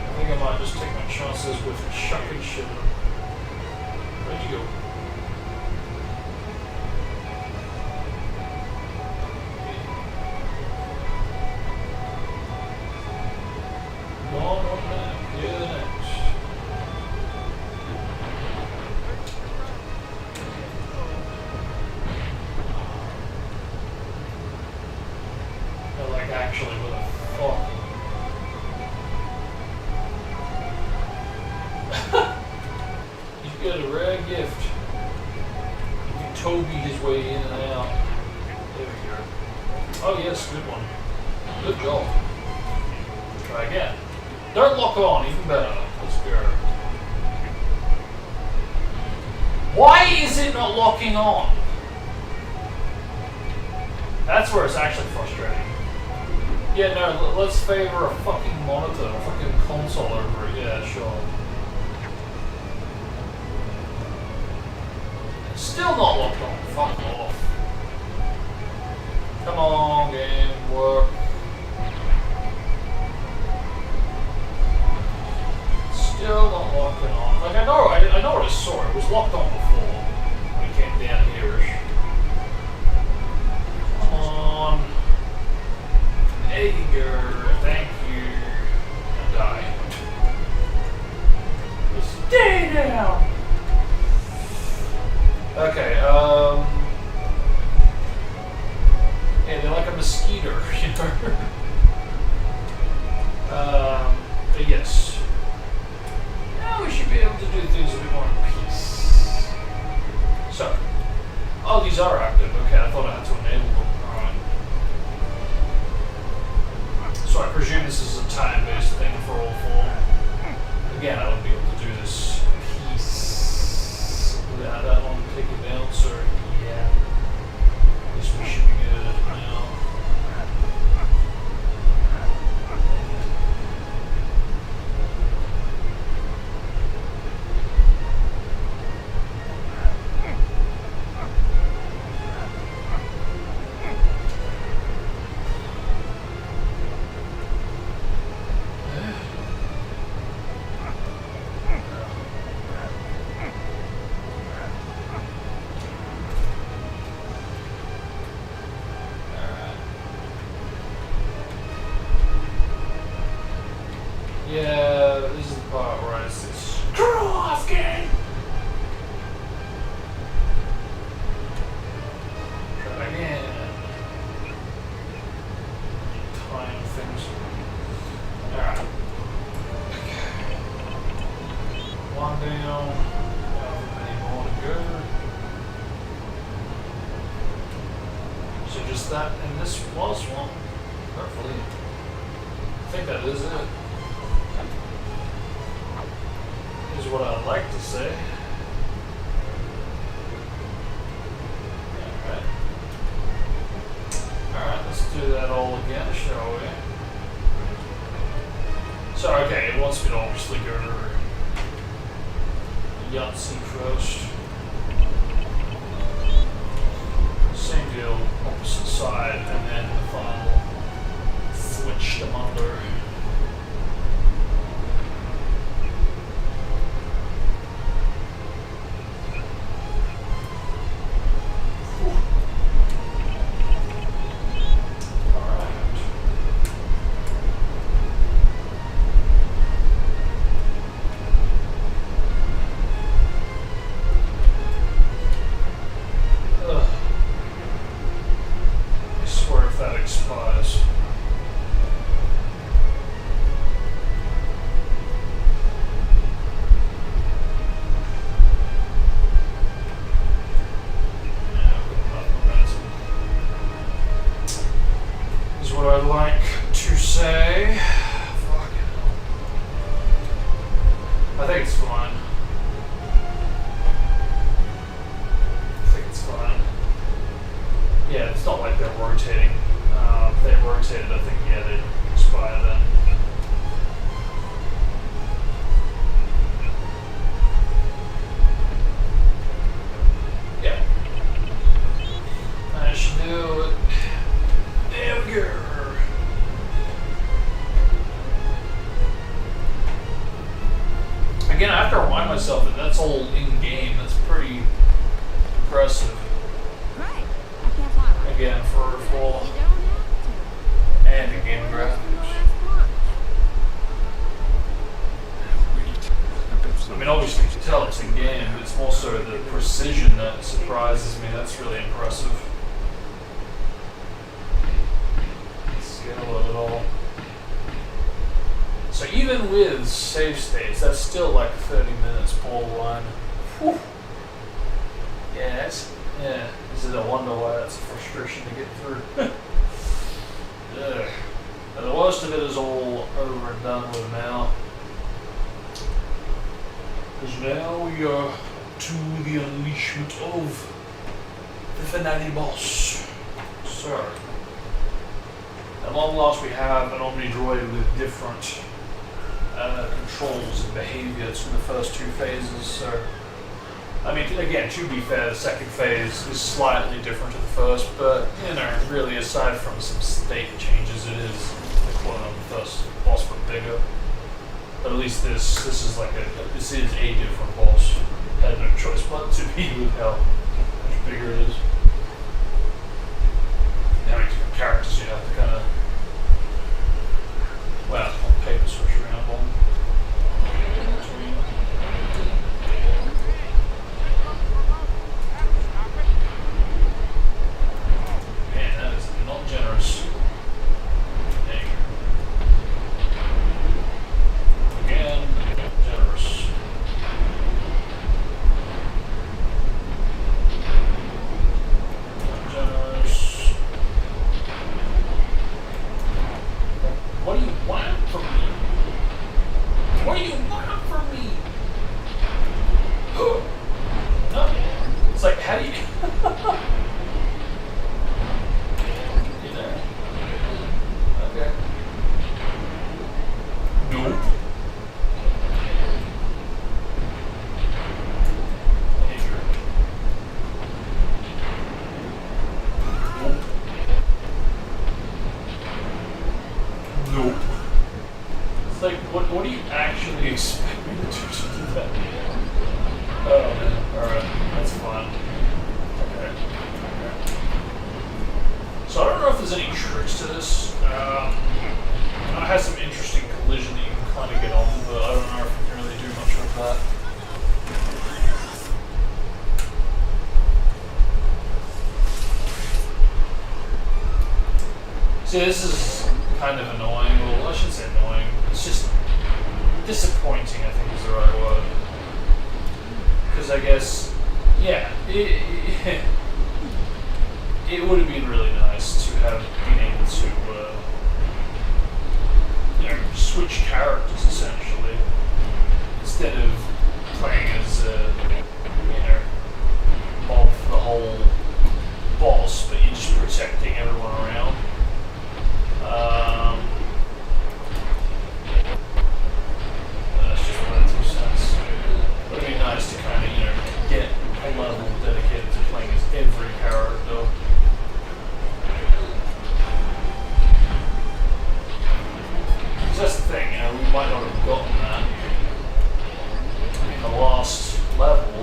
I think I might just take my chances with chucking shit. Where'd you go? Gone one minute, yeah, the next. No, like actually, what the fuck? He's got a rare gift. He can Toby his way in and out. There we go. Oh yes, good one. Good job. Try again. Don't lock on, even better. Let's go. Why is it not locking on? That's where it's actually frustrating. Yeah, no, let's favor a fucking monitor, a fucking console over it. Yeah, sure. Still not locked on. Fuck off. Come on, game, work. Still not locking on. Like I know what I saw. It was locked on before when it came down here-ish. Come on. There you go. Thank you. And die. Stay down. Okay. Yeah, they're like a mosquito, you know. But yes. Now we should be able to do things a bit more in peace. So, oh, these are active. Okay, I thought I had to enable them. Alright. So I presume this is a time-based thing for all four. Again, I would be able to do this piece without that one taking down, so yeah. At least we should be good now. Yeah, this is the part where I say, screw off, game! Try again. Time things. Alright. One down. However many more to go. So just that, and this was one. Hopefully. I think that is it. Is what I'd like to say. Alright. Alright, let's do that all again, shall we? So, okay, it wants me to obviously go to Yahtzee first. Same deal, opposite side, and then the final switch them under. rotating. If they rotated, I think, yeah, they expire then. Yeah. I should do it. There we go. Again, I have to remind myself that that's all in-game. That's pretty impressive. Great. I can't fly right. Again, for full You don't have to. and in-game graphics. I mean, obviously you can tell it's in-game, but it's more so the precision that surprises me. That's really impressive. Scale of it all. So even with save states, that's still like 30 minutes borderline. Whew. Yeah, this is a wonder why that's a frustration to get through. Ugh. And the worst of it is all over and done with now. Because now we are to the unleashment of the finale boss. So, at long last we have an Omni Droid with different controls and behavior to the first two phases. So, I mean, again, to be fair, the second phase is slightly different to the first, but, you know, really aside from some state changes, it is the equivalent of the first boss, but bigger. But at least this is like this is a different boss. I had no choice but to be with how much bigger it is. How many different characters you have to kind of, well, on paper switch around on. Man, that is not generous. There you go. Again, generous. Generous. What do you want from me? What do you want from me? No. It's like, how do you... You there? Okay. Nope. Nope. It's like, what do you actually expect me to do that? Oh man, alright, that's fine. Okay. So I don't know if there's any tricks to this. It has some interesting collision that you can kind of get on, but I don't know if you can really do much with that. See, this is kind of annoying. Well, I shouldn't say annoying. It's just disappointing, I think is the right word. Because I guess, yeah, it would have been really nice to have been able to, you know, switch characters essentially, instead of playing as, you know, Bob for the whole boss, but you're just protecting everyone around. That's just my 2 cents. It would be nice to kind of, you know, get a level dedicated to playing as every character. Because that's the thing, you know, we might not have gotten that in the last level.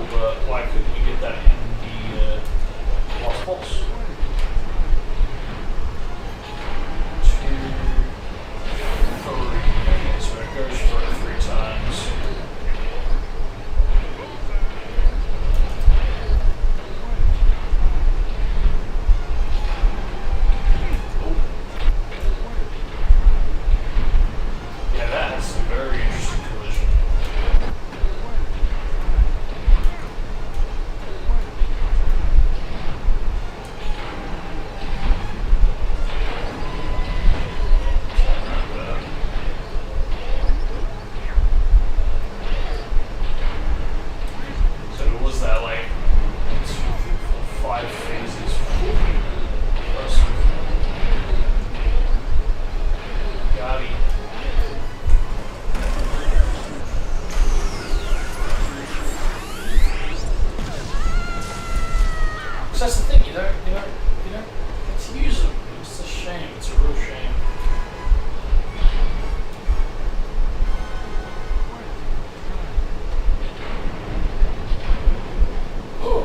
Because that's the thing, you don't get to use them. It's a shame. It's a real shame. Oh.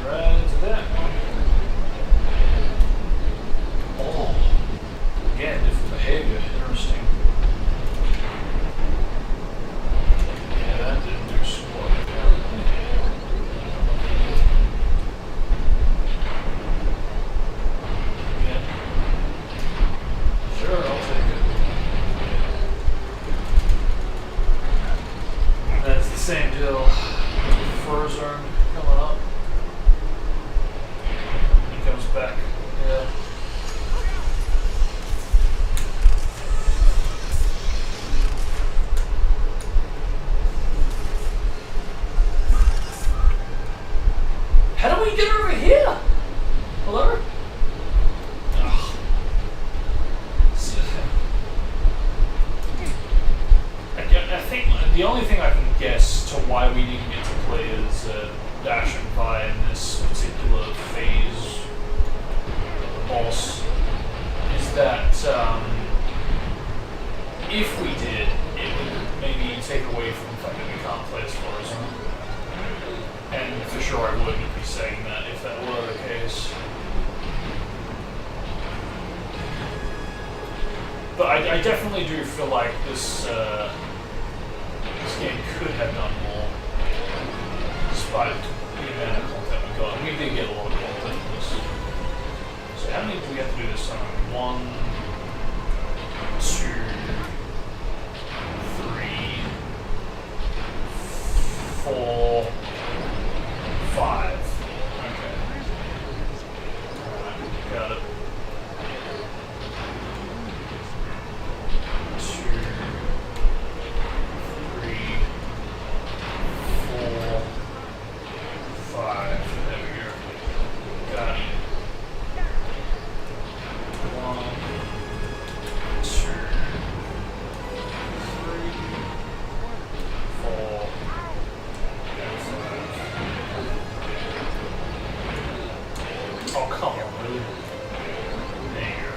Right into that one. Oh. Again, different behavior. Interesting. Yeah, that didn't do squat. Yeah. Sure, I'll take it. That's the same deal. Frozen coming up. He comes back. Yeah. How do we get over here? Hello? Ugh. I think the only thing I can guess to why we didn't get to play as Dash and Vi in this particular phase of the boss is that if we did, it would maybe take away from the fact that we can't play as Frozen. And for sure I wouldn't be saying that if that were the case. But I definitely do feel like this game could have done more, despite the amount of content we got. And we did get a lot of content in this. So how many do we have to do this time? 1, 2, 3, 4, 5. Okay. Alright, got it. 2, 3, 4, 5. There we go. Got it. 1, 2, 3, 4, and 5. Oh, come on, really? There you go.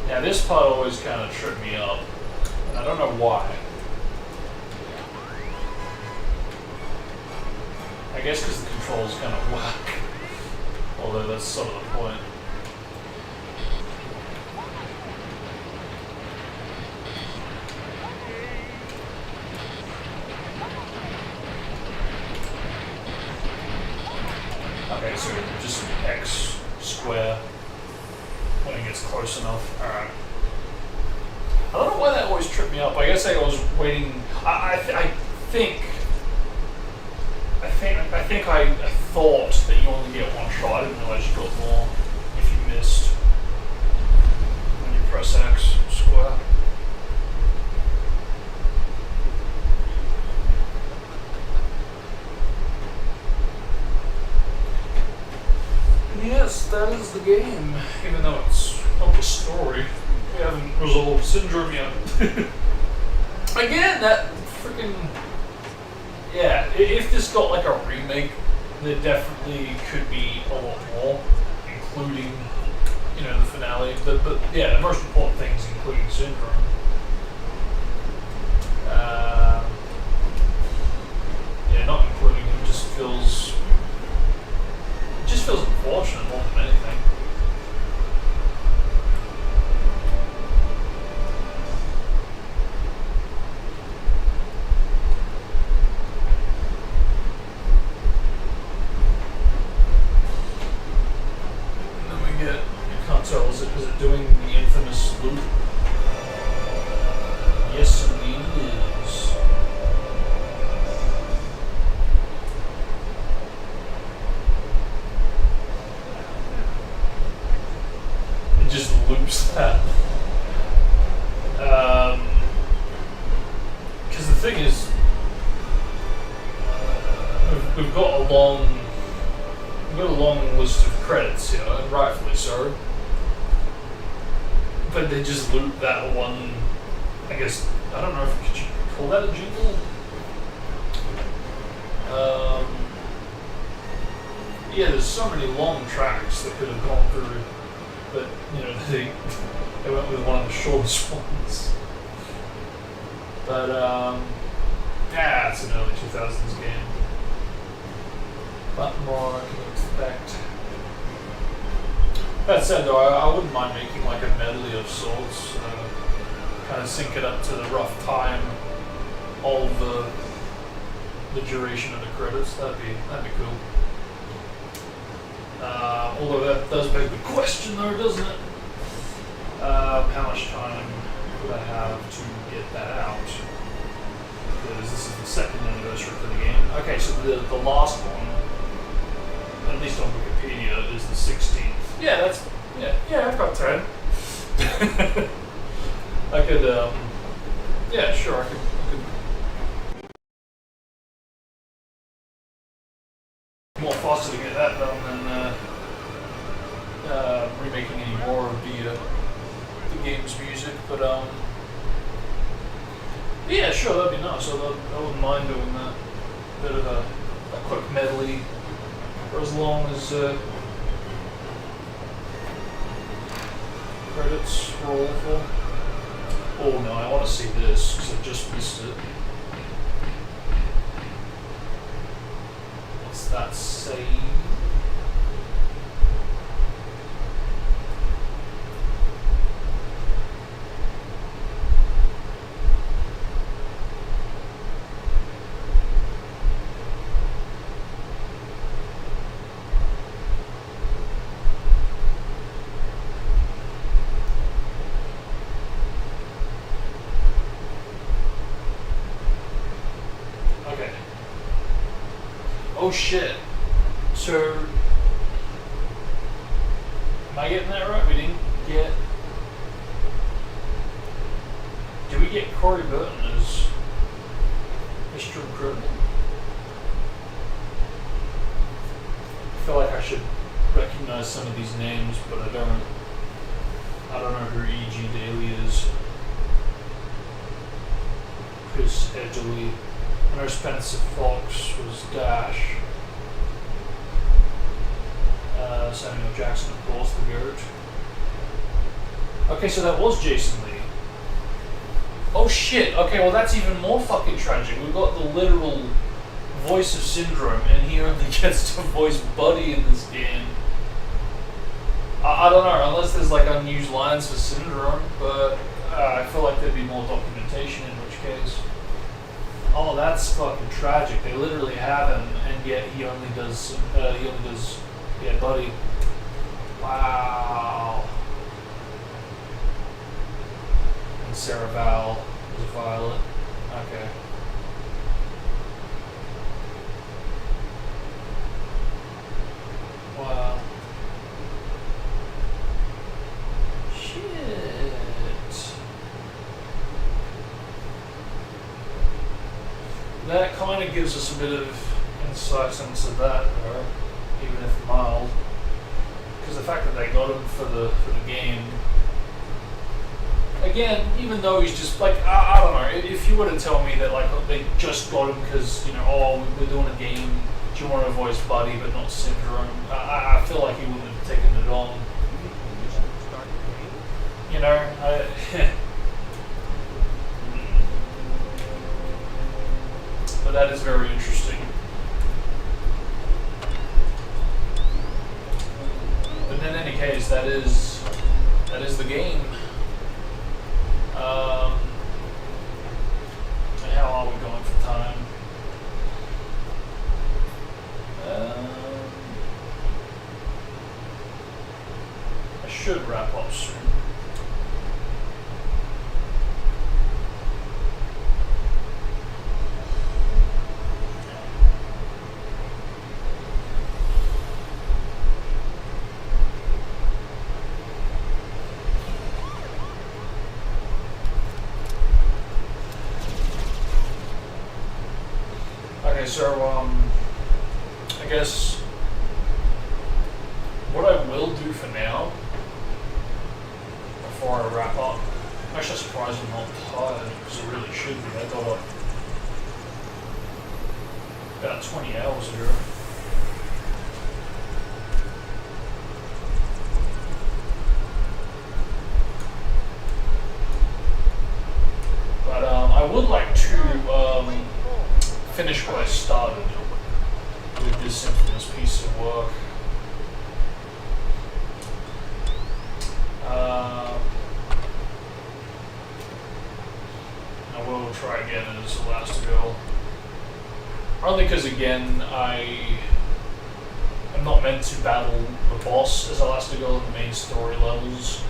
Now this part always kind of tripped me up, and I don't know why. I guess because the controls kind of whack, although that's sort of the point. Okay, so just X square when it gets close enough. Alright. I don't know why that always tripped me up. I guess I was waiting. I thought that you only get one shot. I didn't realize you got more if you missed when you press X square. Yes, that is the game, even though it's not the story. We haven't resolved Syndrome yet. Again, that freaking... Yeah, if this got like a remake, there definitely could be a lot more, including, you know, the finale. But yeah, the most important things, including Syndrome. Yeah, not including him, just feels unfortunate more than anything. And then we get, you can't tell, is it doing the infamous loop? Yes, indeed it is. It just loops that. thing is, we've got a long list of credits here, and rightfully so. But they just loop that one. I guess I don't know if could you call that a jingle. Yeah, there's so many long tracks that could have gone through, but you know they went with one of the shortest ones. But yeah, it's an early 2000s game. What more can you expect? That said, though, I wouldn't mind making like a medley of sorts, kind of sync it up to the rough time, all the duration of the credits. That'd be cool. Although that does beg the question, though, doesn't it? How much time would I have to get that out? Because this is the second anniversary for the game. Okay, so the last one, at least on Wikipedia, is the 16th. Yeah, I've got time. I could, yeah, sure, I could more faster to get that done than remaking any more of the game's music, but yeah, sure, that'd be nice. I wouldn't mind doing that. Bit of a quick medley for as long as credits roll for. Oh no, I want to see this because I just missed it. What's that say? Oh shit. So, am I getting that right? We didn't get... Did we get Corey Burton as Mr. Incredible? I feel like I should recognize some of these names, but I don't know who E.G. Daly is. Chris Edgley. I know Spencer Fox was Dash. Samuel Jackson, of course, the GOAT. Okay, so that was Jason Lee. Oh shit, okay, well that's even more fucking tragic. We've got the literal voice of Syndrome, and he only gets to voice Buddy in this game. I don't know, unless there's like unused lines for Syndrome, but I feel like there'd be more documentation, in which case. Oh, that's fucking tragic. They literally have him, and yet he only does, yeah, Buddy. Wow. And Sarah Val is Violet. Okay. Wow. Shit. That kind of gives us a bit of insight into that, though, even if mild. Because the fact that they got him for the game, again, even though he's just like, I don't know, if you were to tell me that like they just got him because, you know, oh, we're doing a game, do you want to voice Buddy but not Syndrome, I feel like he wouldn't have taken it on. You know, but that is very interesting. But in any case, that is the game. And how are we going for time? I should wrap up soon. Okay, so I guess what I will do for now, before I wrap up, I'm actually surprised I'm not tired, because I really should be. I got up about 20 hours ago. But I would like to finish what I started with this infamous piece of work. I will try again as Elastigirl. Only because, again, I am not meant to battle the boss as Elastigirl in the main story levels,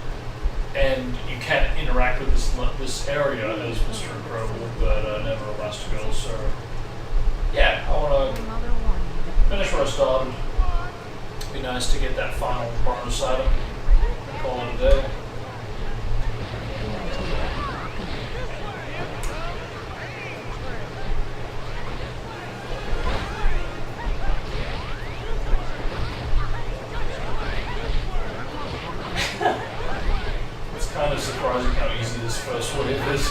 and you can't interact with this area as Mr. Incredible, but never Elastigirl. So, yeah, I want to finish what I started. Be nice to get that final bonus item and call it a day. It's kind of surprising how easy this first wave is.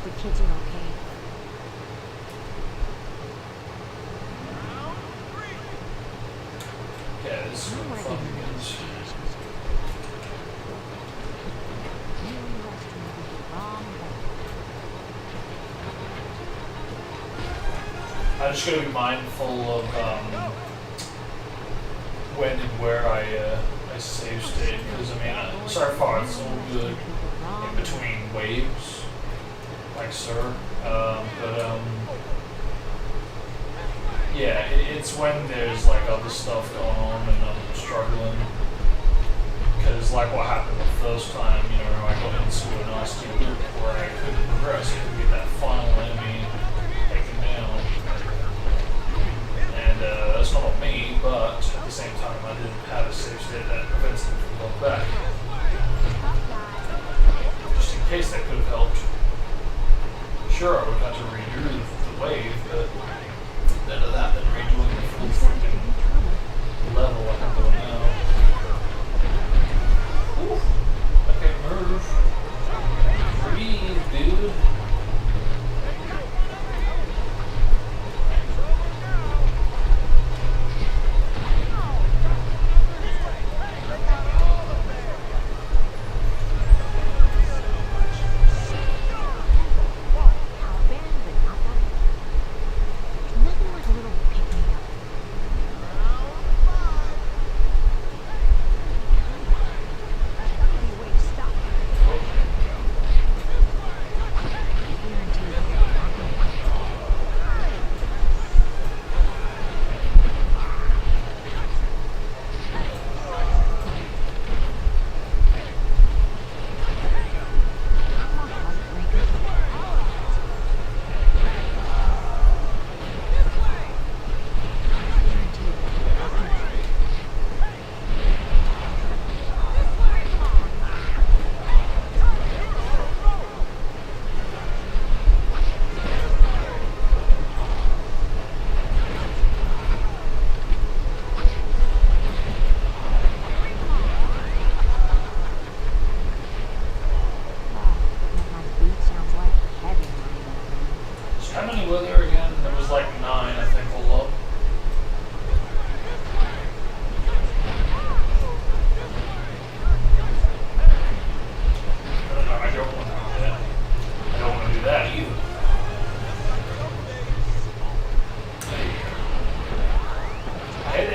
The kids are okay. Yeah, this is where the fun begins. I just gotta be mindful of when and where I save state, because I mean, so far it's all good in between waves, like Sir, but yeah, it's when there's like other stuff going on and I'm struggling, because like what happened the first time, you know, I got into a nasty loop where I couldn't progress, I couldn't get that final enemy taken down. And that's not on me, but at the same time I didn't have a save state that prevents them from going back. Just in case that could have helped. Sure, I would have had to redo the wave, but instead of that, then redoing the full freaking level like I'm doing now. Oof. I can't move. Breathe, dude.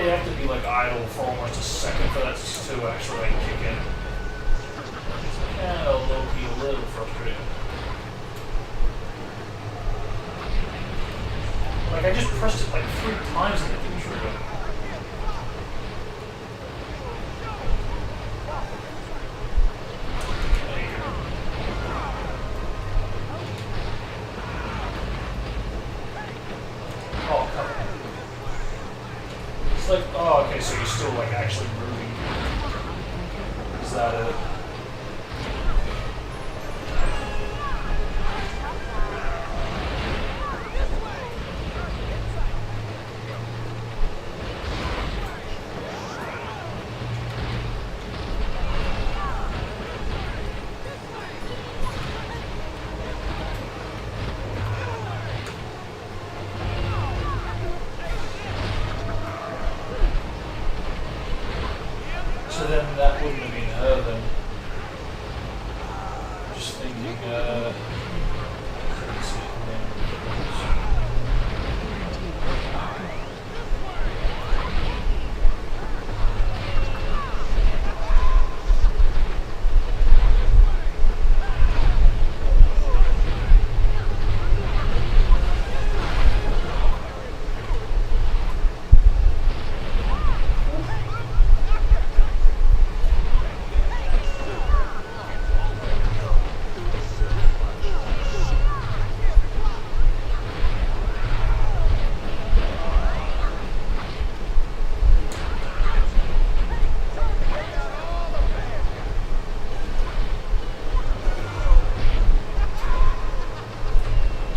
you have to be like idle for almost a second for that to actually like kick in. It's kind of low-key a little frustrating. Like I just pressed it like 3 times and it didn't trigger. Oh, come on. It's like, oh, okay, so you're still like actually moving. Is that it? So then that wouldn't have been her then. Just thinking, couldn't see it from there.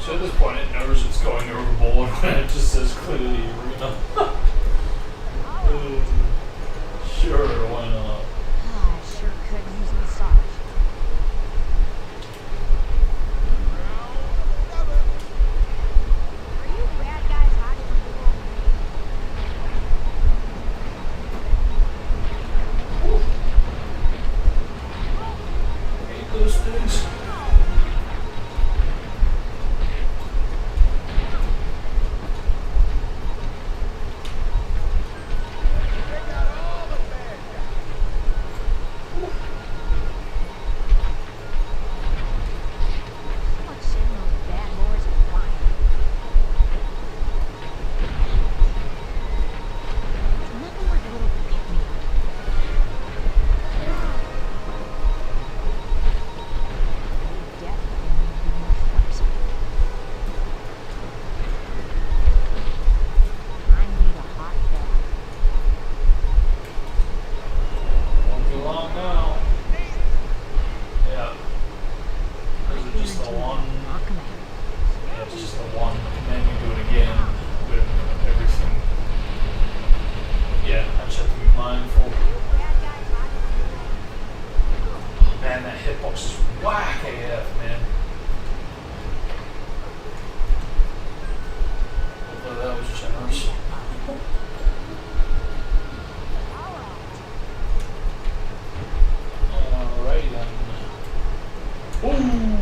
So at this point it knows it's going overboard when it just says clearly arena. Sure, why not? I sure could use a massage. Are you bad guys hiding in the world? Hate those things. Let's send those bad boys flying. There's nothing like a little pick-me-up. They definitely need to be more flexible. I need a hot bath. Won't be long now. Yeah. Is it just the one? Knock 'em out. Yeah, it's just the one. And then you do it again with everything. Yeah, I just have to be mindful. Bad guys hiding in the world. Oh, man, that hitbox is whack AF, man. Hopefully that was generous. Alrighty then. Ooh!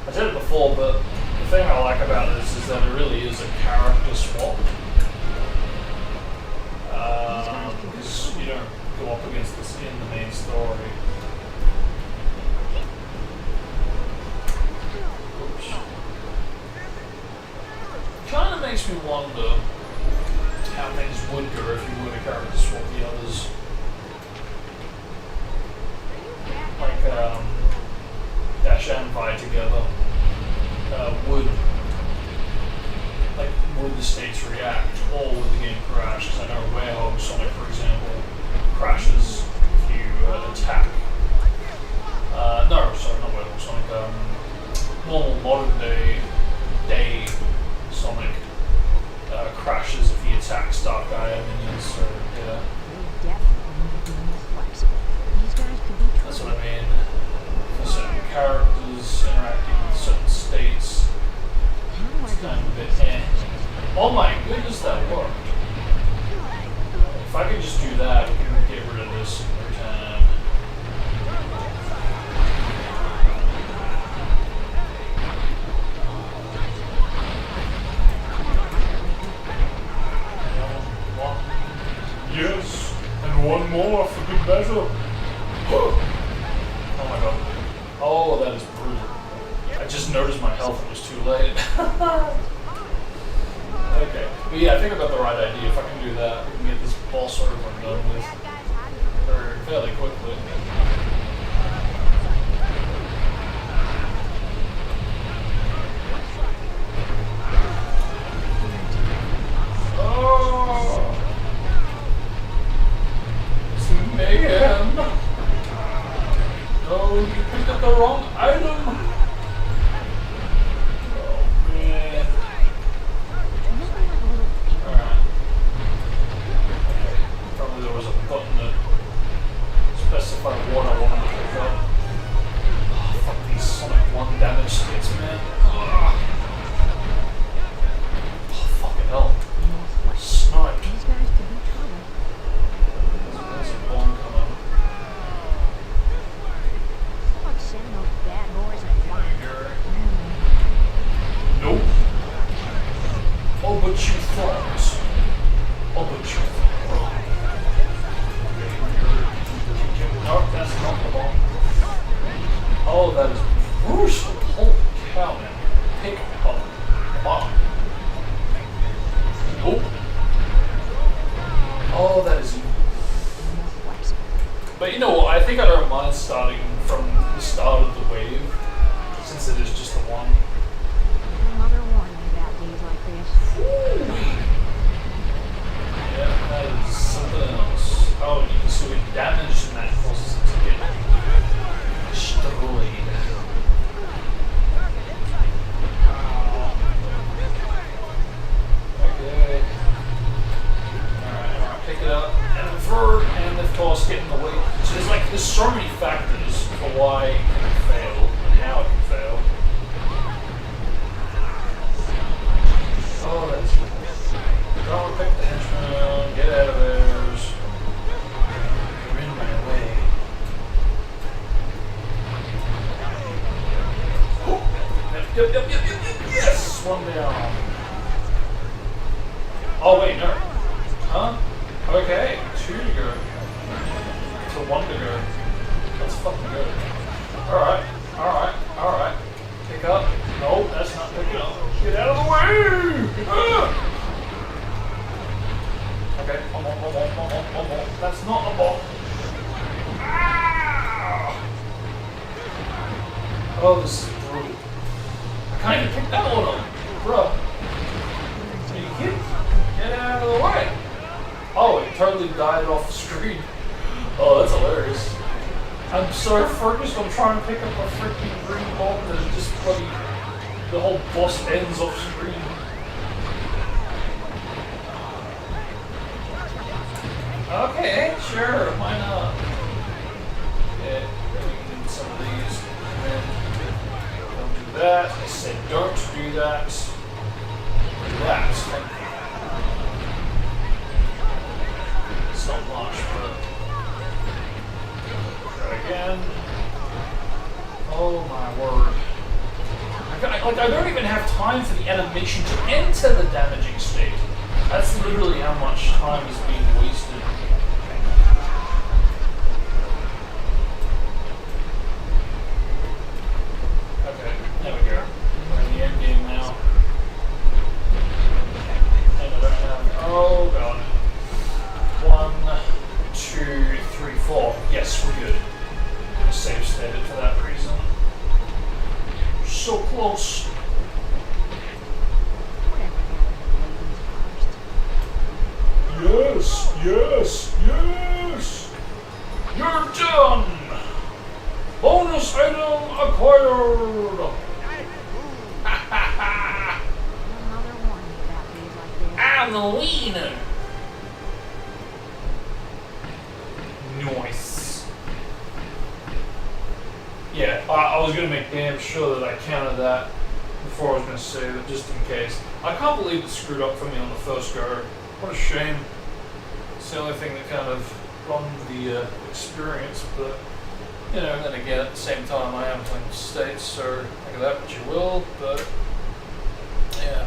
I said it before, but the thing I like about this is that it really is a character swap. Because you don't go up against this in the main story. Oops. Kind of makes me wonder how things would go if you were to character swap the others. Like, Dash and Vi together. Would the states react, or would the game crash? Because I know Werehog Sonic, for example, crashes if you attack. No, sorry, not Werehog Sonic. Normal modern day Sonic crashes if he attacks Dark Gaia minions. So yeah, They definitely need to be more flexible. These guys could be that's trouble. what I mean. For certain characters interacting with certain states, How do I it's get kind of a bit eh. Oh my goodness, that worked. If I could just do that, we can get rid of this every time. one more for good measure. Oh my god. Oh, that is brutal. I just noticed my health, it was too late. Okay. But yeah, I think I got the right idea. If I can do that, we can get this boss over and done with fairly quickly. Oh! It's mayhem! Oh, you picked up the wrong item! Oh, man. Alright. Okay. Probably there was a button that specified what I wanted to pick up. Oh, fuck these Sonic 1 damage skits, man. Ugh. Oh, fucking hell. Sniped. These guys could be trouble. There's a bomb coming. Fuck, send those bad boys at once. Nope. Oh, but you thought. Oh, but you thought. Nope, that's not the bomb. Oh, that is brutal. Holy cow, man. Pick up the bomb. Nope. Oh, that is evil. But you know what? I think I don't mind starting from the start of the wave, since it is just the one. Another warning about days like this. Yeah, that is something else. Oh, and you can still get damaged, and that causes it to get destroyed. Okay. Alright, pick it up, and throw it, and of course get in the way. So there's so many factors for why it can fail, and how it can fail. Oh, that's good. Don't pick the henchman, get out of theirs. You're in my way. Yep, yes! One down. Oh, wait, no. Huh? Okay, 2 to go. To 1 to go. That's fucking good. Alright. Pick up. No, that's not picking up. Get out of the way! Ah! Okay, one more. That's not a ball. Ah! Oh, this is brutal. I can't even pick that one up. Bruh. Are you kidding? Get out of the way. Oh, it totally died off the screen. Oh, that's hilarious. I'm so focused on trying to pick up a freaking green bomb that it just bloody... The whole boss ends off screen. Okay, sure, why not? Yeah, we need some of these. And then don't do that. I said don't do that. Do that. Thank you. It's not much, but try again. Oh my word. I don't even have time for the animation to enter the damaging state. That's literally how much time is being wasted. Okay, there we go. We're in the end game now. And I don't have... Oh god. 1, 2, 3, 4. Yes, we're good. I'm save stated for that reason. So close. Whatever happened to ladies first? Yes! You're done! Bonus item acquired! Another warning about days like this. I'm the wiener! Nice. Yeah, I was going to make damn sure that I counted that before I was going to save it, just in case. I can't believe it screwed up for me on the first go. What a shame. It's the only thing that kind of ruined the experience, but, you know, then again, at the same time, I am playing with states, so think of that what you will, but, yeah.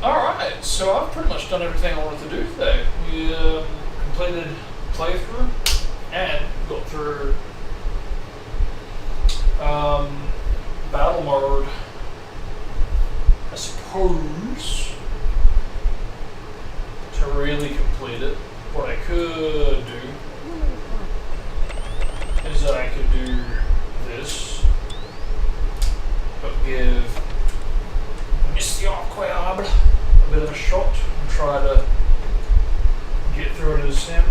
Alright, so I've pretty much done everything I wanted to do today. We completed playthrough and got through battle mode. I suppose to really complete it, what I could do is that I could do this, but give Misty Aquab a bit of a shot and try to get through it as him.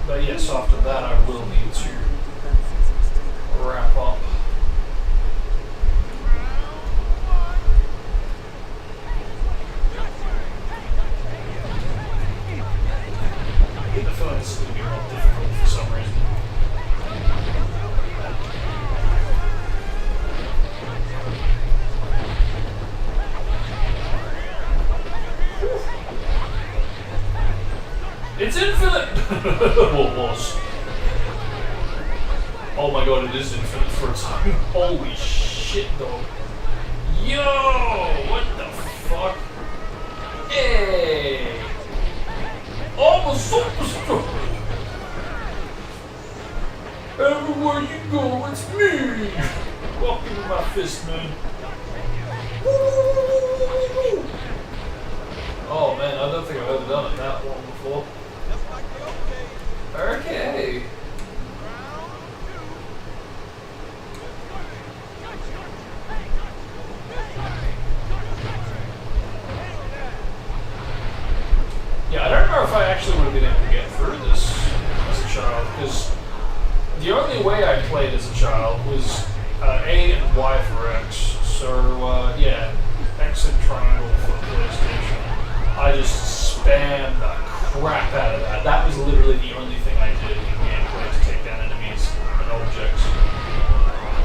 But yes, after that I will need to wrap up. I get the feeling this is going to be more difficult for some reason. It's infinite! Well, it was. Oh my god, it is infinite for a time. Holy shit, dog. Yo! What the fuck? Hey! I'm a superstar! Everywhere you go, it's me! Walking with my fist, man. Oh man, I don't think I've ever done it that one before. Okay. Yeah, I don't know if I actually would have been able to get through this as a child, because the only way I played as a child was A and Y for X. So, yeah, X and triangle for PlayStation. I just spammed the crap out of that. That was literally the only thing I did in gameplay to take down enemies and objects.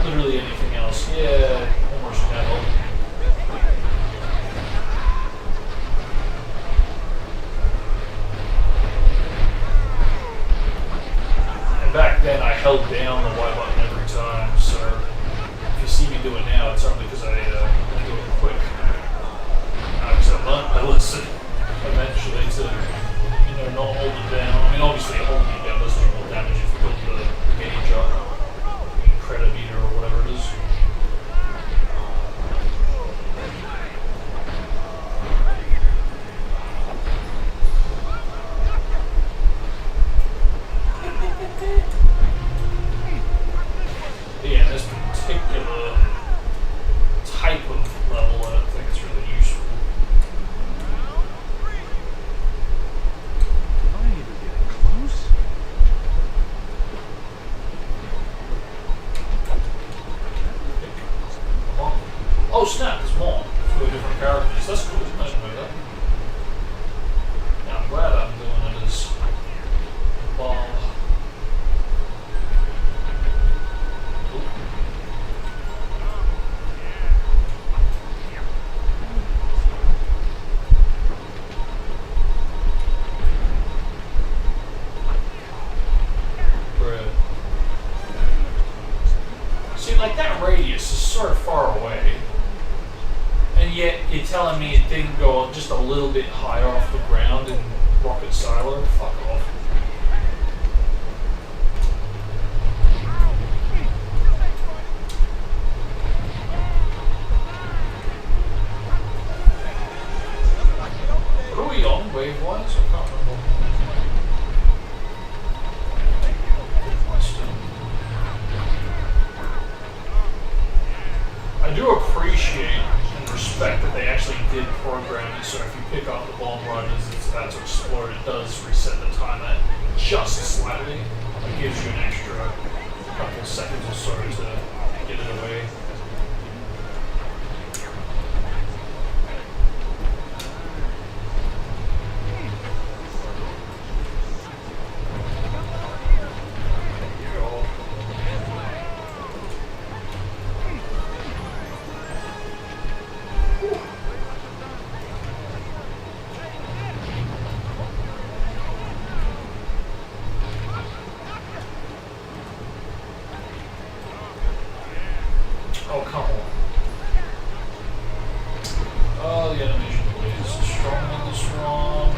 Literally anything else. Yeah, almost never. And back then I held down the Y button every time, so if you see me do it now, it's only because I do it quick. Because I learned my lesson eventually to, you know, not hold it down. I mean, obviously holding it down does do more damage if you build the gauge up, credit meter or whatever it is. Yeah, in this particular type of level, I don't think it's really useful. Oh snap, there's more for different characters. That's cool, I didn't know that. Yeah, I'm glad I'm doing it as Bob. See, like that radius is sort of far away. And yet, you're telling me it didn't go just a little bit higher off the ground in Rocket Silo? Fuck off. What are we on, wave-wise? I can't remember. I do appreciate and respect that they actually did program it, so if you pick up the bomb right as it's about to explode, it does reset the timer just slightly. It gives you an extra couple seconds or so to get it away. Oh, come on. Oh, the animation is strong on the strong.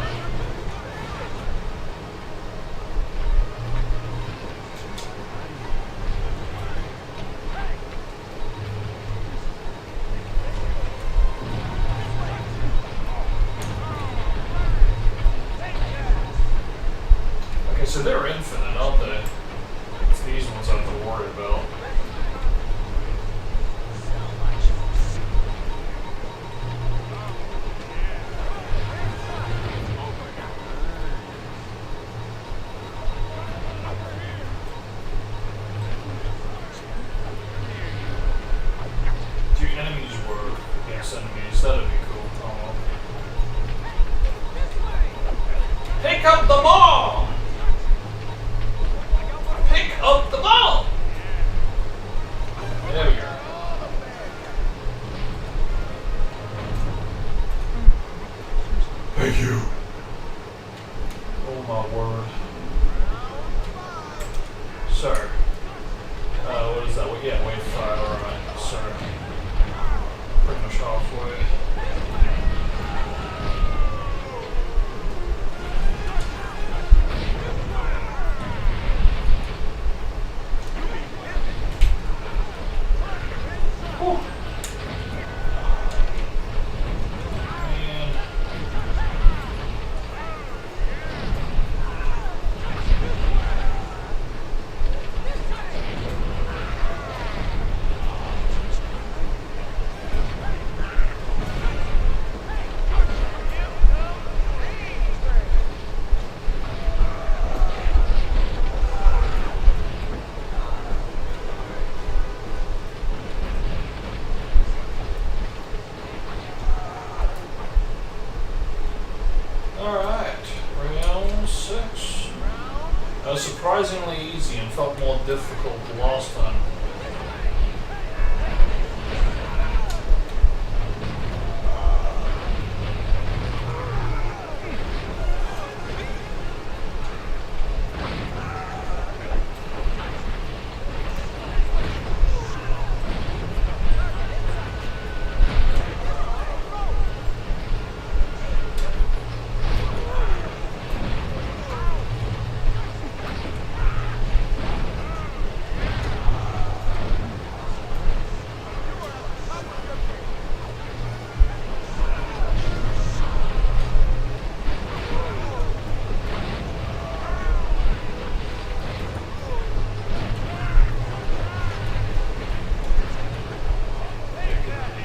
Okay, so they're infinite, aren't they? It's these ones I have to worry about. Two enemies were against enemies, that'd be cool. Oh. Pick up the ball! Pick up the ball! There we go. Thank you. Oh my word. Sir. What is that? Well, yeah, wave fire, alright, sir. Pretty much halfway. Whew. Man. Alright, round 6. That was surprisingly easy and felt more difficult the last time.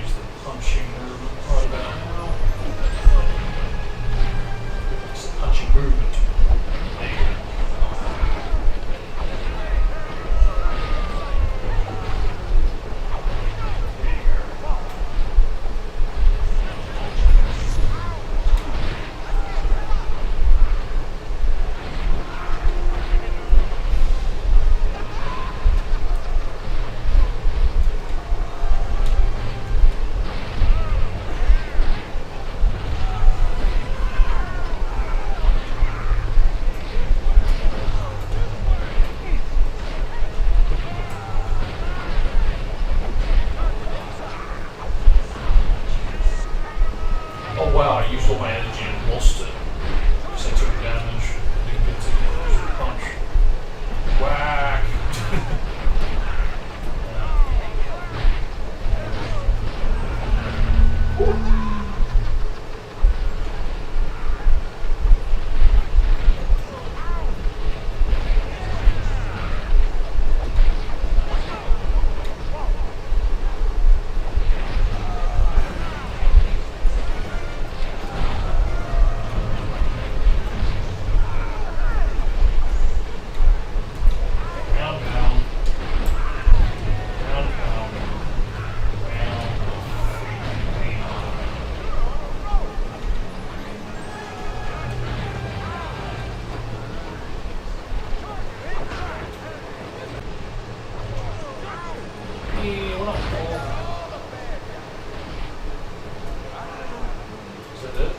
Use the punching movement right about now. It's the punching movement. There you go. There you go. Oh wow, I used all my energy and lost it. Because I took damage. Didn't get to use the punch. Whack! Round pound. Round pound. Round Hey, what up, Paul? Is that it?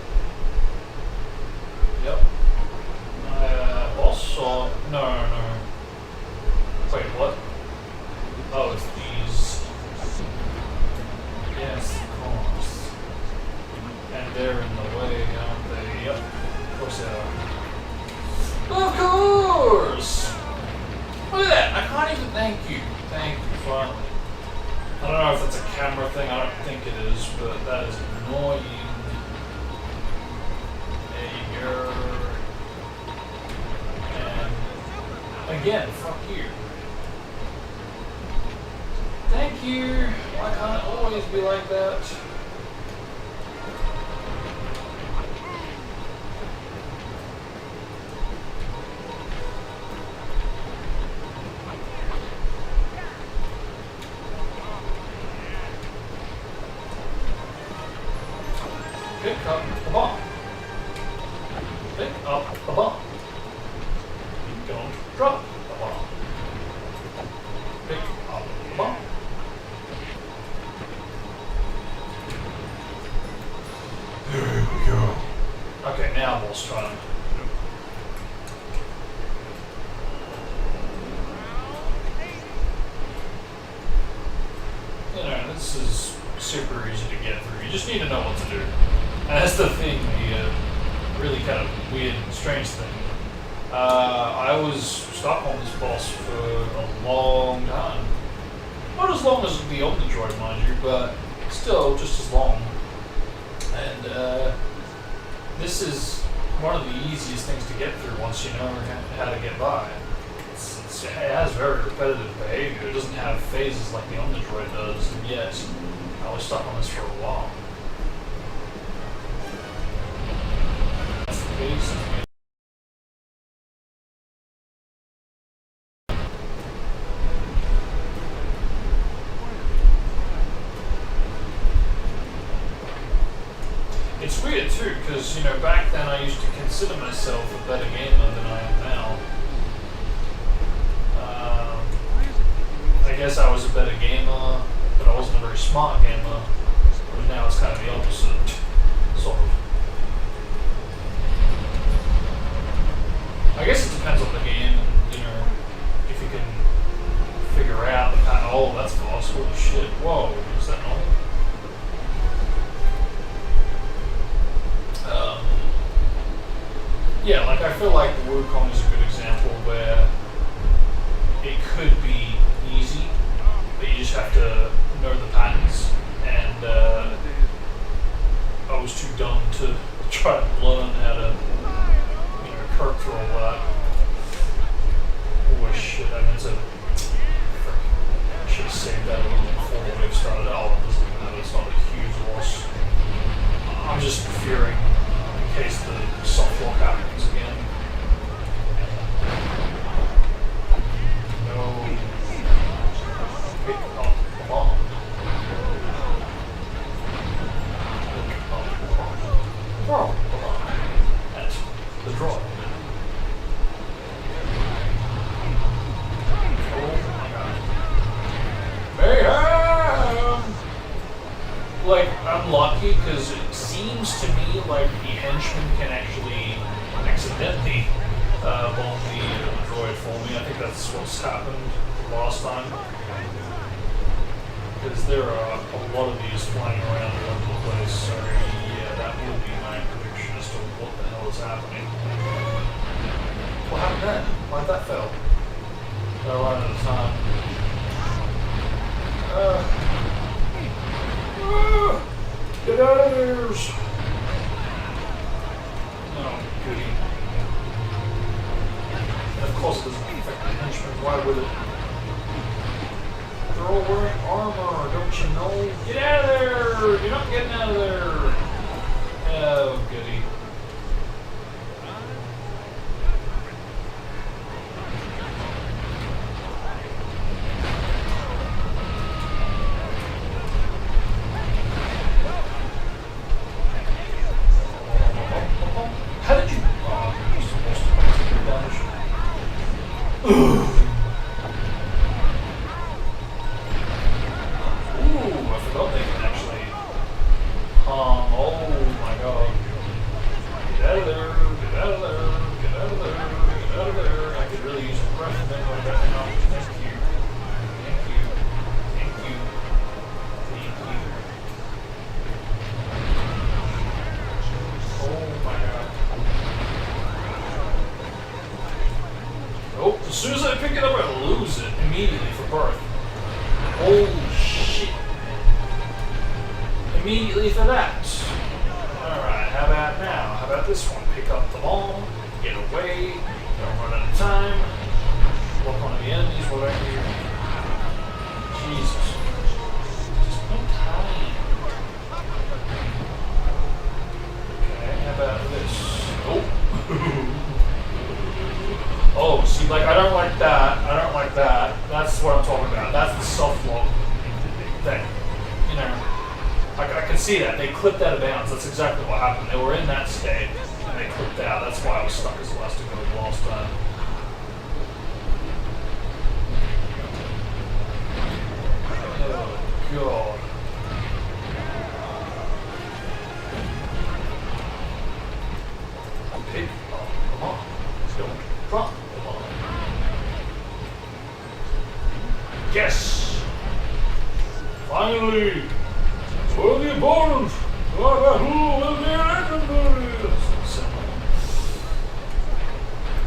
Yep. Boss or no. Wait, what? Oh, it's these. they're in the way, aren't they? Yep. Of course they are. Of course! Look at that! I can't even thank you. Thank you, finally. I don't know if that's a camera thing, I don't think it is, but that is annoying. There you go. And again, fuck you. Thank you. Why can't it always be like that? Pick up the bomb. Pick up the bomb. You don't drop the bomb. Pick up the bomb. There we go. Okay, now boss time. You know, this is super easy to get through. You just need to know what to do. And that's the thing, the really kind of weird and strange thing. I was stuck on this boss for a long time. Not as long as the Omni Droid, mind you, but still just as long. And this is one of the easiest things to get through once you know how to get by. It has very repetitive behavior. It doesn't have phases like the Omni Droid does, and yet I was stuck on this for a while. That's the case. It's weird too, because you know, back then I used to consider myself a better gamer than I am now. I guess I was a better gamer, but I wasn't a very smart gamer. But now it's kind of the opposite, sort of. I guess it depends on the game, and you know, if you can figure out the pattern. Oh, that's boss. Holy shit! Whoa, is that normal? Yeah, like I feel like the Wukong is a good example where it could be easy, but you just have to know the patterns. And I was too dumb to try to learn how to, you know, curb through all that. Oh shit! I meant to. I should have saved that a little before the wave started. Oh, it doesn't matter. It's not a huge loss. I'm just fearing in case the soft lock happens again. No. Pick up the bomb. Pick up the bomb. Throw the bomb at the droid. Oh my god. Mayhem! Like, I'm lucky because it seems to me like the henchman can actually accidentally bomb the droid for me. I think that's what's happened last time. Because there are a lot of these flying around all over the place, so yeah, that would be my prediction as to what the hell is happening. What happened then? Why'd that fail? They're right at a time. Get out of there! Oh, goody. And of course it doesn't affect the henchmen. Why would it? They're all wearing armor, don't you know? Get out of there! You're not getting out of there! Oh, goody. How did you... Oh, you're supposed to take damage. Ooh, I forgot they can actually... oh my god. immediately for that. Alright, how about now? How about this one? Pick up the bomb, get away, don't run out of time, lock onto the enemies while they're here. Jesus. Just no time. Okay, how about this? Oh. Oh, see, like, I don't like that. I don't like that. That's what I'm talking about. That's the soft lock thing. You know, I can see that. They clipped out of bounds. That's exactly what happened. They were in that state, and they clipped out. That's why I was stuck as elastic the last time. Oh, God. Pick up. Come on. Let's go. Drop. Come on. Yes! Finally! For the opponent!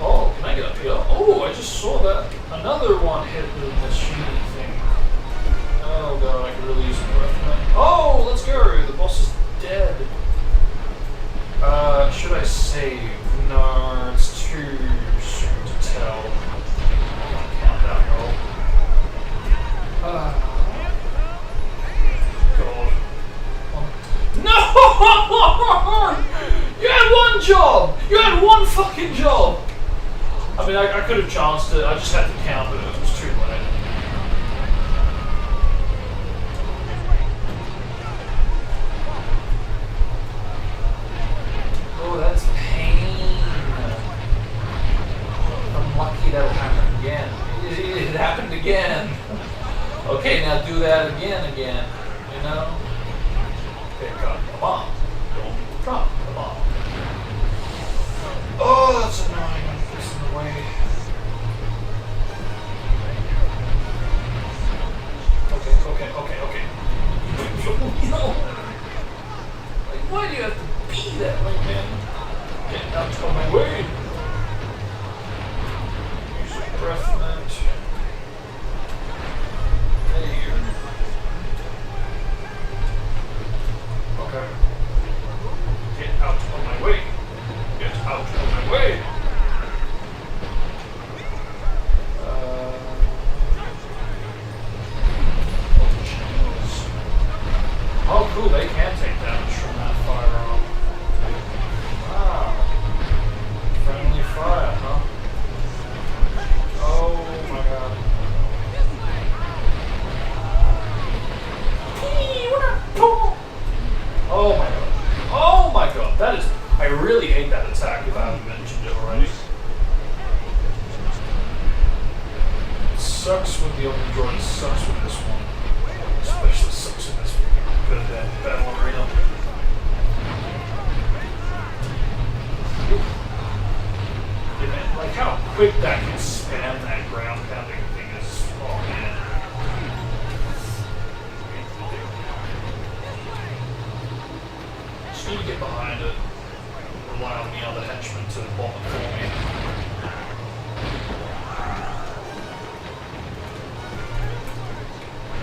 Oh, can I get up here? Oh, I just saw that. Another one hit the machine thing. Oh god, I could really use some breath. Oh, let's go! The boss is dead. Should I save? No, it's too soon to tell. I'm gonna count down roll. God. No! You had one job! You had one fucking job! I mean, I could have chanced it. I just had to count, but it was too late. Oh, that's pain. I'm lucky that'll happen again. It happened again. Okay, now do that again, you know? Pick up the bomb. Don't drop the bomb. Oh, that's annoying. It's in the way. Okay. No. Like, why do you have to be that way, man? Get out of my way. Use a breath mint. Okay. Get out of my way. Get out of my way. Oh, cool. They can take damage from that firearm. Wow. Friendly fire, huh? Oh my god. Oh my god. Oh my god. That is... I really hate that attack if I haven't mentioned it already. It sucks with the open droid. It sucks with this one. Especially sucks in this goddamn battle arena. Yeah, man, like how quick that can spam that ground pounding thing is... Oh man. Just need to get behind it. Rely on the other henchmen to bomb it for me.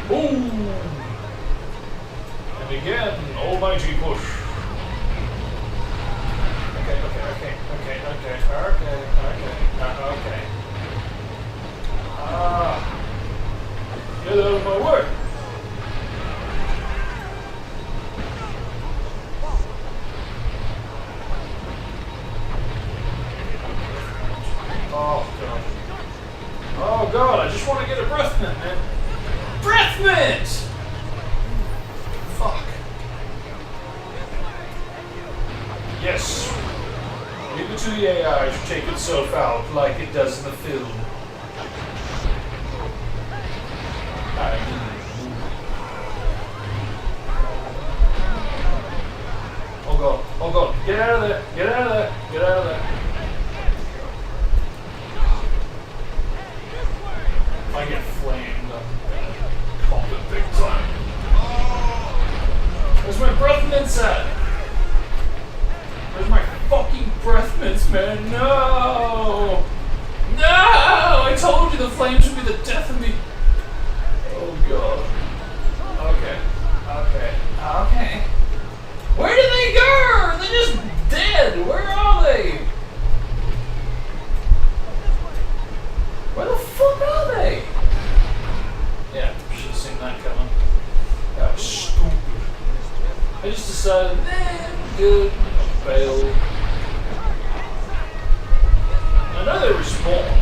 Boom! And again, almighty push. Okay. Get out of my way! Oh god, I just want to get a breath mint, man. Breath mint! Fuck. Yes. Leave it to the AI to take itself out like it does in the film. Oh god, get out of there, get out of there, get out of there. I get flamed, called it big time. Where's my breath mints at? Where's my fucking breath mints, man? No! No! I told you the flames would be the death of me. Oh god. Okay. decided, good, fail. I know they respawn.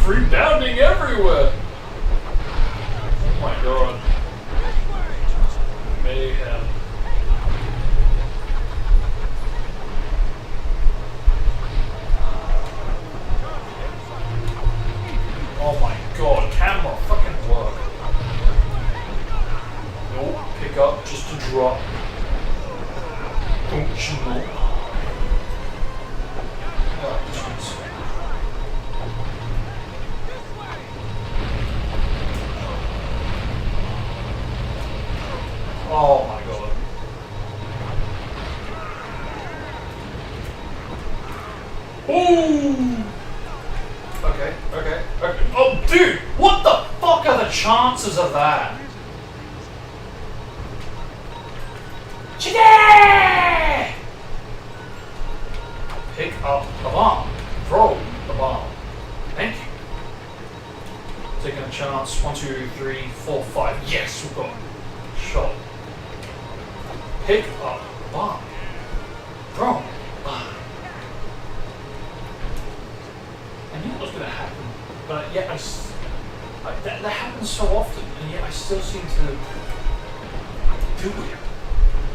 Rebounding everywhere! Oh my god. Mayhem. Oh my god, camera fucking work. Nope, pick up just to drop. Don't you know? Oh, jeez. Oh my god. Ooh! Okay. Oh dude! What the fuck are the chances of that? Chide! Pick up the bomb. Throw the bomb. Thank you. Taking a chance. 1, 2, 3, 4, 5. Yes, we've got a shot. Pick up the bomb. Throw the bomb. I knew it was going to happen, but yet that happens so often, and yet I still seem to do it.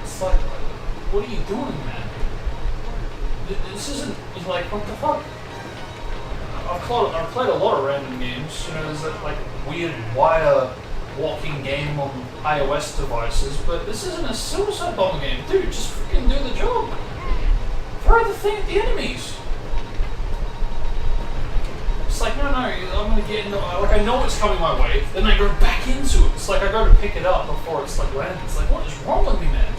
It's like, what are you doing, man? This isn't, it's like, what the fuck? I've played a lot of random games, you know, there's that like weird wire walking game on iOS devices, but this isn't a suicide bomber game. Dude, just freaking do the job. Throw the thing at the enemies. It's like, no, I'm gonna get into, like, I know it's coming my way, then I go back into it. It's like I go to pick it up before it's like landing. It's like, what is wrong with me, man?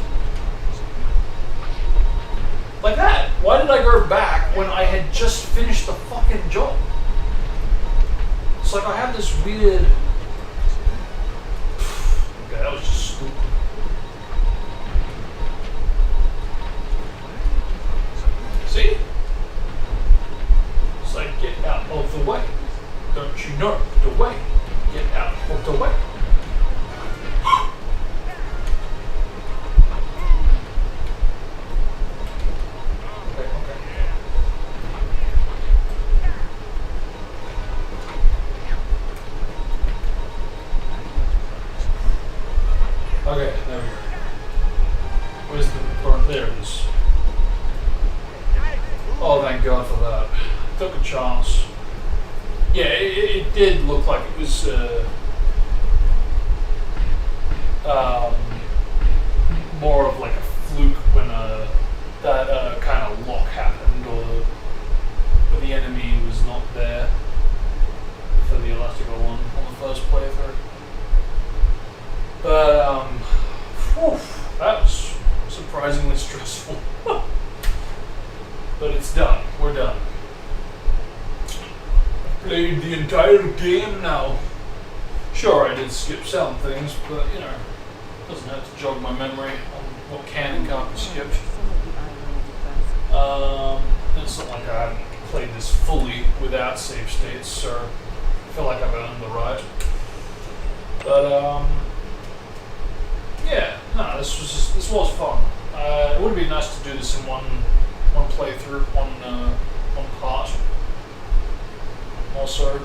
Like that. Why did I go back when I had just finished the fucking job? It's like I have this weird... Okay, that was just stupid. See? It's like, get out of the way. Don't you know the way? Get out of the way. Okay, there we go. Where's the burn? There it is. Oh, thank God for that. Took a chance. Yeah, it did look like it was more of like a fluke when that kind of lock happened, or the enemy was not there for the elastical one on the first playthrough. But whew, that was surprisingly stressful. But it's done. We're done. I've played the entire game now. Sure, I did skip some things, but you know, it doesn't have to jog my memory on what can and can't be skipped. It's not like I haven't played this fully without save states, so I feel like I've earned the right. But yeah, no, this was fun. It would be nice to do this in one playthrough, one part. Also,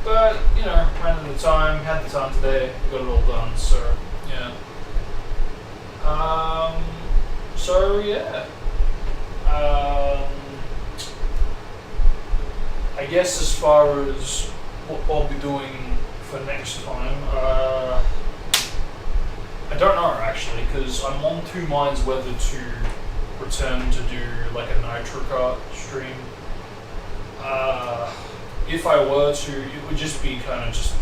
but you know, ran out of time, had the time today, got it all done. So yeah. So yeah. I guess as far as what I'll be doing for next time. I don't know actually, because I'm on two minds whether to return to do like a Nitro Kart stream. If I were to, it would just be kind of just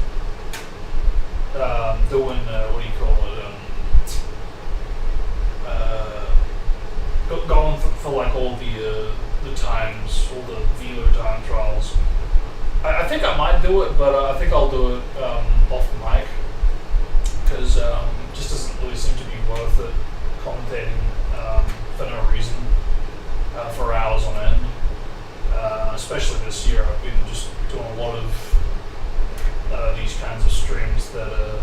doing what do you call it? Going for like all the times, all the velo time trials. I think I might do it, but I think I'll do it off the mic, because it just doesn't really seem to be worth it commentating for no reason for hours on end. Especially this year, I've been just doing a lot of these kinds of streams that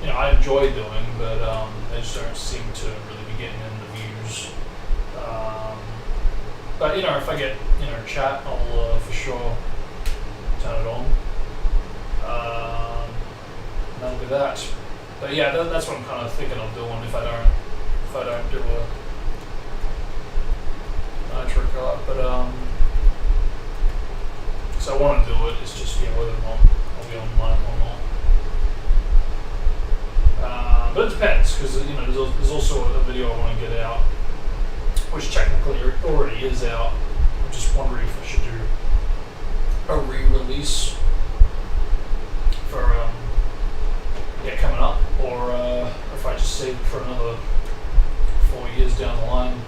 I enjoy doing, but they just don't seem to really be getting in the views. But if I get chat, I'll for sure turn it on. And that'll be that. But yeah, that's what I'm kind of thinking of doing if I don't do a Nitro Kart. But so I want to do it. It's just whether or not I'll be on mic or not. But it depends, because there's also a video I want to get out, which technically already is out. I'm just wondering if I should do a re-release for coming up, or if I just save it for another 4 years down the line.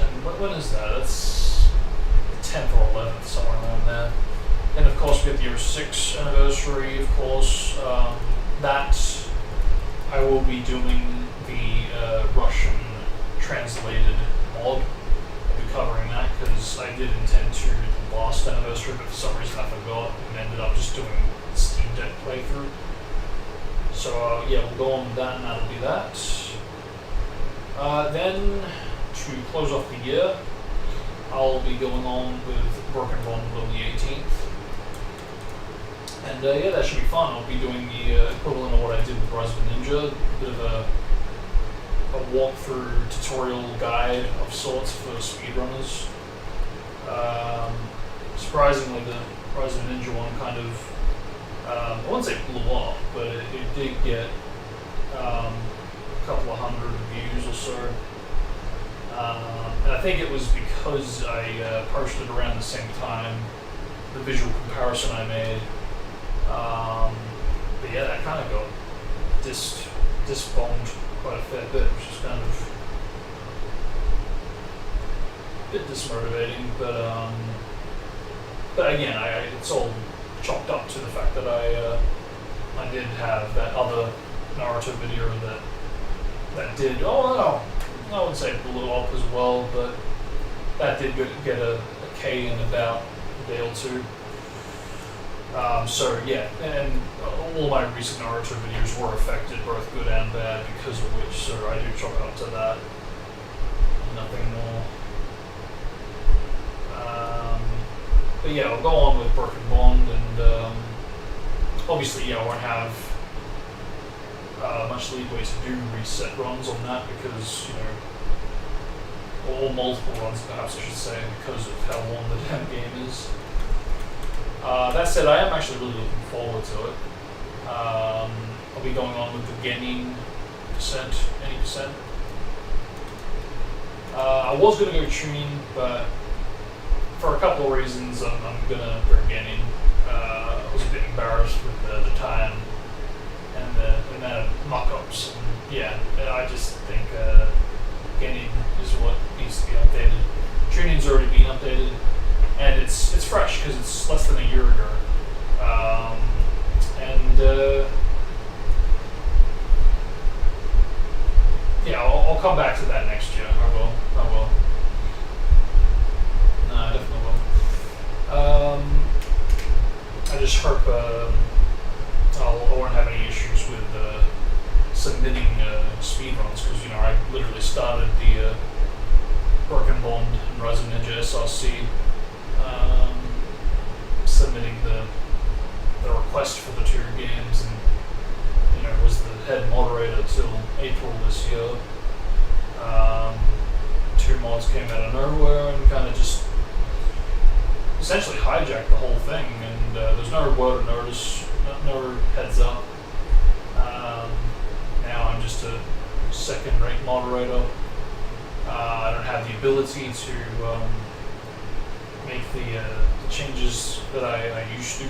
And when is that? That's the 10th or 11th, somewhere around there. And of course we have the year 6 anniversary, of course. That I will be doing the Russian translated mod. I'll be covering that, because I did intend to do the last anniversary, but for some reason I forgot and ended up just doing the Steam Deck playthrough. So we'll go on with that, and that'll be that. Then, to close off the year, I'll be going on with Broken Bond on the 18th. And that should be fun. I'll be doing the equivalent of what I did with Rise of a Ninja, a bit of a walkthrough tutorial guide of sorts for speedrunners. Surprisingly, the Rise of a Ninja one kind of, I wouldn't say blew up, but it did get a couple of hundred views or so. And I think it was because I posted around the same time the visual comparison I made. But yeah, that kind of got disbombed quite a fair bit, which is kind of a bit dismotivating. But again, it's all chalked up to the fact that I did have that other Naruto video that did, I wouldn't say it blew up as well, but that did get a K in about a day or two. So yeah, and all my recent Naruto videos were affected, both good and bad, because of which, so I do chalk it up to that. Nothing more. But yeah, I'll go on with Broken Bond, and obviously, I won't have much leeway to do reset runs on that, because, or multiple runs, perhaps I should say, because of how long the damn game is. That said, I am actually really looking forward to it. I'll be going on with the Genin any percent. I was going to go tuning, but for a couple of reasons, I'm going to bring Genin. I was a bit embarrassed with the time and the amount of mock-ups. And I just think Genin is what needs to be updated. Tuning's already been updated. And it's fresh, because it's less than a year ago. I'll come back to that next year. I will. No, I definitely will. I just hope I won't have any issues with submitting speedruns, because I literally started the Broken Bond and Rise of Ninja SRC. Submitting the request for the two games, and was the head moderator till April this year. Two mods came out of nowhere and kind of just essentially hijacked the whole thing, and there's no word of notice, no heads up. Now I'm just a second-rate moderator. I don't have the ability to make the changes that I used to,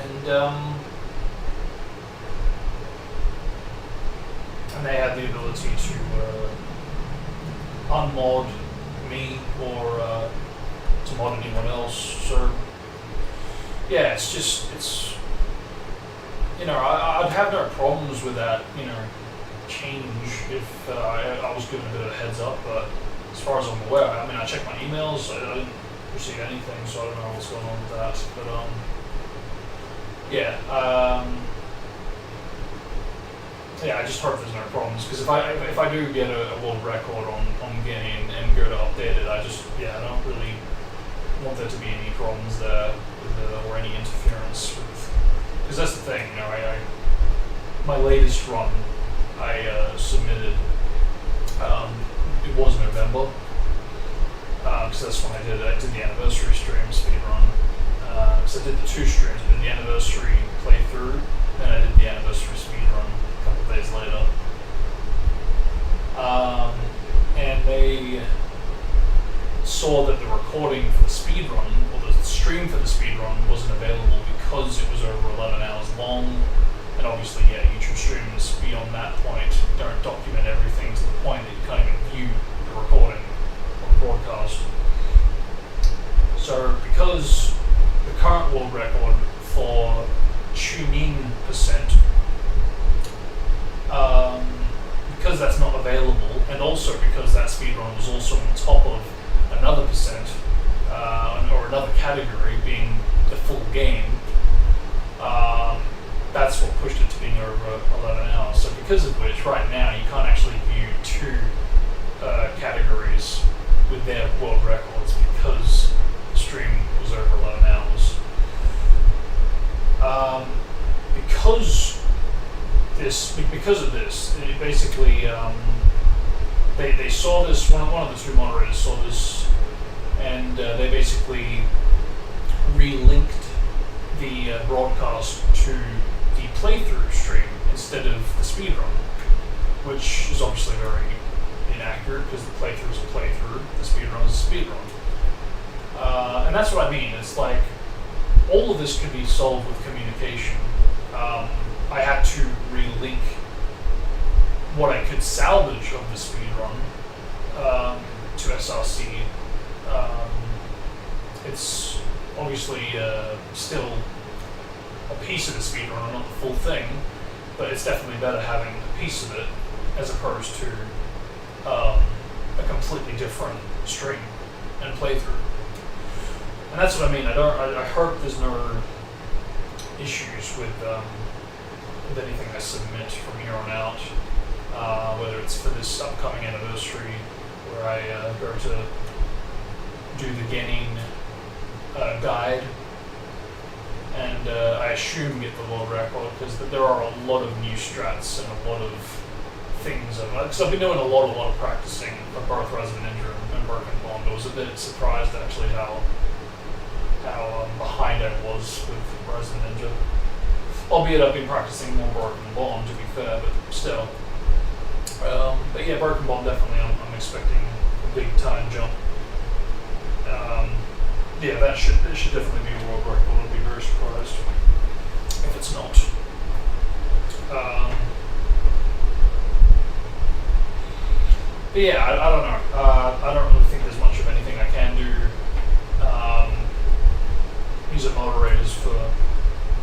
and they have the ability to unmod me or to mod anyone else. So yeah, it's I'd have no problems with that change if I was given a bit of a heads up. But as far as I'm aware, I mean, I checked my emails, I didn't receive anything, so I don't know what's going on with that. But I just hope there's no problems, because if I do get a world record on Guinea and go to update it, I don't really want there to be any problems there or any interference with, because that's the thing, my latest run I submitted, it was November, because that's when I did the anniversary stream speedrun. So I did the 2 streams. I did the anniversary playthrough, then I did the anniversary speedrun a couple of days later. And they saw that the recording for the speedrun, or the stream for the speedrun, wasn't available because it was over 11 hours long. And obviously, YouTube streams beyond that point don't document everything to the point that you can't even view the recording or the broadcast. So because the current world record for tune-in percent, because that's not available, and also because that speedrun was also on top of another percent, or another category being the full game, that's what pushed it to being over 11 hours. So because of which, right now, you can't actually view 2 categories with their world records because the stream was over 11 hours. Because of this, it basically, they saw this, one of the 2 moderators saw this, and they basically relinked the broadcast to the playthrough stream instead of the speedrun, which is obviously very inaccurate because the playthrough is a playthrough, the speedrun is a speedrun. And that's what I mean, it's like, all of this could be solved with communication. I had to relink what I could salvage of the speedrun to SRC. It's obviously still a piece of the speedrun, not the full thing, but it's definitely better having a piece of it as opposed to a completely different stream and playthrough. And that's what I mean. I hope there's no issues with anything I submit from here on out, whether it's for this upcoming anniversary where I go to do the Genin guide, and I assume get the world record, because there are a lot of new strats and a lot of things. Because I've been doing a lot of practicing for both Resident Ninja and Broken Bond. I was a bit surprised actually how behind I was with Resident Ninja. Albeit I've been practicing more Broken Bond, to be fair, but still. But yeah, Broken Bond definitely I'm expecting a big time jump. That should definitely be a world record. I'll be very surprised if it's not. But yeah, I don't know. I don't really think there's much of anything I can do. These are moderators for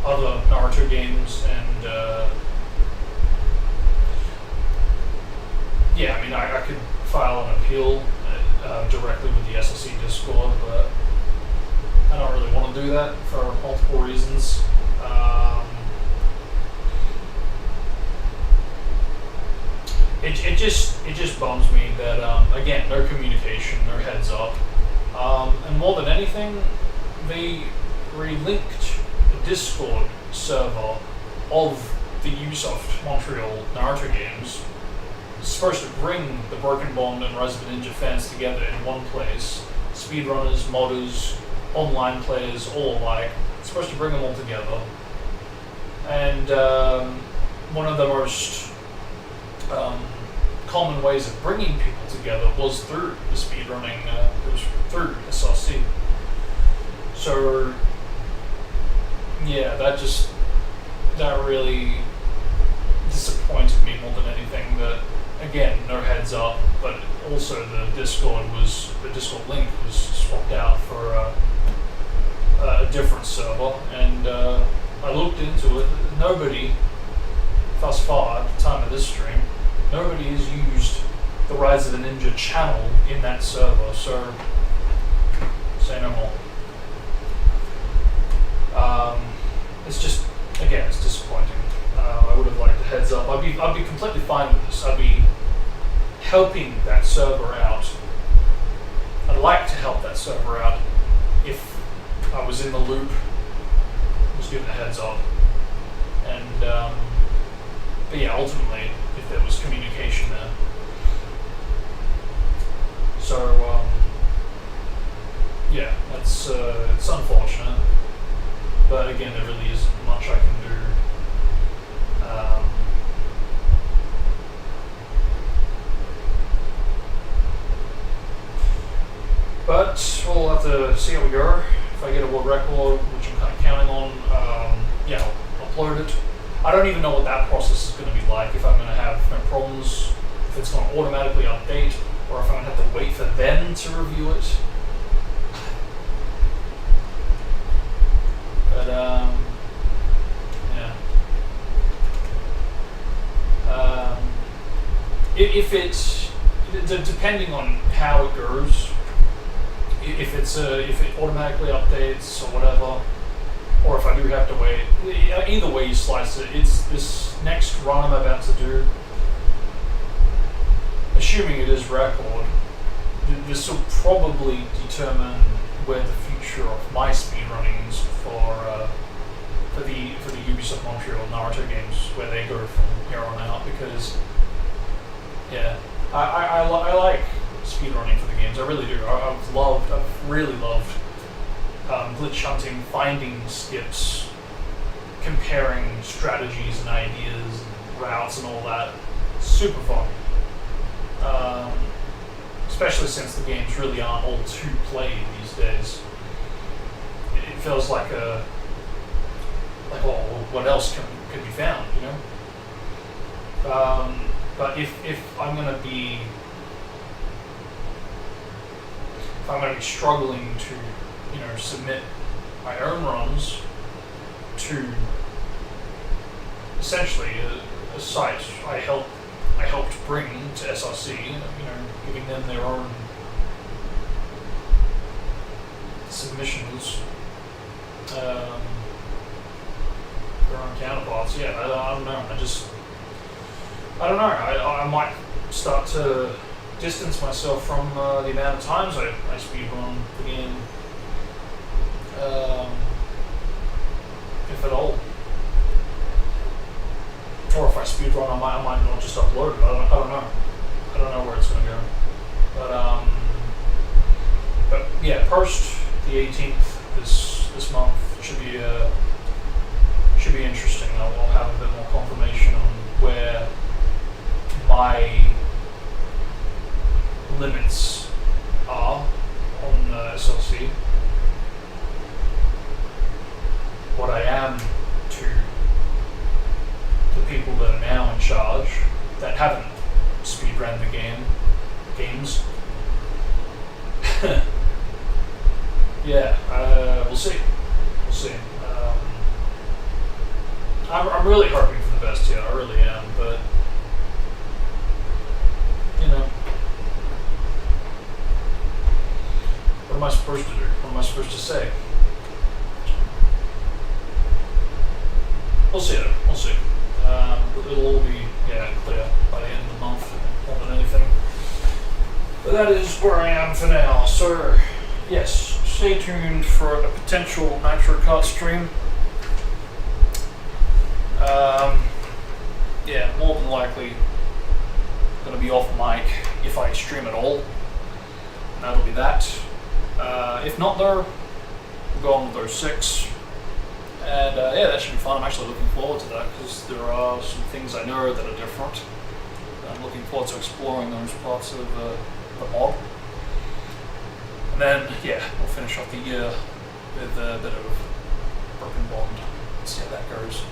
other Naruto games, and I mean, I could file an appeal directly with the SLC Discord, but I don't really want to do that for multiple reasons. It just bums me that again, no communication, no heads up, and more than anything, they relinked the Discord server of the Ubisoft Montreal Naruto games. It's supposed to bring the Broken Bond and Resident Ninja fans together in one place. It's speedrunners, modders, online players, all alike. It's supposed to bring them all together. And one of the most common ways of bringing people together was through the speedrunning, it was through SRC. So, yeah, that really disappointed me more than anything. That, again, no heads up, but also the Discord link was swapped out for a different server, and I looked into it. Nobody, thus far, at the time of this stream, nobody has used the Rise of the Ninja channel in that server, so say no more. It's just, again, it's disappointing. I would have liked a heads up. I'd be completely fine with this. I'd be helping that server out. I'd like to help that server out if I was in the loop, was given a heads up, and but yeah, ultimately, if there was communication there. So yeah, that's it's unfortunate, but again, there really isn't much I can do. But we'll have to see how we go. If I get a world record, which I'm kind of counting on, yeah, I'll upload it. I don't even know what that process is going to be like, if I'm going to have no problems, if it's going to automatically update, or if I'm going to have to wait for them to review it. But, yeah. If it's, depending on how it goes, if it automatically updates or whatever, or if I do have to wait, either way you slice it, it's this next run I'm about to do, assuming it is record, this will probably determine where the future of my speedrunning is for the Ubisoft Montreal Naruto games, where they go from here on out, because yeah, I like speedrunning for the games. I really do. I've really loved glitch hunting, finding skips, comparing strategies and ideas and routes and all that. Super fun. Especially since the games really aren't all to play these days. It feels like well, what else can be found, you know? But if I'm gonna be struggling to, you know, submit my own runs to essentially a site I helped bring to SRC, you know, giving them their own submissions, their own counterparts. Yeah, I don't know. I don't know. I might start to distance myself from the amount of times I speedrun the game, if at all. Or if I speedrun, I might not just upload it. I don't know. I don't know where it's going to go. But yeah, post the 18th this month should be interesting. I'll have a bit more confirmation on where my limits are on SLC, what I am to the people that are now in charge that haven't speedrun the games. Yeah, we'll see. I'm really hoping for the best here. I really am, but you know, what am I supposed to do? What am I supposed to say? We'll see. We'll see. It'll all be clear by the end of the month, more than anything. But that is where I am for now. So yes, stay tuned for a potential Nitro Kart stream. Yeah, more than likely going to be off mic if I stream at all. And that'll be that. If not though, we'll go on with those 6. And yeah, that should be fun. I'm actually looking forward to that because there are some things I know that are different. I'm looking forward to exploring those parts of the mod. And then, yeah, we'll finish off the year with a bit of Broken Bond. See how that goes.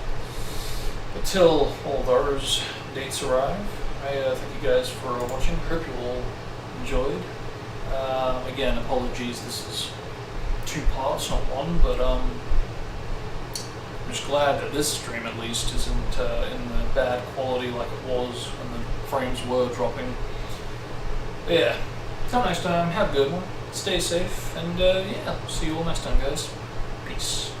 But till all those dates arrive, I thank you guys for watching. Hope you all enjoyed. Again, apologies, this is 2 parts, not 1, but I'm just glad that this stream at least isn't in the bad quality like it was when the frames were dropping. But yeah, till next time, have a good one, stay safe, and yeah, see you all next time, guys. Peace.